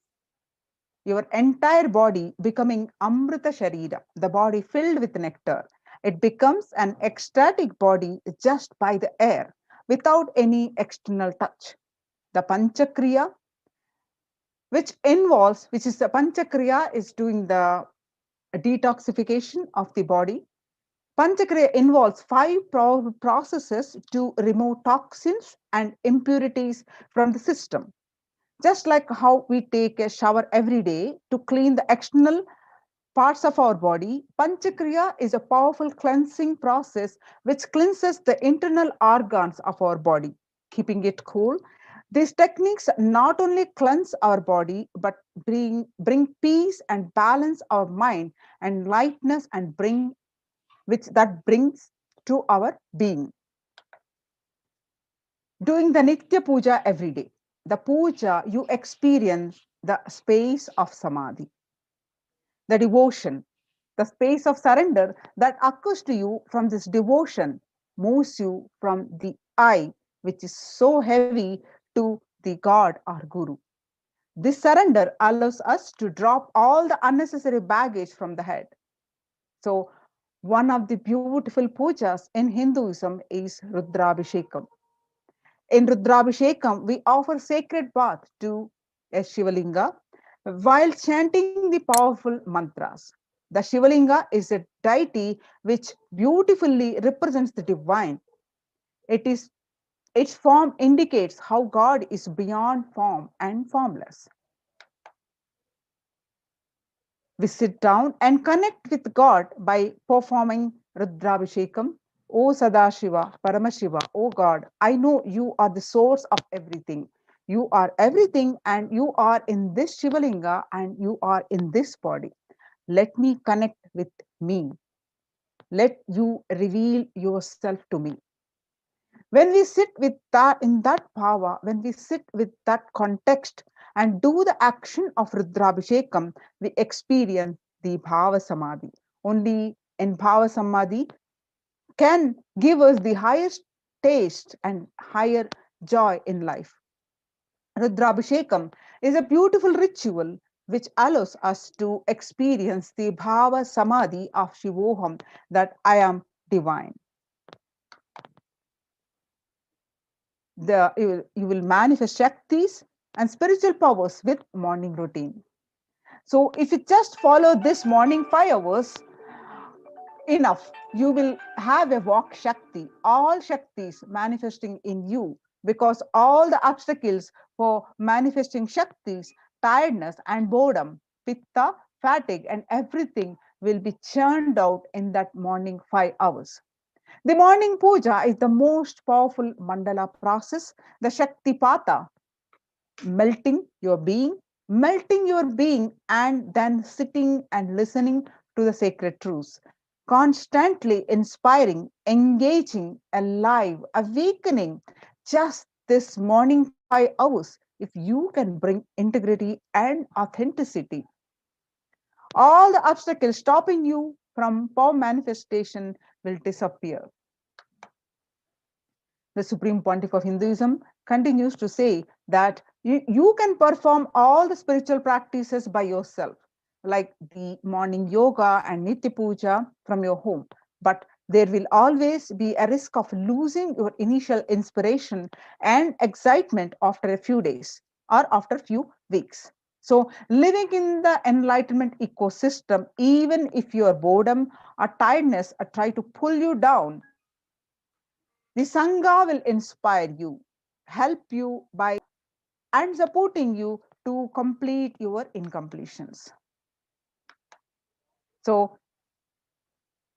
your entire body becoming Amrita Sharira, the body filled with nectar. It becomes an ecstatic body just by the air, without any external touch. The Panchakriya, which is the Panchakriya, is doing the detoxification of the body. Panchakriya involves five processes to remove toxins and impurities from the system. Just like how we take a shower every day to clean the external parts of our body, Panchakriya is a powerful cleansing process which cleanses the internal organs of our body, keeping it cool. These techniques not only cleanse our body, but bring peace and balance our mind and lightness and bring which that brings to our being. Doing the Nitya Puja every day. The puja, you experience the space of samadhi, the devotion, the space of surrender that occurs to you from this devotion moves you from the I, which is so heavy, to the God or Guru. This surrender allows us to drop all the unnecessary baggage from the head. So, one of the beautiful pujas in Hinduism is Rudrabhishekam. In Rudrabhishekam, we offer sacred bath to a Shivalinga while chanting the powerful mantras. The Shivalinga is a deity which beautifully represents the divine. It is its form indicates how God is beyond form and formless. We sit down and connect with God by performing Rudrabhishekam. O Sadashiva, Paramashiva, O God, I know you are the source of everything. You are everything, and you are in this Shivalinga, and you are in this body. Let me connect with me. Let you reveal yourself to me. When we sit with that in that power, when we sit with that context and do the action of Rudrabhishekam, we experience the Bhava Samadhi. Only in Bhava Samadhi can give us the highest taste and higher joy in life. Rudrabhishekam is a beautiful ritual which allows us to experience the Bhava Samadhi of Shivoham, that I am divine. You will manifest Shaktis and spiritual powers with morning routine. So if you just follow this morning 5 hours, enough. You will have a walk Shakti, all Shaktis manifesting in you, because all the obstacles for manifesting Shaktis, tiredness and boredom, pitta, fatigue, and everything will be churned out in that morning 5 hours. The morning puja is the most powerful mandala process, the Shakti Pata, melting your being, and then sitting and listening to the sacred truths. Constantly inspiring, engaging, alive, awakening. Just this morning 5 hours, if you can bring integrity and authenticity, all the obstacles stopping you from power manifestation will disappear. The Supreme Pontiff of Hinduism continues to say that you can perform all the spiritual practices by yourself, like the morning yoga and Nitya Puja from your home. But there will always be a risk of losing your initial inspiration and excitement after a few days or after a few weeks. So, living in the enlightenment ecosystem, even if your boredom or tiredness try to pull you down, the Sangha will inspire you, help you by and supporting you to complete your incompletions. So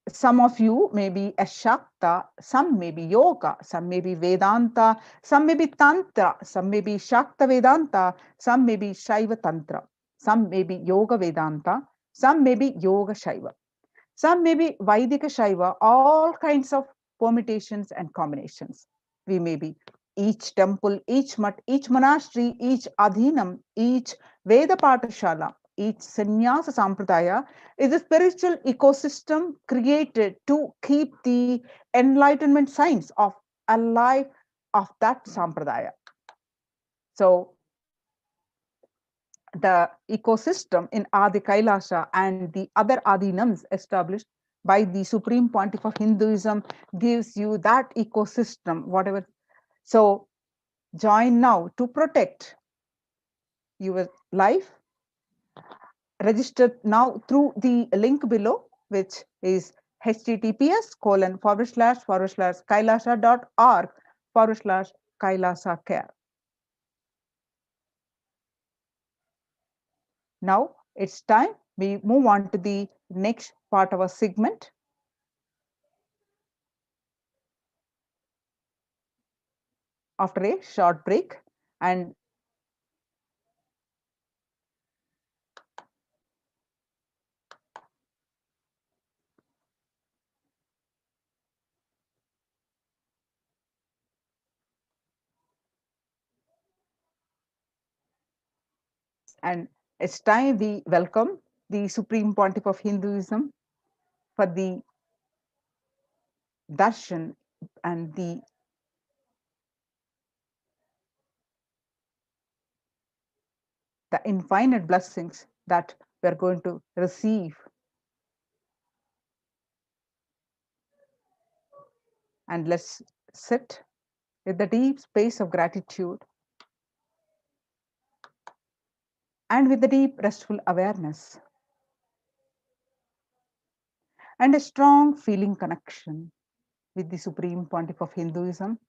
some of you may be a Shakta, some may be Yoga, some may be Vedanta, some may be Tantra, some may be Shakta Vedanta, some may be Shaiva Tantra, some may be Yoga Vedanta, some may be Yoga Shaiva, some may be Vaidika Shaiva, all kinds of permutations and combinations. We may be each temple, each mutt, each monastery, each adhinam, each Veda Patashala, each sannyasa sampradaya is a spiritual ecosystem created to keep the enlightenment signs of alive of that sampradaya. So the ecosystem in Adi Kailasa and the other adhinams established by the Supreme Pontiff of Hinduism gives you that ecosystem, whatever. So join now to protect your life. Register now through the link below, which is https://kailasa.org/kailasa care. Now it's time we move on to the next part of our segment. After a short break, and it's time we welcome the Supreme Pontiff of Hinduism for the darshan and the infinite blessings that we are going to receive. And let's sit with the deep space of gratitude and with the deep restful awareness and a strong feeling connection with the Supreme Pontiff of Hinduism.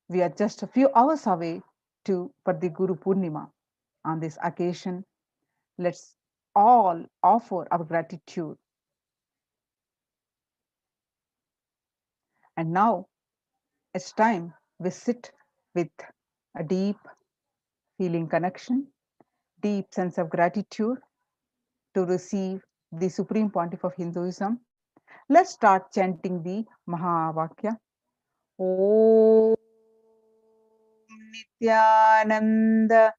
We are just a few hours away for the Guru Purnima. On this occasion, let's all offer our gratitude. And now it's time we sit with a deep feeling connection, deep sense of gratitude to receive the Supreme Pontiff of Hinduism. Let's start chanting the Mahavakya. Om Nithyananda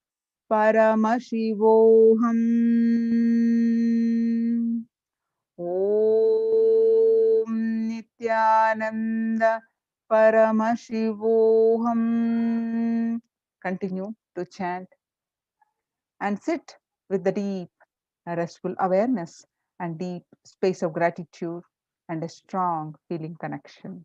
Paramashivoham. Om Nithyananda Paramashivoham. Continue to chant and sit with the deep restful awareness and deep space of gratitude and a strong feeling connection.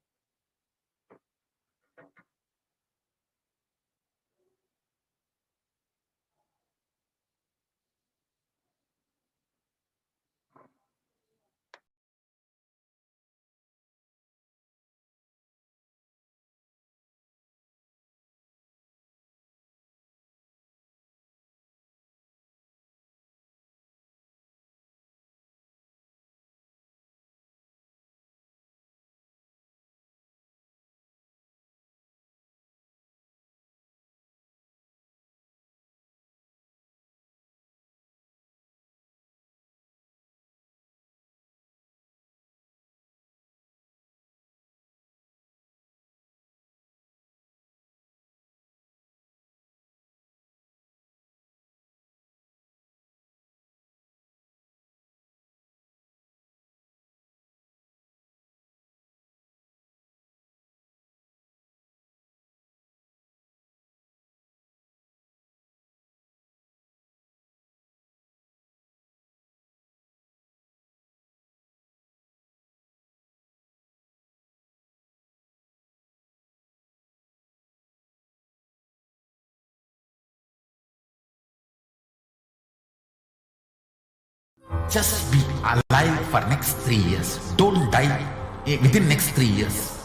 Just be alive for next 3 years. Don't die within next 3 years.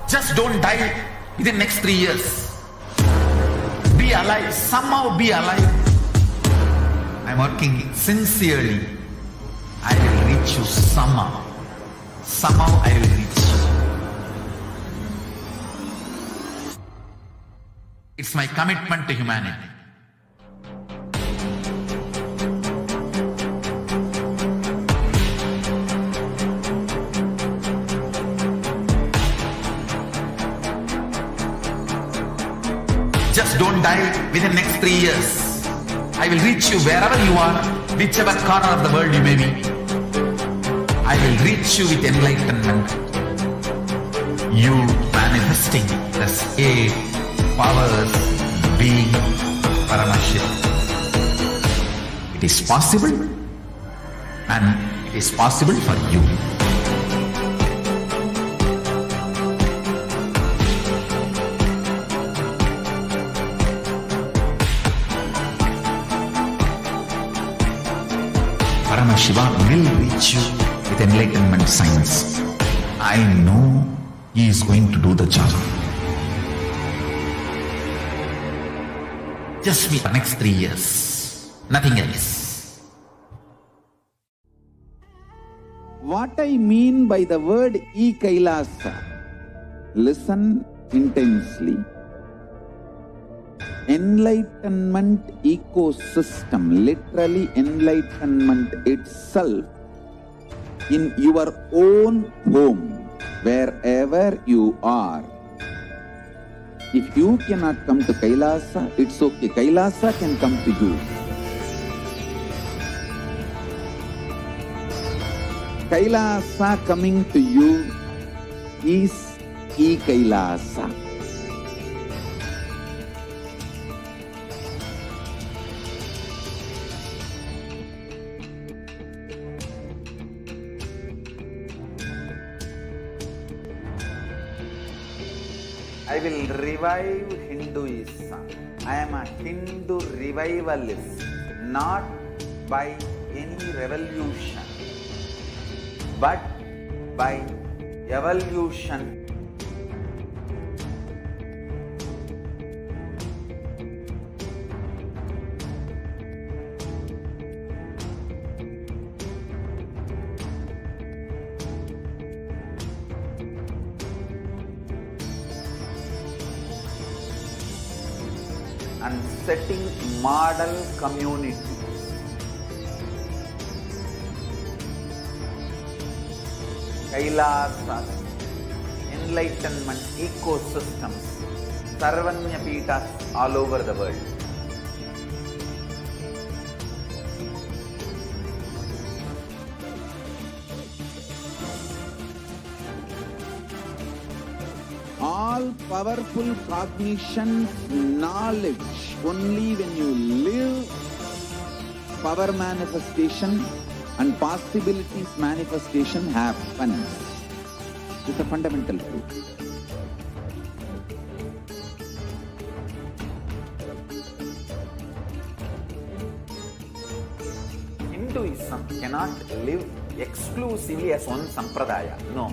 Just don't die within next 3 years. Be alive. Somehow be alive. I'm working sincerely. I will reach you somehow. Somehow I will reach you. It's my commitment to humanity. Just don't die within next 3 years. I will reach you wherever you are, whichever corner of the world you may be. I will reach you with enlightenment. You manifesting the 8 powers being Paramashivoham. It is possible, and it is possible for you. Paramashivoham will reach you with enlightenment science. I know he is going to do the job. Just me for next 3 years. Nothing else. What I mean by the word e-Kailasa, listen intensely. Enlightenment ecosystem, literally enlightenment itself, in your own home, wherever you are. If you cannot come to Kailasa, it's okay. Kailasa can come to you. Kailasa coming to you is e-Kailasa. I will revive Hinduism. I am a Hindu revivalist, not by any revolution, but by evolution. And setting model community. Kailasas, enlightenment ecosystems, Sarvanya Pitas all over the world. All powerful cognition, knowledge, only when you live, power manifestation and possibilities manifestation happens. It's a fundamental truth. Hinduism cannot live exclusively as one sampradaya. No.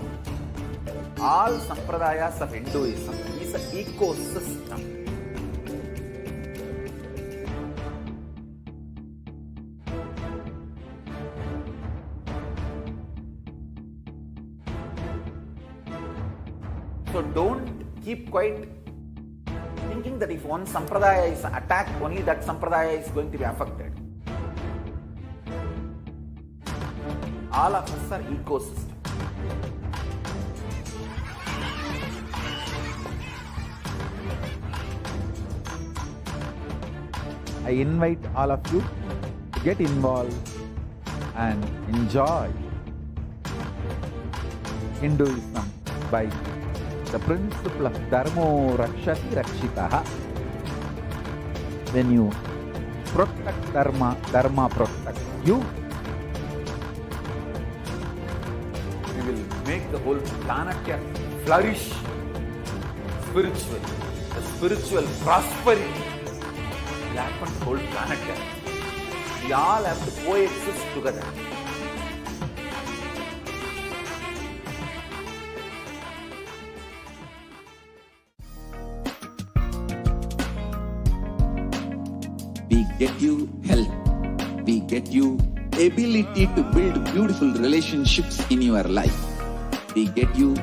All sampradayas of Hinduism is an ecosystem. So don't keep quiet thinking that if one sampradaya is attacked, only that sampradaya is going to be affected. All of us are ecosystems. I invite all of you to get involved and enjoy Hinduism by the principle of Dharmo Rakshati Rakshitaha. When you protect Dharma, Dharma protects you. You will make the whole planet flourish spiritually. The spiritual prosperity will happen to the whole planet. We all have to coexist together. We get you help. get you ability to build beautiful relationships in your life. We get you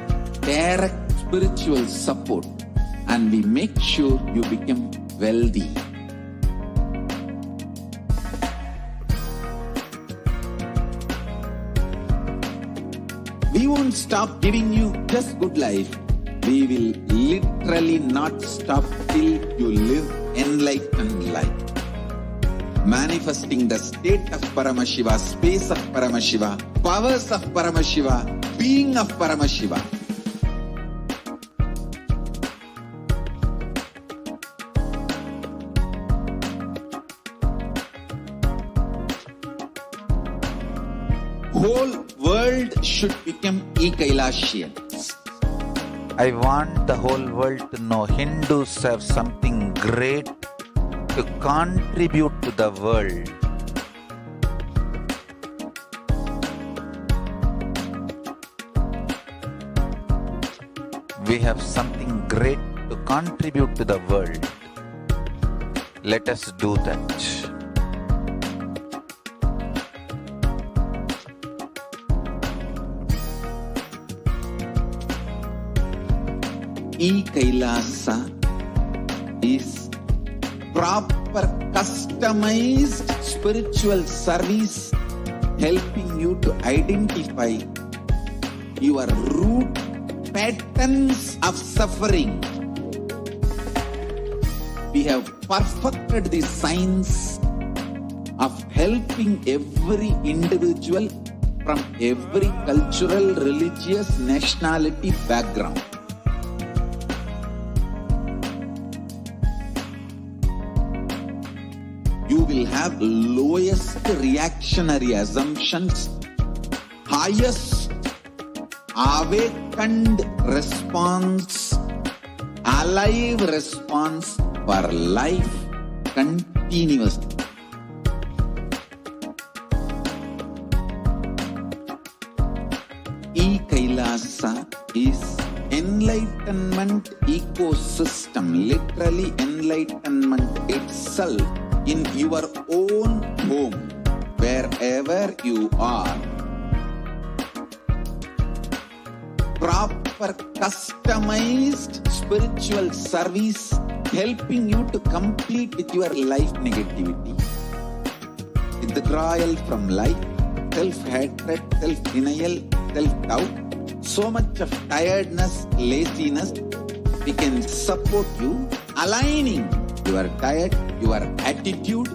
direct spiritual support, and we make sure you become wealthy. We won't stop giving you just good life. We will literally not stop till you live enlightened life. Manifesting the state of Paramashiva, space of Paramashiva, powers of Paramashiva, being of Paramashiva. Whole world should become Ekailashians. I want the whole world to know Hindus have something great to contribute to the world. We have something great to contribute to the world. Let us do that. E-Kailasa is proper customized spiritual service helping you to identify your root patterns of suffering. We have perfected the science of helping every individual from every cultural, religious, nationality background. You will have lowest reactionary assumptions, highest awakened response, alive response for life continuously. E-Kailasa is enlightenment ecosystem, literally enlightenment itself in your own home, wherever you are. Proper customized spiritual service helping you to complete with your life negativity. Withdrawal from life, self-hatred, self-denial, self-doubt, so much of tiredness, laziness. We can support you aligning your diet, your attitude,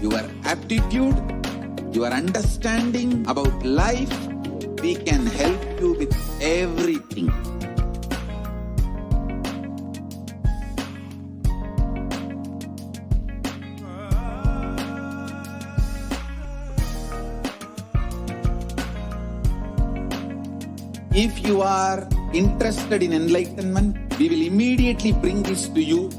your aptitude, your understanding about life. We can help you with everything. If you are interested in enlightenment, we will immediately bring this to you.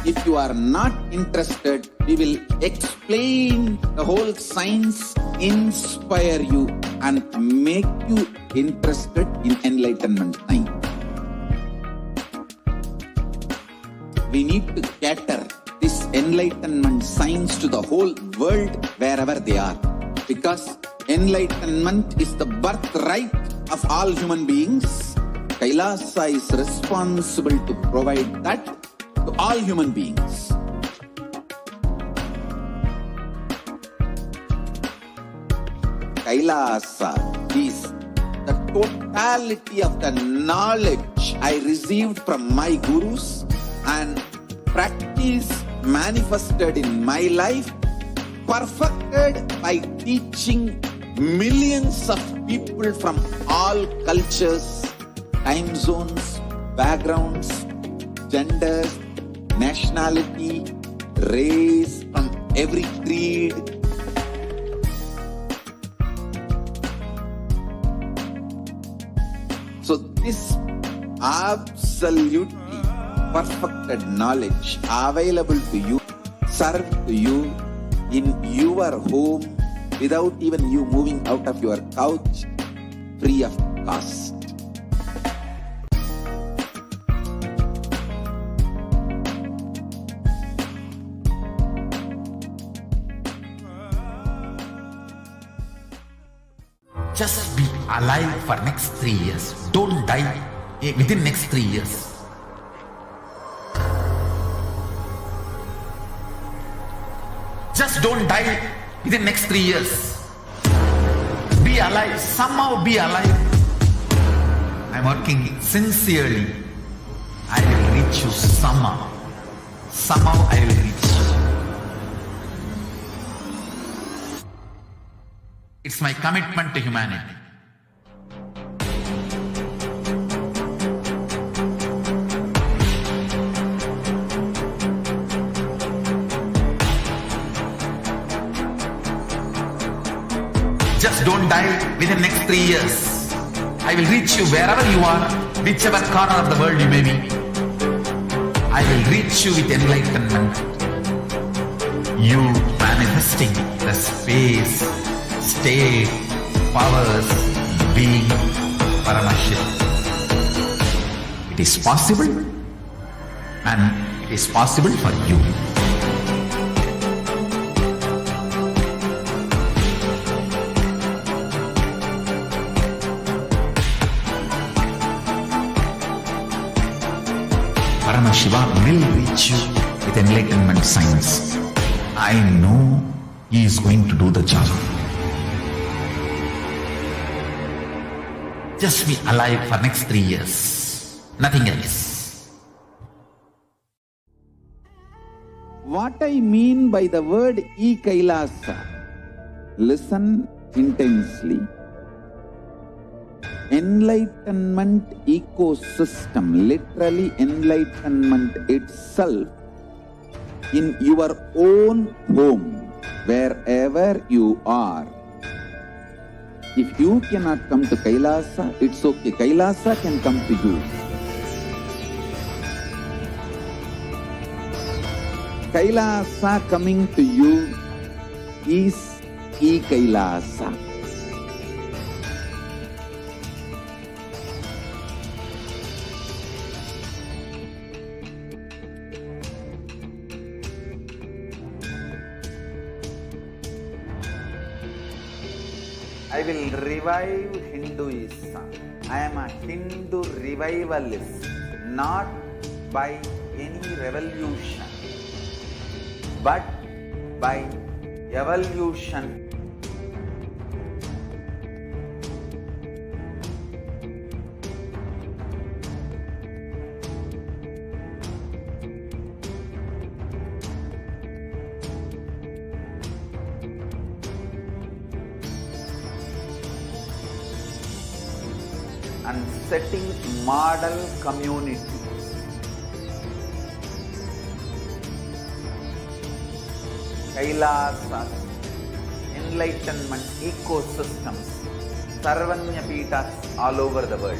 If you are not interested, we will explain the whole science, inspire you, and make you interested in enlightenment science. We need to cater this enlightenment science to the whole world wherever they are, because enlightenment is the birthright of all human beings. Kailasa is responsible to provide that to all human beings. Kailasa is the totality of the knowledge I received from my gurus and practice manifested in my life, perfected by teaching millions of people from all cultures, time zones, backgrounds, genders, nationality, race, from every creed. So this absolutely perfected knowledge available to you, served to you in your home without even you moving out of your couch, free of cost. Just be alive for next 3 years. Don't die within next 3 years. Just don't die within next 3 years. Be alive. Somehow be alive. I'm working sincerely. I will reach you somehow. Somehow I will reach you. It's my commitment to humanity. Just don't die within next 3 years. I will reach you wherever you are, whichever corner of the world you may be. I will reach you with enlightenment. You manifesting the space, state, powers, being Paramashivoham. It is possible, and it is possible for you. Paramashivoham will reach you with enlightenment science. I know he is going to do the job. Just be alive for next 3 years. Nothing else. What I mean by the word e-Kailasa, listen intensely. Enlightenment ecosystem, literally enlightenment itself, in your own home, wherever you are. If you cannot come to Kailasa, it's okay. Kailasa can come to you. Kailasa coming to you is e-Kailasa. I will revive Hinduism. I am a Hindu revivalist, not by any revolution, but by evolution. And setting model communities. Kailasas, enlightenment ecosystems, Sarvanya Peethas all over the world.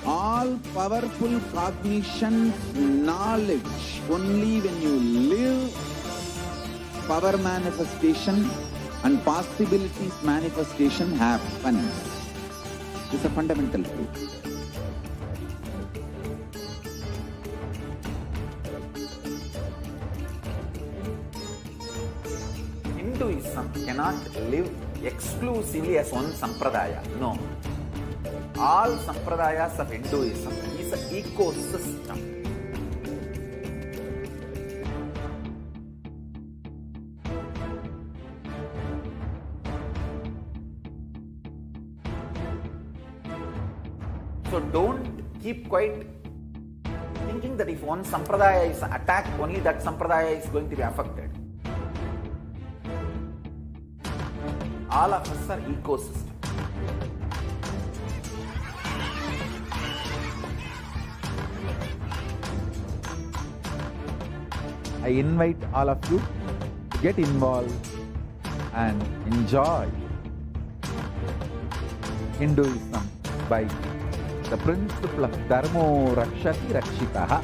All powerful cognition, knowledge, only when you live, power manifestation and possibilities manifestation happens. It's a fundamental truth. Hinduism cannot live exclusively as one sampradaya. No. All sampradayas of Hinduism is an ecosystem. So don't keep quiet thinking that if one sampradaya is attacked, only that sampradaya is going to be affected. All of us are ecosystem. I invite all of you to get involved and enjoy Hinduism by the principle of Dharmo Rakshati Rakshitaha.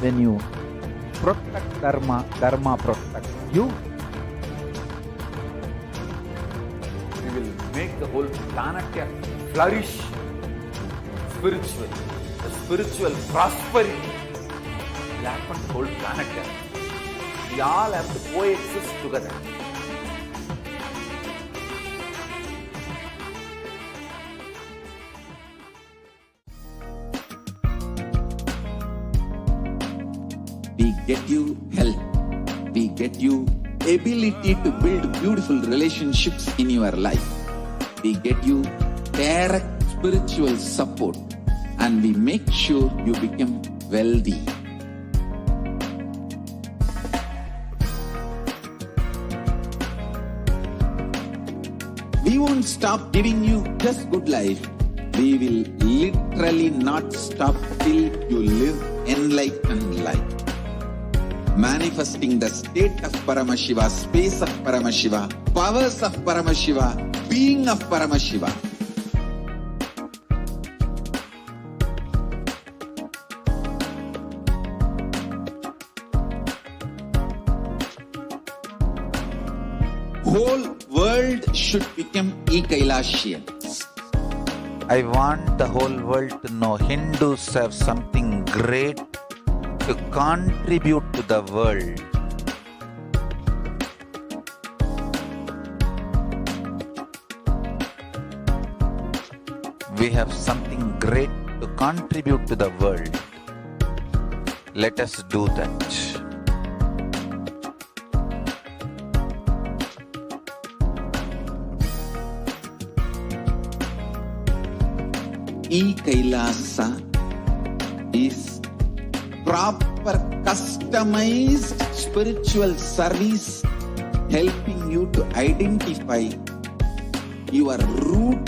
When you protect Dharma, Dharma protects you. We will make the whole planet flourish spiritually. spiritual prosperity will happen to the whole planet Earth. We all have to coexist together. We get you health. We get you ability to build beautiful relationships in your life. We get you direct spiritual support, and we make sure you become wealthy. We won't stop giving you just good life. We will literally not stop till you live enlightened life. Manifesting the state of Paramashiva, space of Paramashiva, powers of Paramashiva, being of Paramashiva. Whole world should become Ekailashians. I want the whole world to know Hindus have something great to contribute to the world. We have something great to contribute to the world. Let us do that. E-Kailasa is proper customized spiritual service helping you to identify your root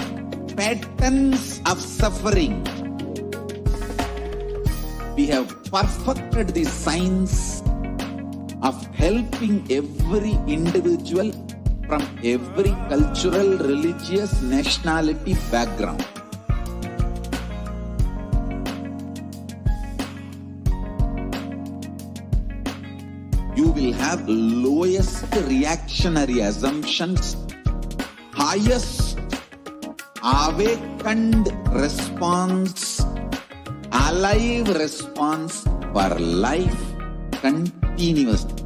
patterns of suffering. We have perfected the science of helping every individual from every cultural, religious, nationality background. You will have lowest reactionary assumptions, highest awakened response, alive response for life continuously.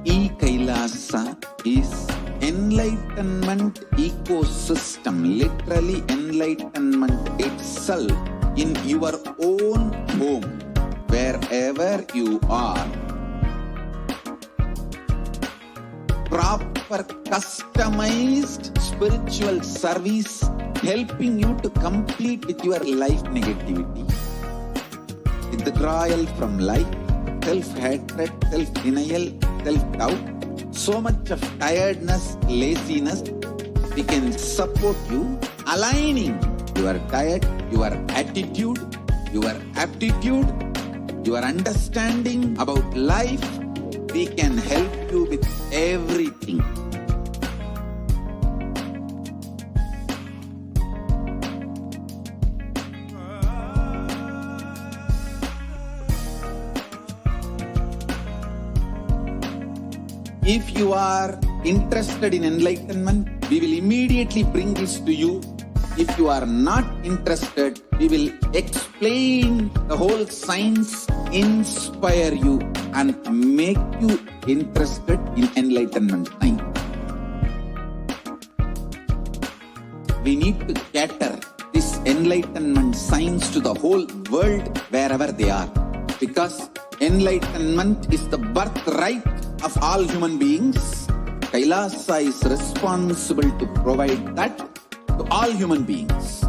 E-Kailasa is enlightenment ecosystem, literally enlightenment itself in your own home, wherever you are. Proper customized spiritual service helping you to complete with your life negativity, withdrawal from life, self-hatred, self-denial, self-doubt, so much of tiredness, laziness. We can support you aligning your diet, your attitude, your aptitude, your understanding about life. We can help you with everything. If you are interested in enlightenment, we will immediately bring this to you. If you are not interested, we will explain the whole science, inspire you, and make you interested in enlightenment science. We need to cater this enlightenment science to the whole world wherever they are, because enlightenment is the birthright of all human beings. Kailasa is responsible to provide that to all human beings.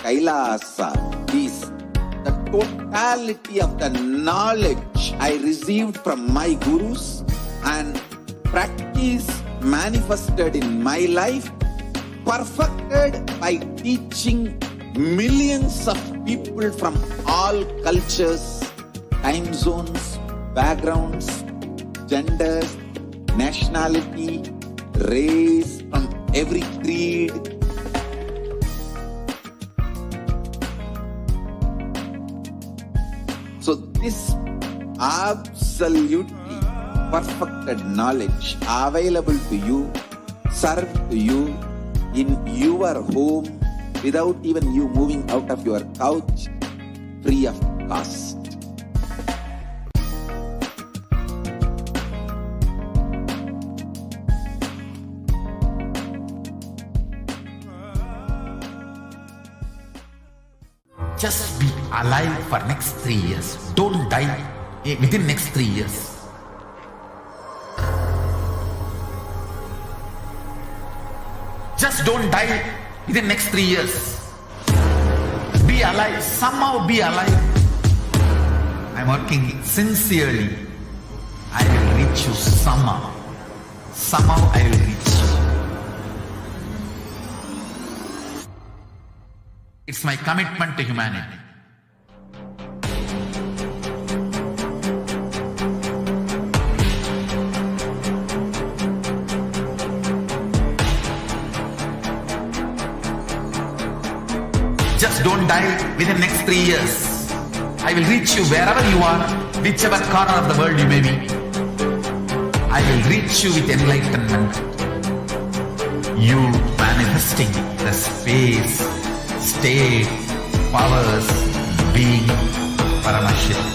Kailasa is the totality of the knowledge I received from my gurus and practice manifested in my life, perfected by teaching millions of people from all cultures, time zones, backgrounds, genders, nationality, race, from every creed. So this absolutely perfected knowledge available to you, served to you in your home without even you moving out of your couch, free of cost. Just be alive for next 3 years. Don't die within next 3 years. Just don't die within next 3 years. Be alive. Somehow be alive. I'm working sincerely. I will reach you somehow. Somehow I will reach you. It's my commitment to humanity. Just don't die within next 3 years. I will reach you wherever you are, whichever corner of the world you may be. I will reach you with enlightenment. You manifesting the space, state, powers, being Paramashivoham.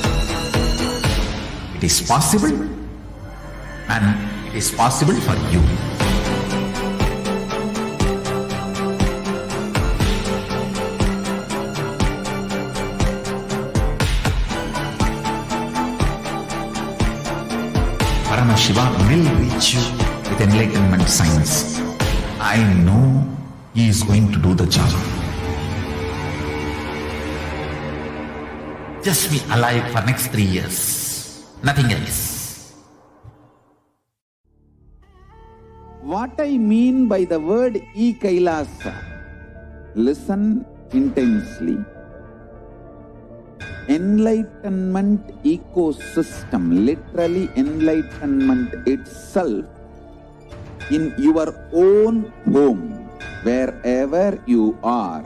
It is possible, and it is possible for you. Paramashivoham will reach you with enlightenment science. I know he is going to do the job. Just be alive for next 3 years. Nothing else. What I mean by the word e-Kailasa, listen intensely. Enlightenment ecosystem, literally enlightenment itself, in your own home, wherever you are.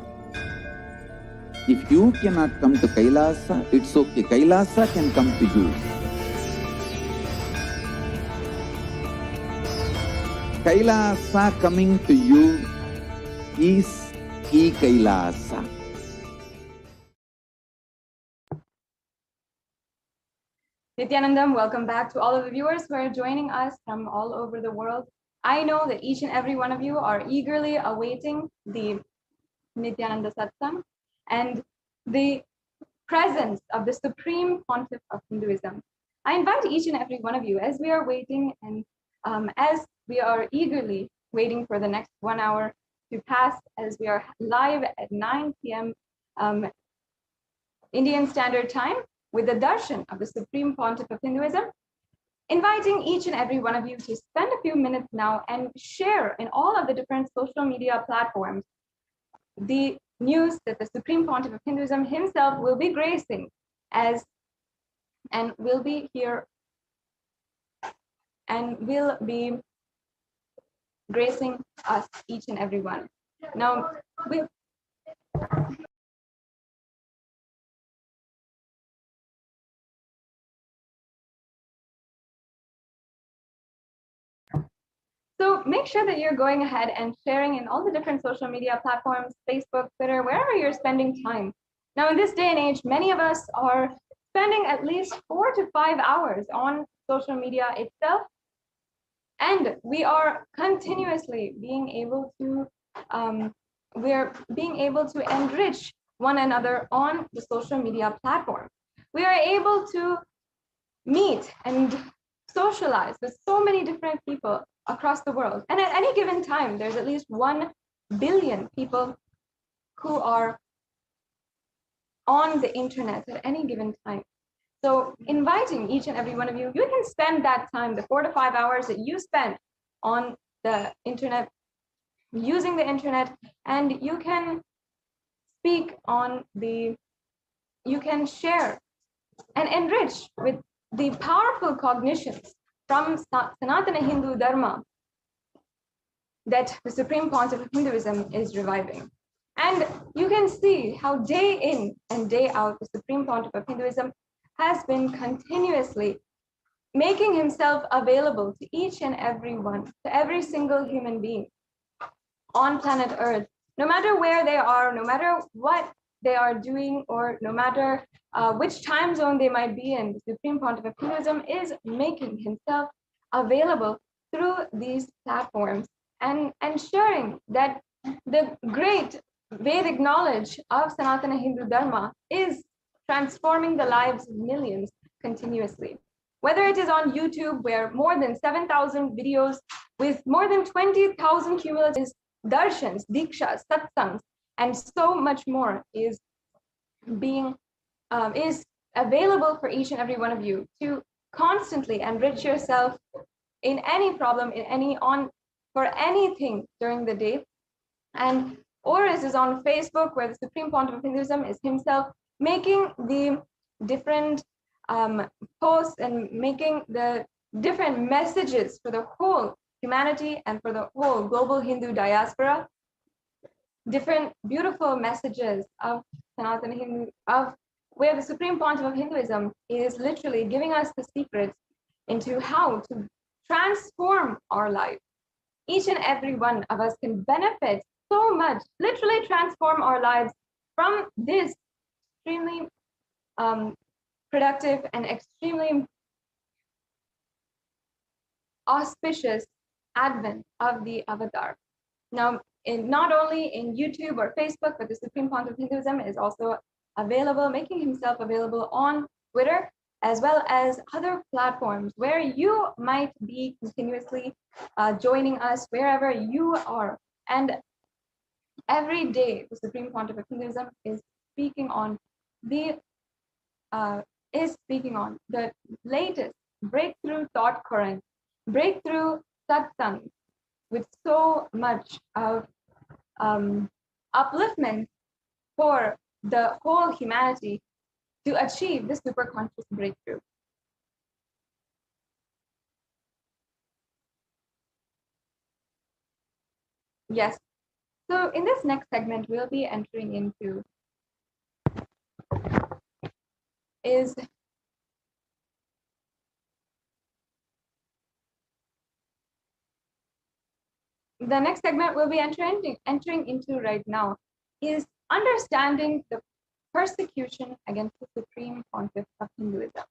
If you cannot come to Kailasa, it's okay. Kailasa can come to you. Kailasa coming to you is e-Kailasa. Nithyanandam, welcome back to all of the viewers who are joining us from all over the world. I know that each and every one of you are eagerly awaiting the Nithyananda Satsang and the presence of the Supreme Pontiff of Hinduism. I invite each and every one of you, as we are waiting and as we are eagerly waiting for the next 1 hour to pass, as we are live at 9 p.m. Indian Standard Time with the darshan of the Supreme Pontiff of Hinduism, inviting each and every one of you to spend a few minutes now and share in all of the different social media platforms the news that the Supreme Pontiff of Hinduism himself will be gracing and will be here and will be gracing us, each and every one. Now, so make sure that you're going ahead and sharing in all the different social media platforms, Facebook, Twitter, wherever you're spending time. Now, in this day and age, many of us are spending at least 4 to 5 hours on social media itself. And we are continuously being able to, enrich one another on the social media platform. We are able to meet and socialize with so many different people across the world. And at any given time, there's at least 1 billion people who are on the internet at any given time. So inviting each and every one of you, you can spend that time, the 4 to 5 hours that you spend on the internet, using the internet, and you can speak on you can share and enrich with the powerful cognitions from Sanatana Hindu Dharma that the Supreme Pontiff of Hinduism is reviving. And you can see how day in and day out, the Supreme Pontiff of Hinduism has been continuously making himself available to each and every one, to every single human being on planet Earth, no matter where they are, no matter what they are doing, or no matter which time zone they might be in. The Supreme Pontiff of Hinduism is making himself available through these platforms and ensuring that the great Vedic knowledge of Sanatana Hindu Dharma is transforming the lives of millions continuously. Whether it is on YouTube, where more than 7,000 videos with more than 20,000 cumulative darshans, dikshas, satsangs, and so much more is available for each and every one of you to constantly enrich yourself in any problem, for anything during the day. And Oris is on Facebook, where the Supreme Pontiff of Hinduism is himself making the different posts and making the different messages for the whole humanity and for the whole global Hindu diaspora, different beautiful messages of Sanatana Hindu, of where the Supreme Pontiff of Hinduism is literally giving us the secrets into how to transform our life. Each and every one of us can benefit so much, literally transform our lives from this extremely productive and extremely auspicious advent of the avatar. Now, not only in YouTube or Facebook, but the Supreme Pontiff of Hinduism is also available, making himself available on Twitter, as well as other platforms where you might be continuously joining us wherever you are. And every day, the Supreme Pontiff of Hinduism is speaking on the latest breakthrough thought current, breakthrough satsang, with so much of upliftment for the whole humanity to achieve this superconscious breakthrough. Yes. So in this next segment, we'll be entering into the next segment we'll be entering into right now is understanding the persecution against the Supreme Pontiff of Hinduism.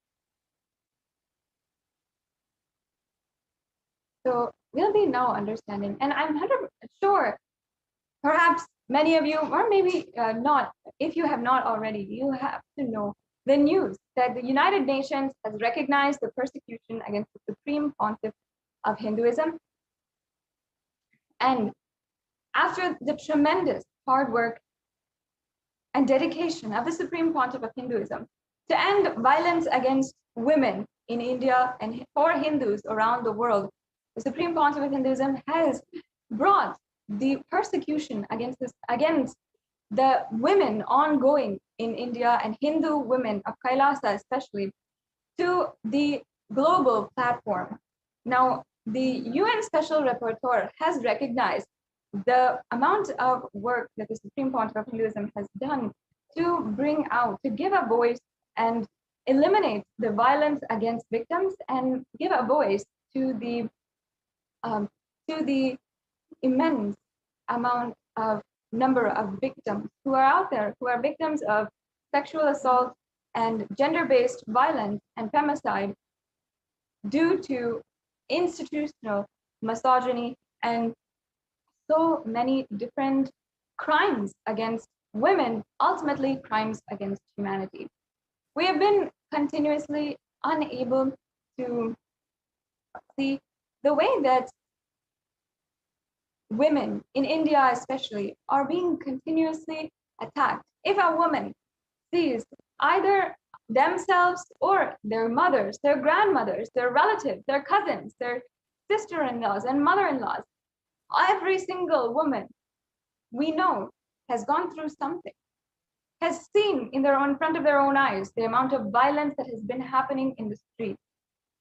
So we'll be now understanding, and I'm 100% sure, perhaps many of you, or maybe not, if you have not already, you have to know the news that the United Nations has recognized the persecution against the Supreme Pontiff of Hinduism. And after the tremendous hard work and dedication of the Supreme Pontiff of Hinduism to end violence against women in India and for Hindus around the world, the Supreme Pontiff of Hinduism has brought the persecution against the women ongoing in India and Hindu women of Kailasa especially to the global platform. Now, the UN Special Rapporteur has recognized the amount of work that the Supreme Pontiff of Hinduism has done to bring out, to give a voice and eliminate the violence against victims and give a voice to the immense amount of number of victims who are out there, who are victims of sexual assault and gender-based violence and femicide due to institutional misogyny and so many different crimes against women, ultimately crimes against humanity. We have been continuously unable to see the way that women in India especially are being continuously attacked. If a woman sees either themselves or their mothers, their grandmothers, their relatives, their cousins, their sister-in-laws and mother-in-laws, every single woman we know has gone through something, has seen in front of their own eyes the amount of violence that has been happening in the street.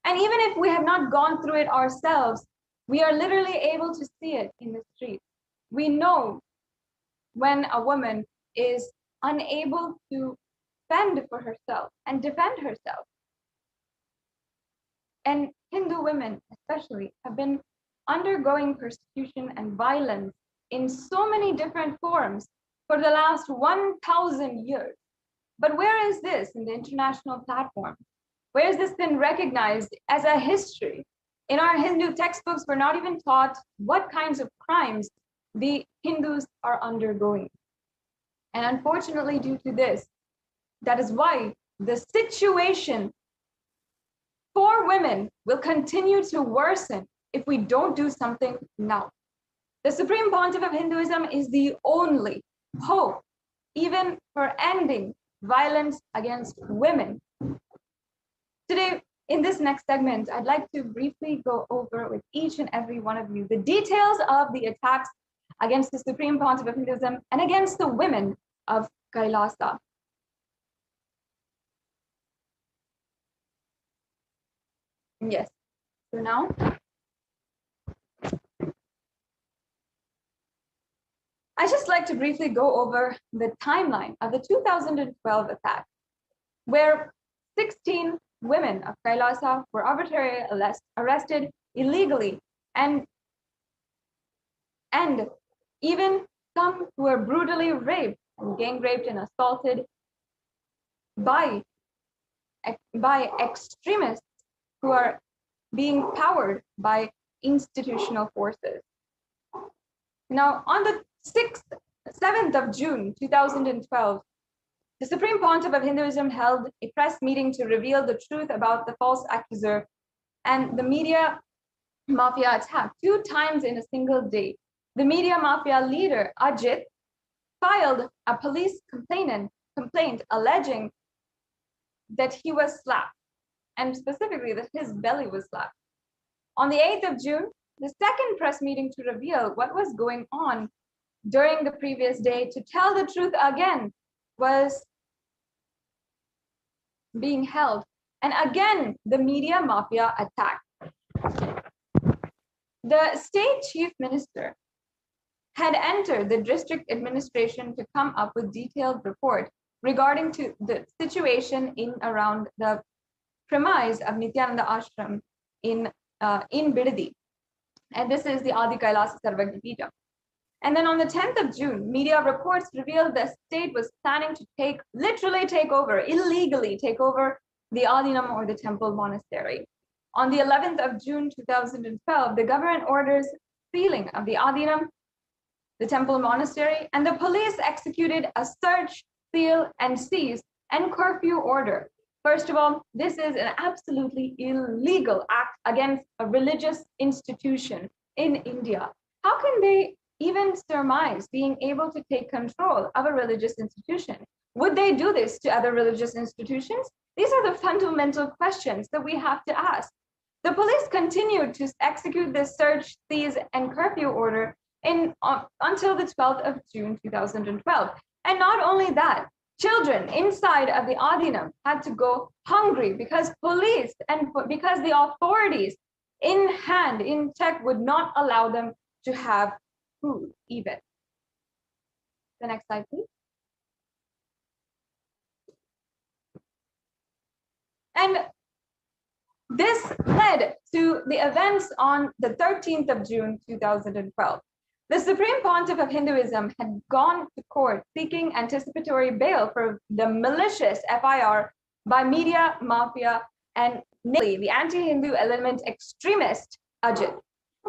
And even if we have not gone through it ourselves, we are literally able to see it in the street. We know when a woman is unable to fend for herself and defend herself. and Hindu women especially have been undergoing persecution and violence in so many different forms for the last 1,000 years. But where is this in the international platform? Where has this been recognized as a history? In our Hindu textbooks, we're not even taught what kinds of crimes the Hindus are undergoing. And unfortunately, due to this, that is why the situation for women will continue to worsen if we don't do something now. The Supreme Pontiff of Hinduism is the only hope, even for ending violence against women. Today, in this next segment, I'd like to briefly go over with each and every one of you the details of the attacks against the Supreme Pontiff of Hinduism and against the women of Kailasa. Yes, so now, I just like to briefly go over the timeline of the 2012 attack, where 16 women of Kailasa were arbitrarily arrested illegally, and even some who were brutally raped and gang raped and assaulted by extremists who are being powered by institutional forces. Now, on the 7th of June 2012, the Supreme Pontiff of Hinduism held a press meeting to reveal the truth about the false accuser and the media mafia attack 2 times in a single day. The media mafia leader, Ajit, filed a police complaint alleging that he was slapped, and specifically that his belly was slapped. On the 8th of June, the second press meeting to reveal what was going on during the previous day, to tell the truth again, was being held. And again, the media mafia attacked. The state chief minister had entered the district administration to come up with detailed report regarding to the situation in around the premise of Nithyananda Ashram in Bidadi. And this is the Adi Kailasa Sarvagya Pija. And then on the 10th of June, media reports revealed the state was planning to illegally take over the Adinam, or the temple monastery. On the 11th of June 2012, the government orders sealing of the Adinam, the temple monastery, and the police executed a search, seal, and seize and curfew order. First of all, this is an absolutely illegal act against a religious institution in India. How can they even surmise being able to take control of a religious institution? Would they do this to other religious institutions? These are the fundamental questions that we have to ask. The police continued to execute this search, seize, and curfew order until the 12th of June 2012. And not only that, children inside of the Adinam had to go hungry because police and because the authorities in check would not allow them to have food even. The next slide, please. And this led to the events on the 13th of June 2012. The Supreme Pontiff of Hinduism had gone to court seeking anticipatory bail for the malicious FIR by media mafia and the anti-Hindu element extremist Ajit.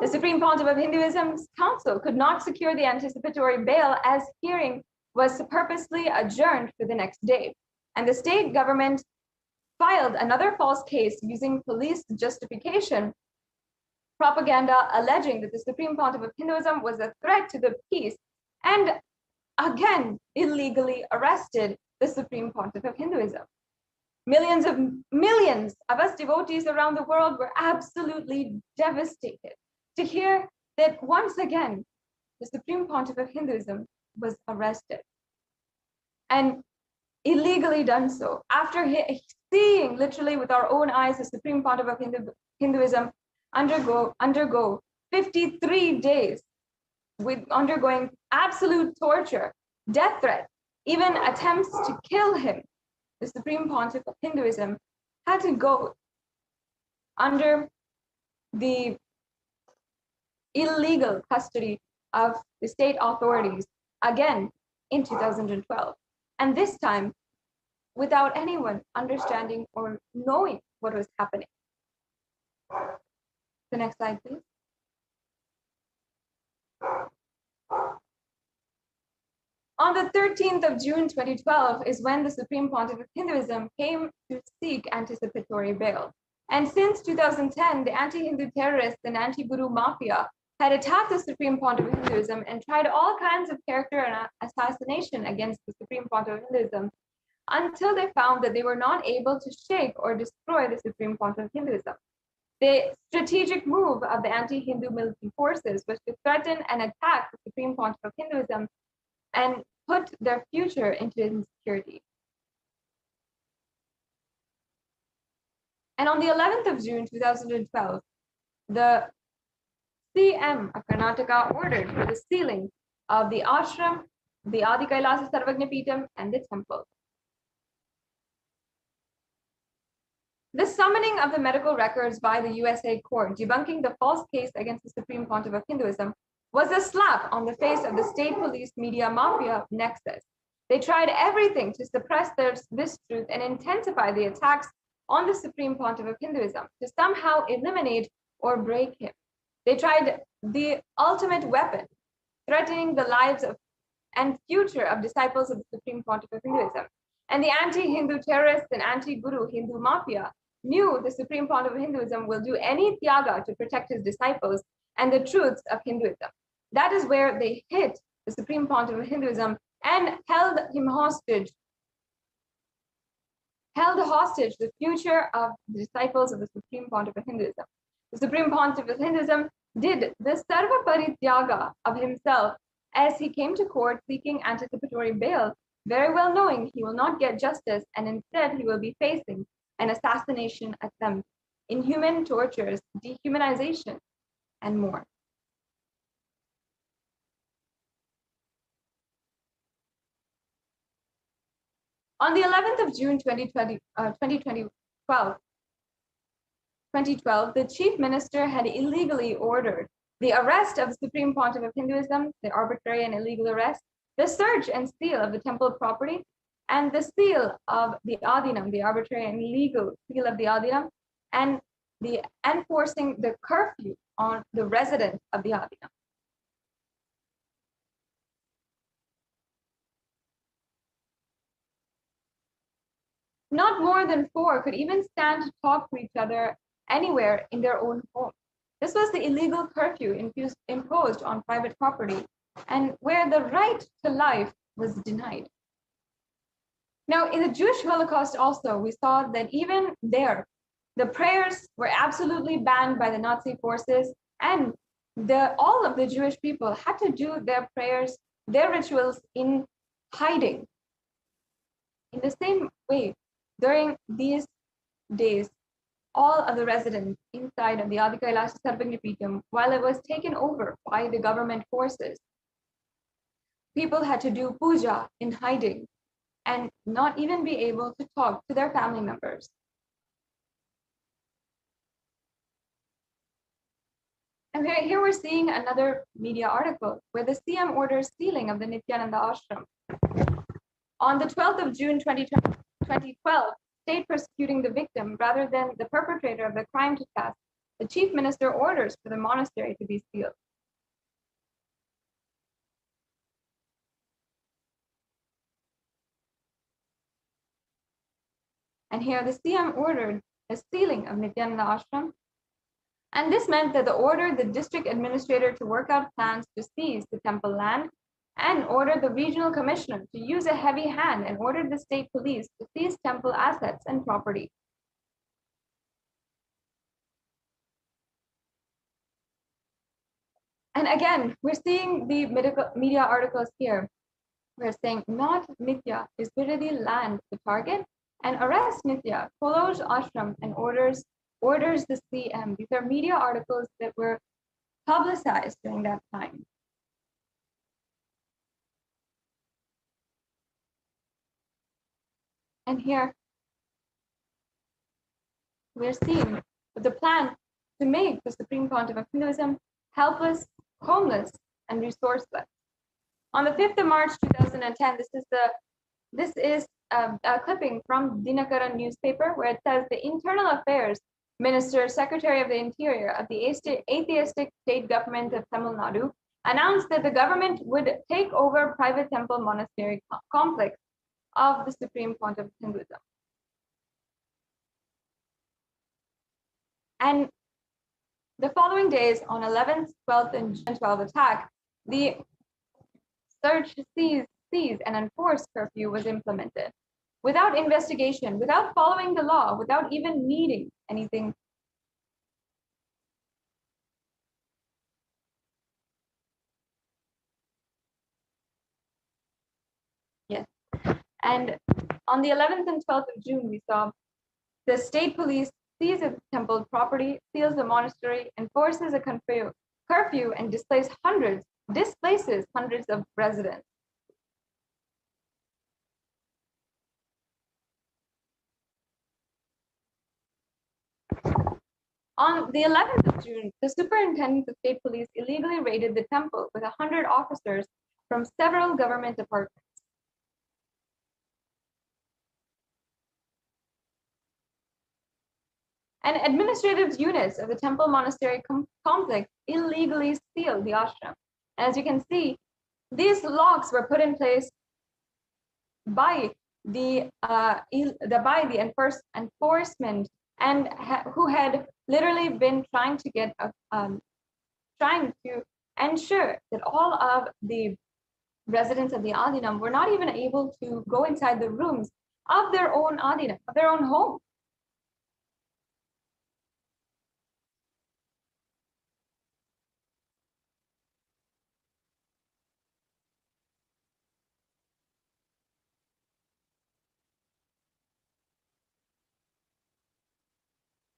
The Supreme Pontiff of Hinduism's council could not secure the anticipatory bail as hearing was purposely adjourned for the next day. And the state government filed another false case using police justification propaganda alleging that the Supreme Pontiff of Hinduism was a threat to the peace, and again illegally arrested the Supreme Pontiff of Hinduism. Millions of us devotees around the world were absolutely devastated to hear that once again the Supreme Pontiff of Hinduism was arrested, and illegally done so after seeing literally with our own eyes the Supreme Pontiff of Hinduism undergo 53 days with undergoing absolute torture, death threats, even attempts to kill him. The Supreme Pontiff of Hinduism had to go under the illegal custody of the state authorities again in 2012. And this time, without anyone understanding or knowing what was happening. The next slide, please. On the 13th of June 2012 is when the Supreme Pontiff of Hinduism came to seek anticipatory bail. And since 2010, the anti-Hindu terrorists and anti-Guru mafia had attacked the Supreme Pontiff of Hinduism and tried all kinds of character and assassination against the Supreme Pontiff of Hinduism until they found that they were not able to shake or destroy the Supreme Pontiff of Hinduism. The strategic move of the anti-Hindu military forces was to threaten and attack the Supreme Pontiff of Hinduism and put their future into insecurity. And on the 11th of June 2012, the CM of Karnataka ordered for the sealing of the ashram, the Adi Kailasa Sarvagna Peetham, and the temple. The summoning of the medical records by the USA court debunking the false case against the Supreme Pontiff of Hinduism was a slap on the face of the state police media mafia nexus. They tried everything to suppress this truth and intensify the attacks on the Supreme Pontiff of Hinduism to somehow eliminate or break him. They tried the ultimate weapon, threatening the lives of and future of disciples of the Supreme Pontiff of Hinduism. And the anti-Hindu terrorists and anti-Guru Hindu mafia knew the Supreme Pontiff of Hinduism will do any tyaga to protect his disciples and the truths of Hinduism. That is where they hit the Supreme Pontiff of Hinduism and held hostage the future of the disciples of the Supreme Pontiff of Hinduism. The Supreme Pontiff of Hinduism did the sarva parityaga of himself as he came to court seeking anticipatory bail, very well knowing he will not get justice and instead he will be facing an assassination attempt, inhuman tortures, dehumanization, and more. On the 11th of June 2012, the chief minister had illegally ordered the arrest of the Supreme Pontiff of Hinduism, the arbitrary and illegal arrest, the search and seal of the temple property, and the seal of the Adinam, the arbitrary and illegal seal of the Adinam, and the enforcing the curfew on the residents of the Adinam. Not more than 4 could even stand to talk to each other anywhere in their own home. This was the illegal curfew imposed on private property and where the right to life was denied. Now, in the Jewish Holocaust also, we saw that even there, the prayers were absolutely banned by the Nazi forces, and all of the Jewish people had to do their prayers, their rituals in hiding. In the same way, during these days, all of the residents inside of the Adi Kailasa Sarvagna Peetham, while it was taken over by the government forces, people had to do puja in hiding and not even be able to talk to their family members. And here we're seeing another media article where the CM orders sealing of the Nithyananda Ashram. On the 12th of June 2012, state persecuting the victim rather than the perpetrator of the crime to task, the chief minister orders for the monastery to be sealed. And here the CM ordered the sealing of Nithyananda Ashram. And this meant that the ordered the district administrator to work out plans to seize the temple land and ordered the regional commissioner to use a heavy hand and ordered the state police to seize temple assets and property. And again, we're seeing the media articles here. We're saying not Nithya is Viradi land the target and arrests Nithya, follows ashram and orders the CM. These are media articles that were publicized during that time. And here we're seeing with the plan to make the Supreme Pontiff of Hinduism helpless, homeless, and resourceless. On the 5th of March 2010, this is a clipping from Dinakaran newspaper where it says the Internal Affairs Minister, Secretary of the Interior of the atheistic state government of Tamil Nadu announced that the government would take over private temple monastery complex of the Supreme Pontiff of Hinduism. And the following days, on 11th, 12th, and 12th attack, the search, seize, and enforce curfew was implemented without investigation, without following the law, without even needing anything. Yes. And on the 11th and 12th of June, we saw the state police seizes the temple property, seals the monastery, enforces a curfew, and displaces hundreds of residents. On the 11th of June, the superintendent of state police illegally raided the temple with 100 officers from several government departments. And administrative units of the temple monastery complex illegally sealed the ashram. As you can see, these locks were put in place by the enforcement and who had literally been trying to ensure that all of the residents of the Adinam were not even able to go inside the rooms of their own Adinam, of their own home.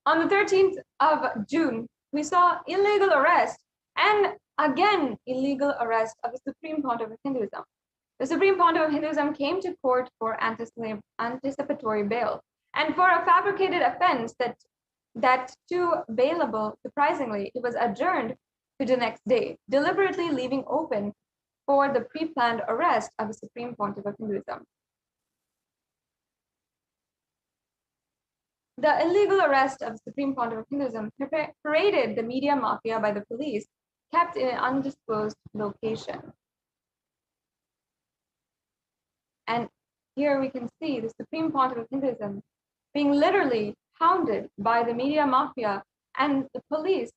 On the 13th of June, we saw illegal arrest and again illegal arrest of the Supreme Pontiff of Hinduism. The Supreme Pontiff of Hinduism came to court for anticipatory bail and for a fabricated offense that too bailable, surprisingly, it was adjourned to the next day, deliberately leaving open for the pre-planned arrest of the Supreme Pontiff of Hinduism. The illegal arrest of the Supreme Pontiff of Hinduism paraded the media mafia by the police, kept in an undisclosed location. And here we can see the Supreme Pontiff of Hinduism being literally hounded by the media mafia and the police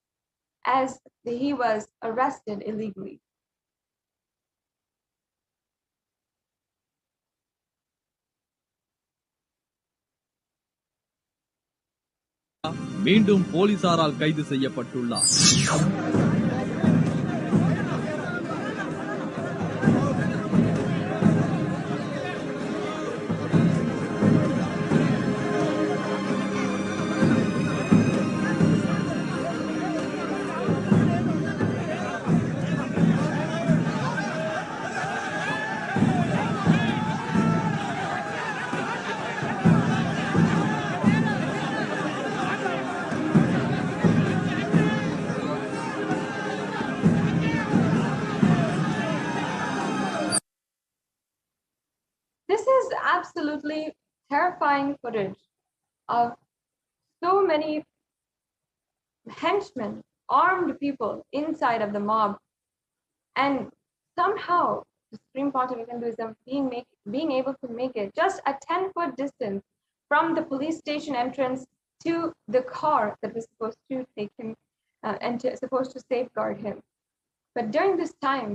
as he was arrested illegally. மீண்டும் போலீசாரால் கைது செய்யப்பட்டுள்ளார். This is absolutely terrifying footage of so many henchmen, armed people inside of the mob, and somehow the Supreme Pontiff of Hinduism being able to make it just a 10-foot distance from the police station entrance to the car that was supposed to take him and supposed to safeguard him. But during this time,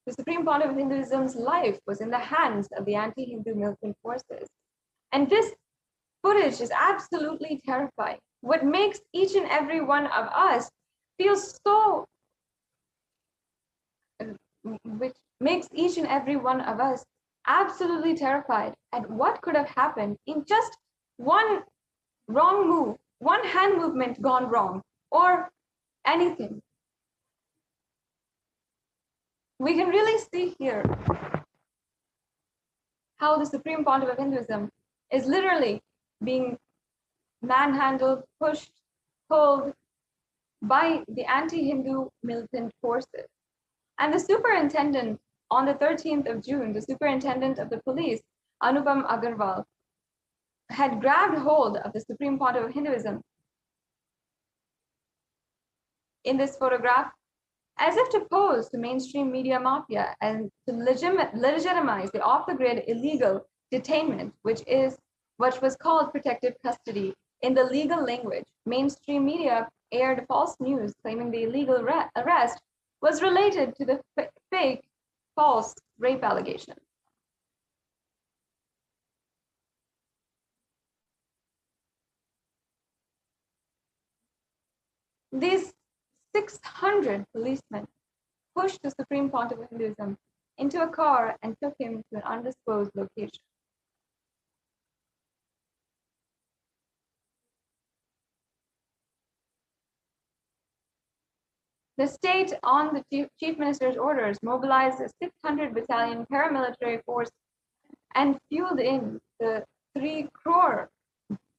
the Supreme Pontiff of Hinduism's life was in the hands of the anti-Hindu militant forces. And this footage is absolutely terrifying. What makes each and every one of us feel which makes each and every one of us absolutely terrified at what could have happened in just one wrong move, one hand movement gone wrong, or anything. We can really see here how the Supreme Pontiff of Hinduism is literally being manhandled, pushed, pulled by the anti-Hindu militant forces. And the superintendent, on the 13th of June, the superintendent of the police, Anupam Agarwal, had grabbed hold of the Supreme Pontiff of Hinduism in this photograph as if to pose to mainstream media mafia and to legitimize the off-the-grid illegal detainment, which was called protective custody. In the legal language, mainstream media aired false news claiming the illegal arrest was related to the fake, false rape allegation. These 600 policemen pushed the Supreme Pontiff of Hinduism into a car and took him to an undisclosed location. The state, on the chief minister's orders, mobilized a 600 battalion paramilitary force and fueled in the 3 crore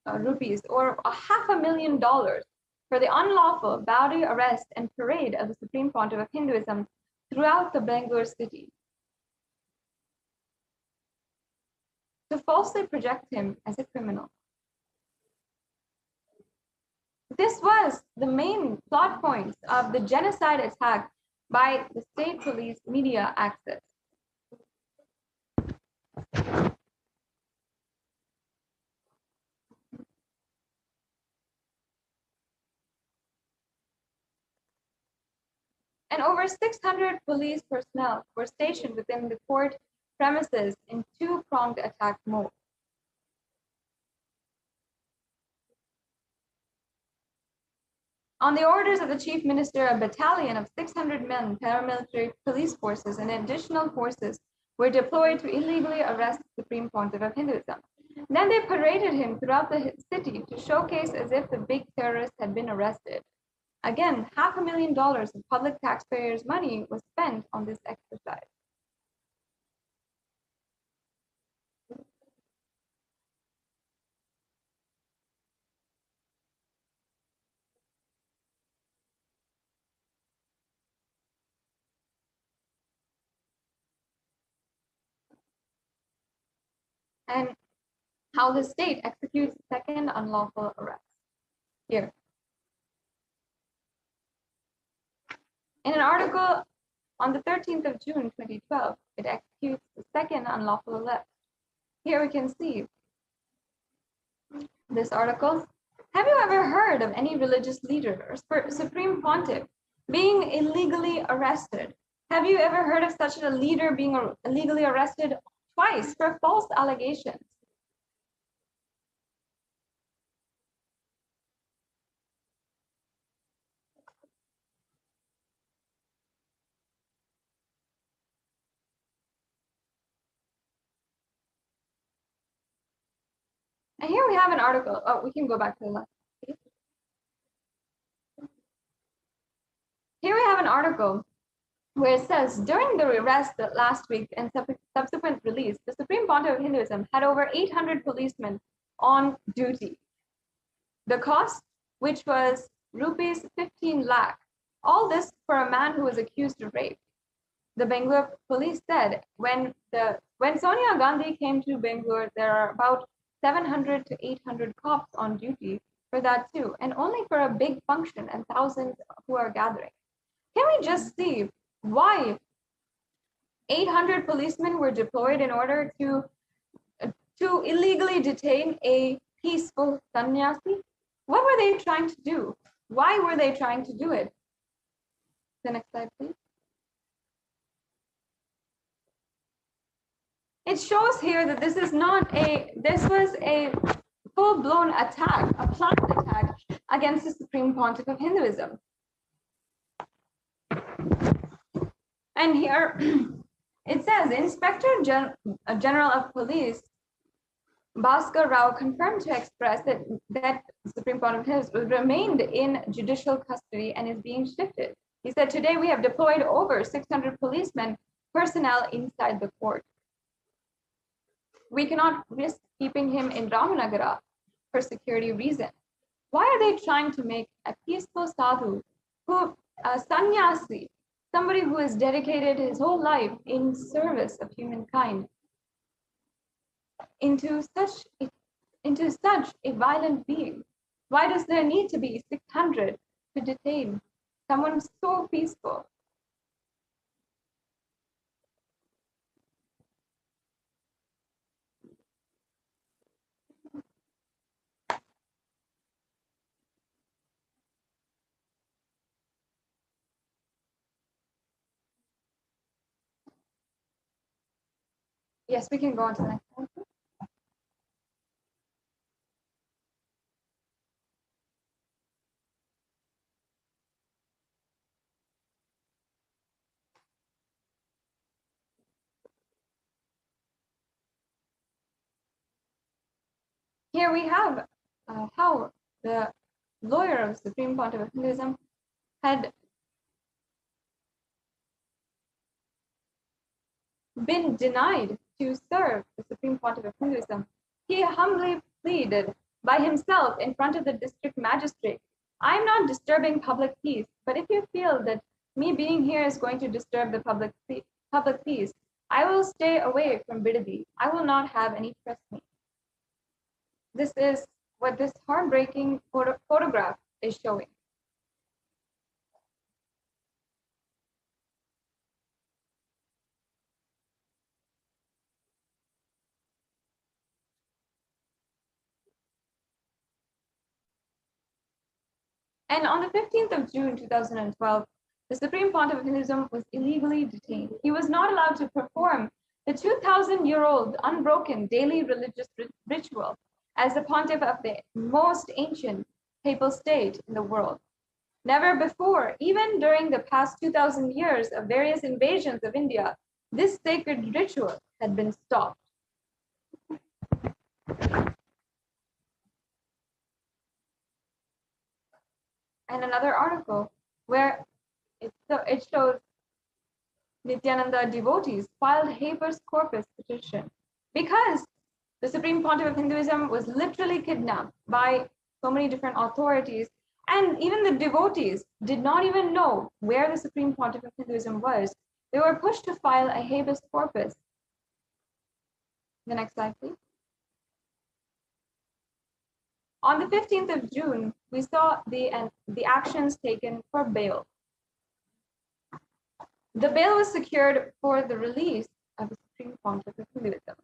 rupees, or $500,000, for the unlawful Baudi arrest and parade of the Supreme Pontiff of Hinduism throughout the Bangalore city, to falsely project him as a criminal. This was the main plot points of the genocide attack by the state police media access. And over 600 police personnel were stationed within the court premises in 2-pronged attack mode. On the orders of the chief minister, a battalion of 600 men, paramilitary police forces, and additional forces were deployed to illegally arrest the Supreme Pontiff of Hinduism. Then they paraded him throughout the city to showcase as if the big terrorist had been arrested. Again, $500,000 of public taxpayers' money was spent on this exercise. And how the state executes second unlawful arrest. Here. In an article on the 13th of June 2012, it executes the second unlawful arrest. Here we can see this article. Have you ever heard of any religious leader or Supreme Pontiff being illegally arrested? Have you ever heard of such a leader being illegally arrested twice for false allegations? And here we have an article. Oh, we can go back to the left. Here we have an article where it says, during the arrest last week and subsequent release, the Supreme Pontiff of Hinduism had over 800 policemen on duty. The cost, which was rupees 15 lakh, all this for a man who was accused of rape. The Bangalore police said when Sonia Gandhi came to Bangalore, there are about 700 to 800 cops on duty for that too, and only for a big function and thousands who are gathering. Can we just see why 800 policemen were deployed in order to illegally detain a peaceful sannyasi? What were they trying to do? Why were they trying to do it? The next slide, please. It shows here that this was a full-blown attack, a planned attack against the Supreme Pontiff of Hinduism. And here it says, Inspector General of Police Bhaskar Rao confirmed to Express that Supreme Pontiff of Hinduism remained in judicial custody and is being shifted. He said, today we have deployed over 600 policemen personnel inside the court. We cannot risk keeping him in Ramanagara for security reasons. Why are they trying to make a peaceful sadhu, who a sannyasi, somebody who has dedicated his whole life in service of humankind, into such a violent being? Why does there need to be 600 to detain someone so peaceful? Yes, we can go on to the next one. Here we have how the lawyer of Supreme Pontiff of Hinduism had been denied to serve the Supreme Pontiff of Hinduism. He humbly pleaded by himself in front of the district magistrate, "I'm not disturbing public peace, but if you feel that me being here is going to disturb the public peace, I will stay away from Bidadi. I will not have any press meet." This is what this heartbreaking photograph is showing. And on the 15th of June 2012, the Supreme Pontiff of Hinduism was illegally detained. He was not allowed to perform the 2,000-year-old unbroken daily religious ritual as the pontiff of the most ancient papal state in the world. Never before, even during the past 2,000 years of various invasions of India, this sacred ritual had been stopped. And another article where it shows Nithyananda devotees filed habeas corpus petition because the Supreme Pontiff of Hinduism was literally kidnapped by so many different authorities, and even the devotees did not even know where the Supreme Pontiff of Hinduism was. They were pushed to file a habeas corpus. The next slide, please. On the 15th of June, we saw the actions taken for bail. The bail was secured for the release of the Supreme Pontiff of Hinduism.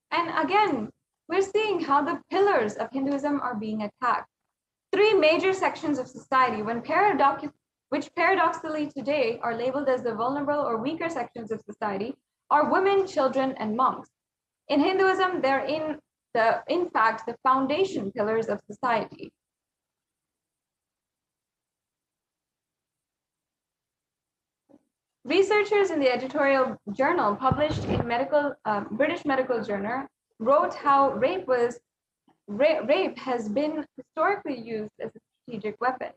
And again, we're seeing how the pillars of Hinduism are being attacked. Three major sections of society, which paradoxically today are labeled as the vulnerable or weaker sections of society, are women, children, and monks. In Hinduism, they're in fact the foundation pillars of society. Researchers in the editorial journal published in British Medical Journal wrote how rape has been historically used as a strategic weapon.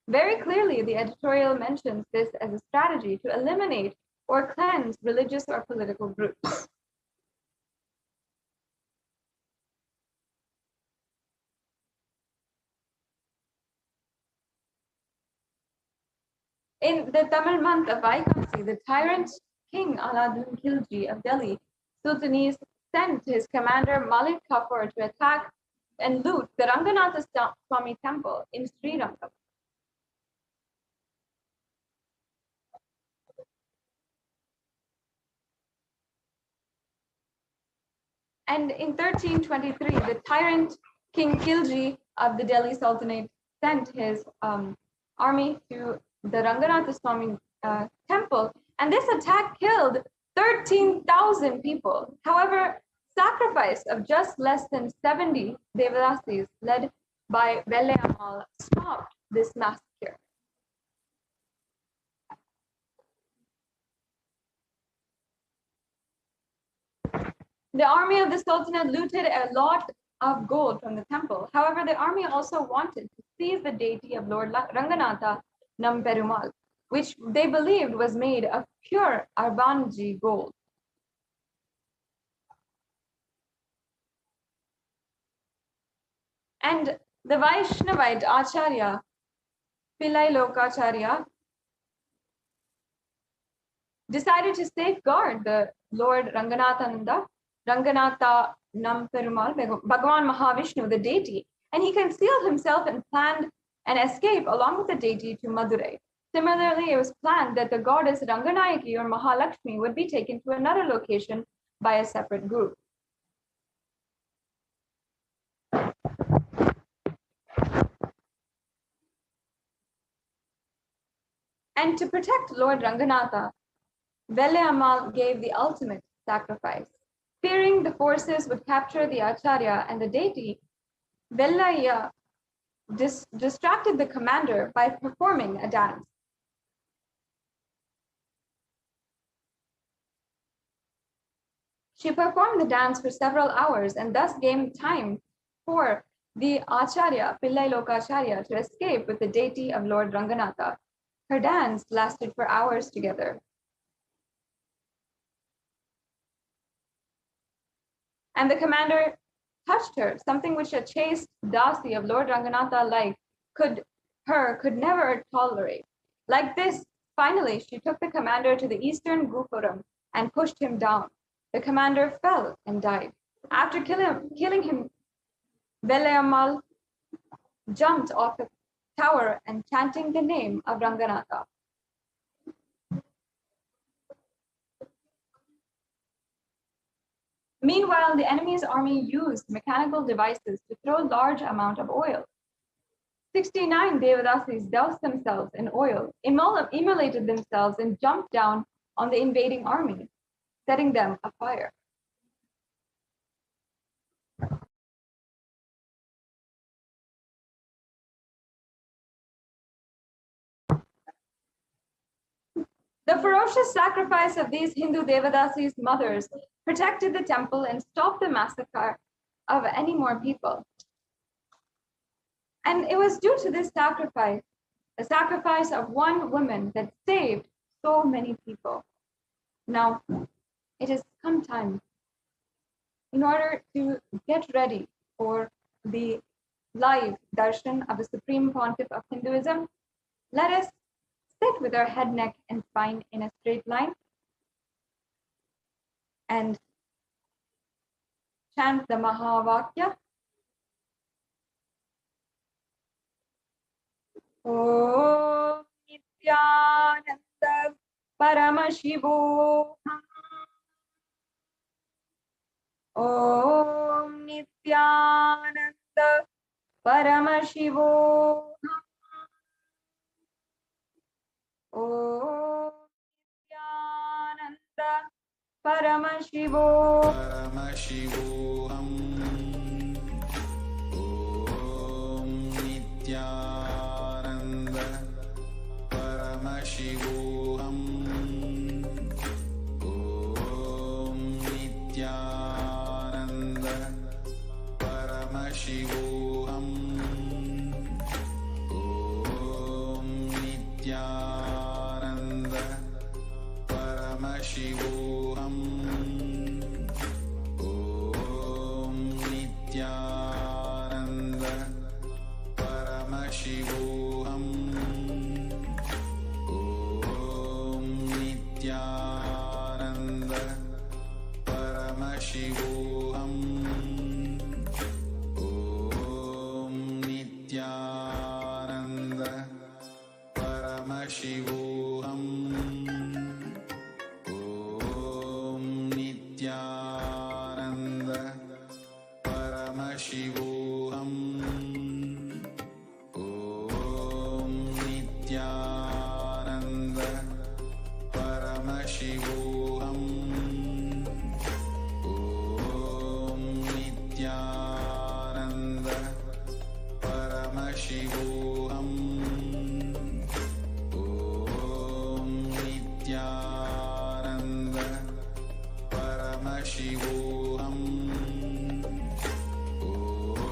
Very clearly, the editorial mentions this as a strategy to eliminate or cleanse religious or political groups. In the Tamil month of Vaikamsi, the tyrant King Alauddin Khilji of Delhi Sultanate sent his commander Malik Kafur to attack and loot the Ranganatha Swami temple in Srirangam. And in 1323, the tyrant King Khilji of the Delhi Sultanate sent his army to the Ranganatha Swami temple, and this attack killed 13,000 people. However, sacrifice of just less than 70 Devadasis led by Velle Ammal stopped this massacre. The army of the Sultanate looted a lot of gold from the temple. However, the army also wanted to seize the deity of Lord Ranganatha Namperumal, which they believed was made of pure Arbanji gold. And the Vaishnavite Acharya, Pillai Lokacharya, decided to safeguard the Lord Ranganatha Nam Perumal, Bhagavan Mahavishnu, the deity, and he concealed himself and planned an escape along with the deity to Madurai. Similarly, it was planned that the goddess Ranganayaki or Mahalakshmi would be taken to another location by a separate group. And to protect Lord Ranganatha, Vellayammal gave the ultimate sacrifice. Fearing the forces would capture the Acharya and the deity, Vellayya distracted the commander by performing a dance. She performed the dance for several hours and thus gained time for the Acharya, Pillai Lokacharya, to escape with the deity of Lord Ranganatha. Her dance lasted for hours together. And the commander touched her, something which a chaste Dasi of Lord Ranganatha could never tolerate. Like this, finally, she took the commander to the eastern Gupuram and pushed him down. The commander fell and died. After killing him, Vellayammal jumped off the tower and chanting the name of Ranganatha. Meanwhile, the enemy's army used mechanical devices to throw large amount of oil. 69 Devadasis doused themselves in oil, immolated themselves, and jumped down on the invading army, setting them afire. The ferocious sacrifice of these Hindu Devadasis' mothers protected the temple and stopped the massacre of any more people. And it was due to this sacrifice, the sacrifice of one woman, that saved so many people. Now, it has come time, in order to get ready for the live darshan of the Supreme Pontiff of Hinduism, let us sit with our head, neck, and spine in a straight line and chant the Mahavakya. Om Nithyananda Paramashivoham. Om Nithyananda Paramashivoham. Om Nithyananda Paramashivoham. Om Nithyananda Paramashivoham. Om Nithyananda Paramashivoham. Om Nithyananda Paramashivoham. Om Nithyananda Paramashivoham. Om Nithyananda Paramashivoham. Om Nithyananda Paramashivoham. Om Nithyananda Paramashivoham. Om Nithyananda Paramashivoham. Om Nithyananda Paramashivoham. Om Nithyananda Paramashivoham. Om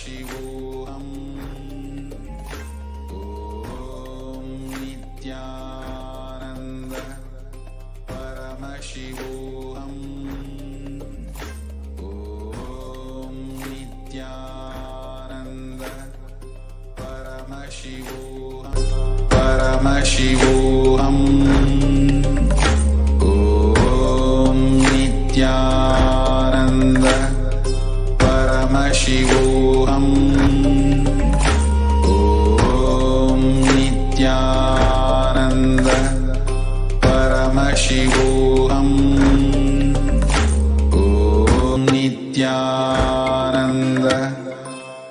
Paramashivoham. Om Nithyananda Paramashivoham. Om Nithyananda Paramashivoham. Paramashivoham. Om Nithyananda Paramashivoham. Om Nithyananda Paramashivoham. Om Nithyananda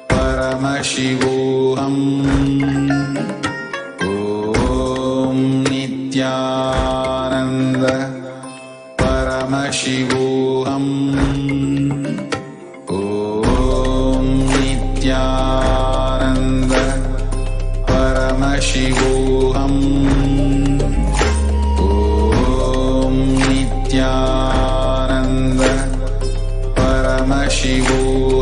Paramashivoham. Om Nithyananda Paramashivoham. Om Nithyananda Paramashivoham. Om Nithyananda Paramashivoham.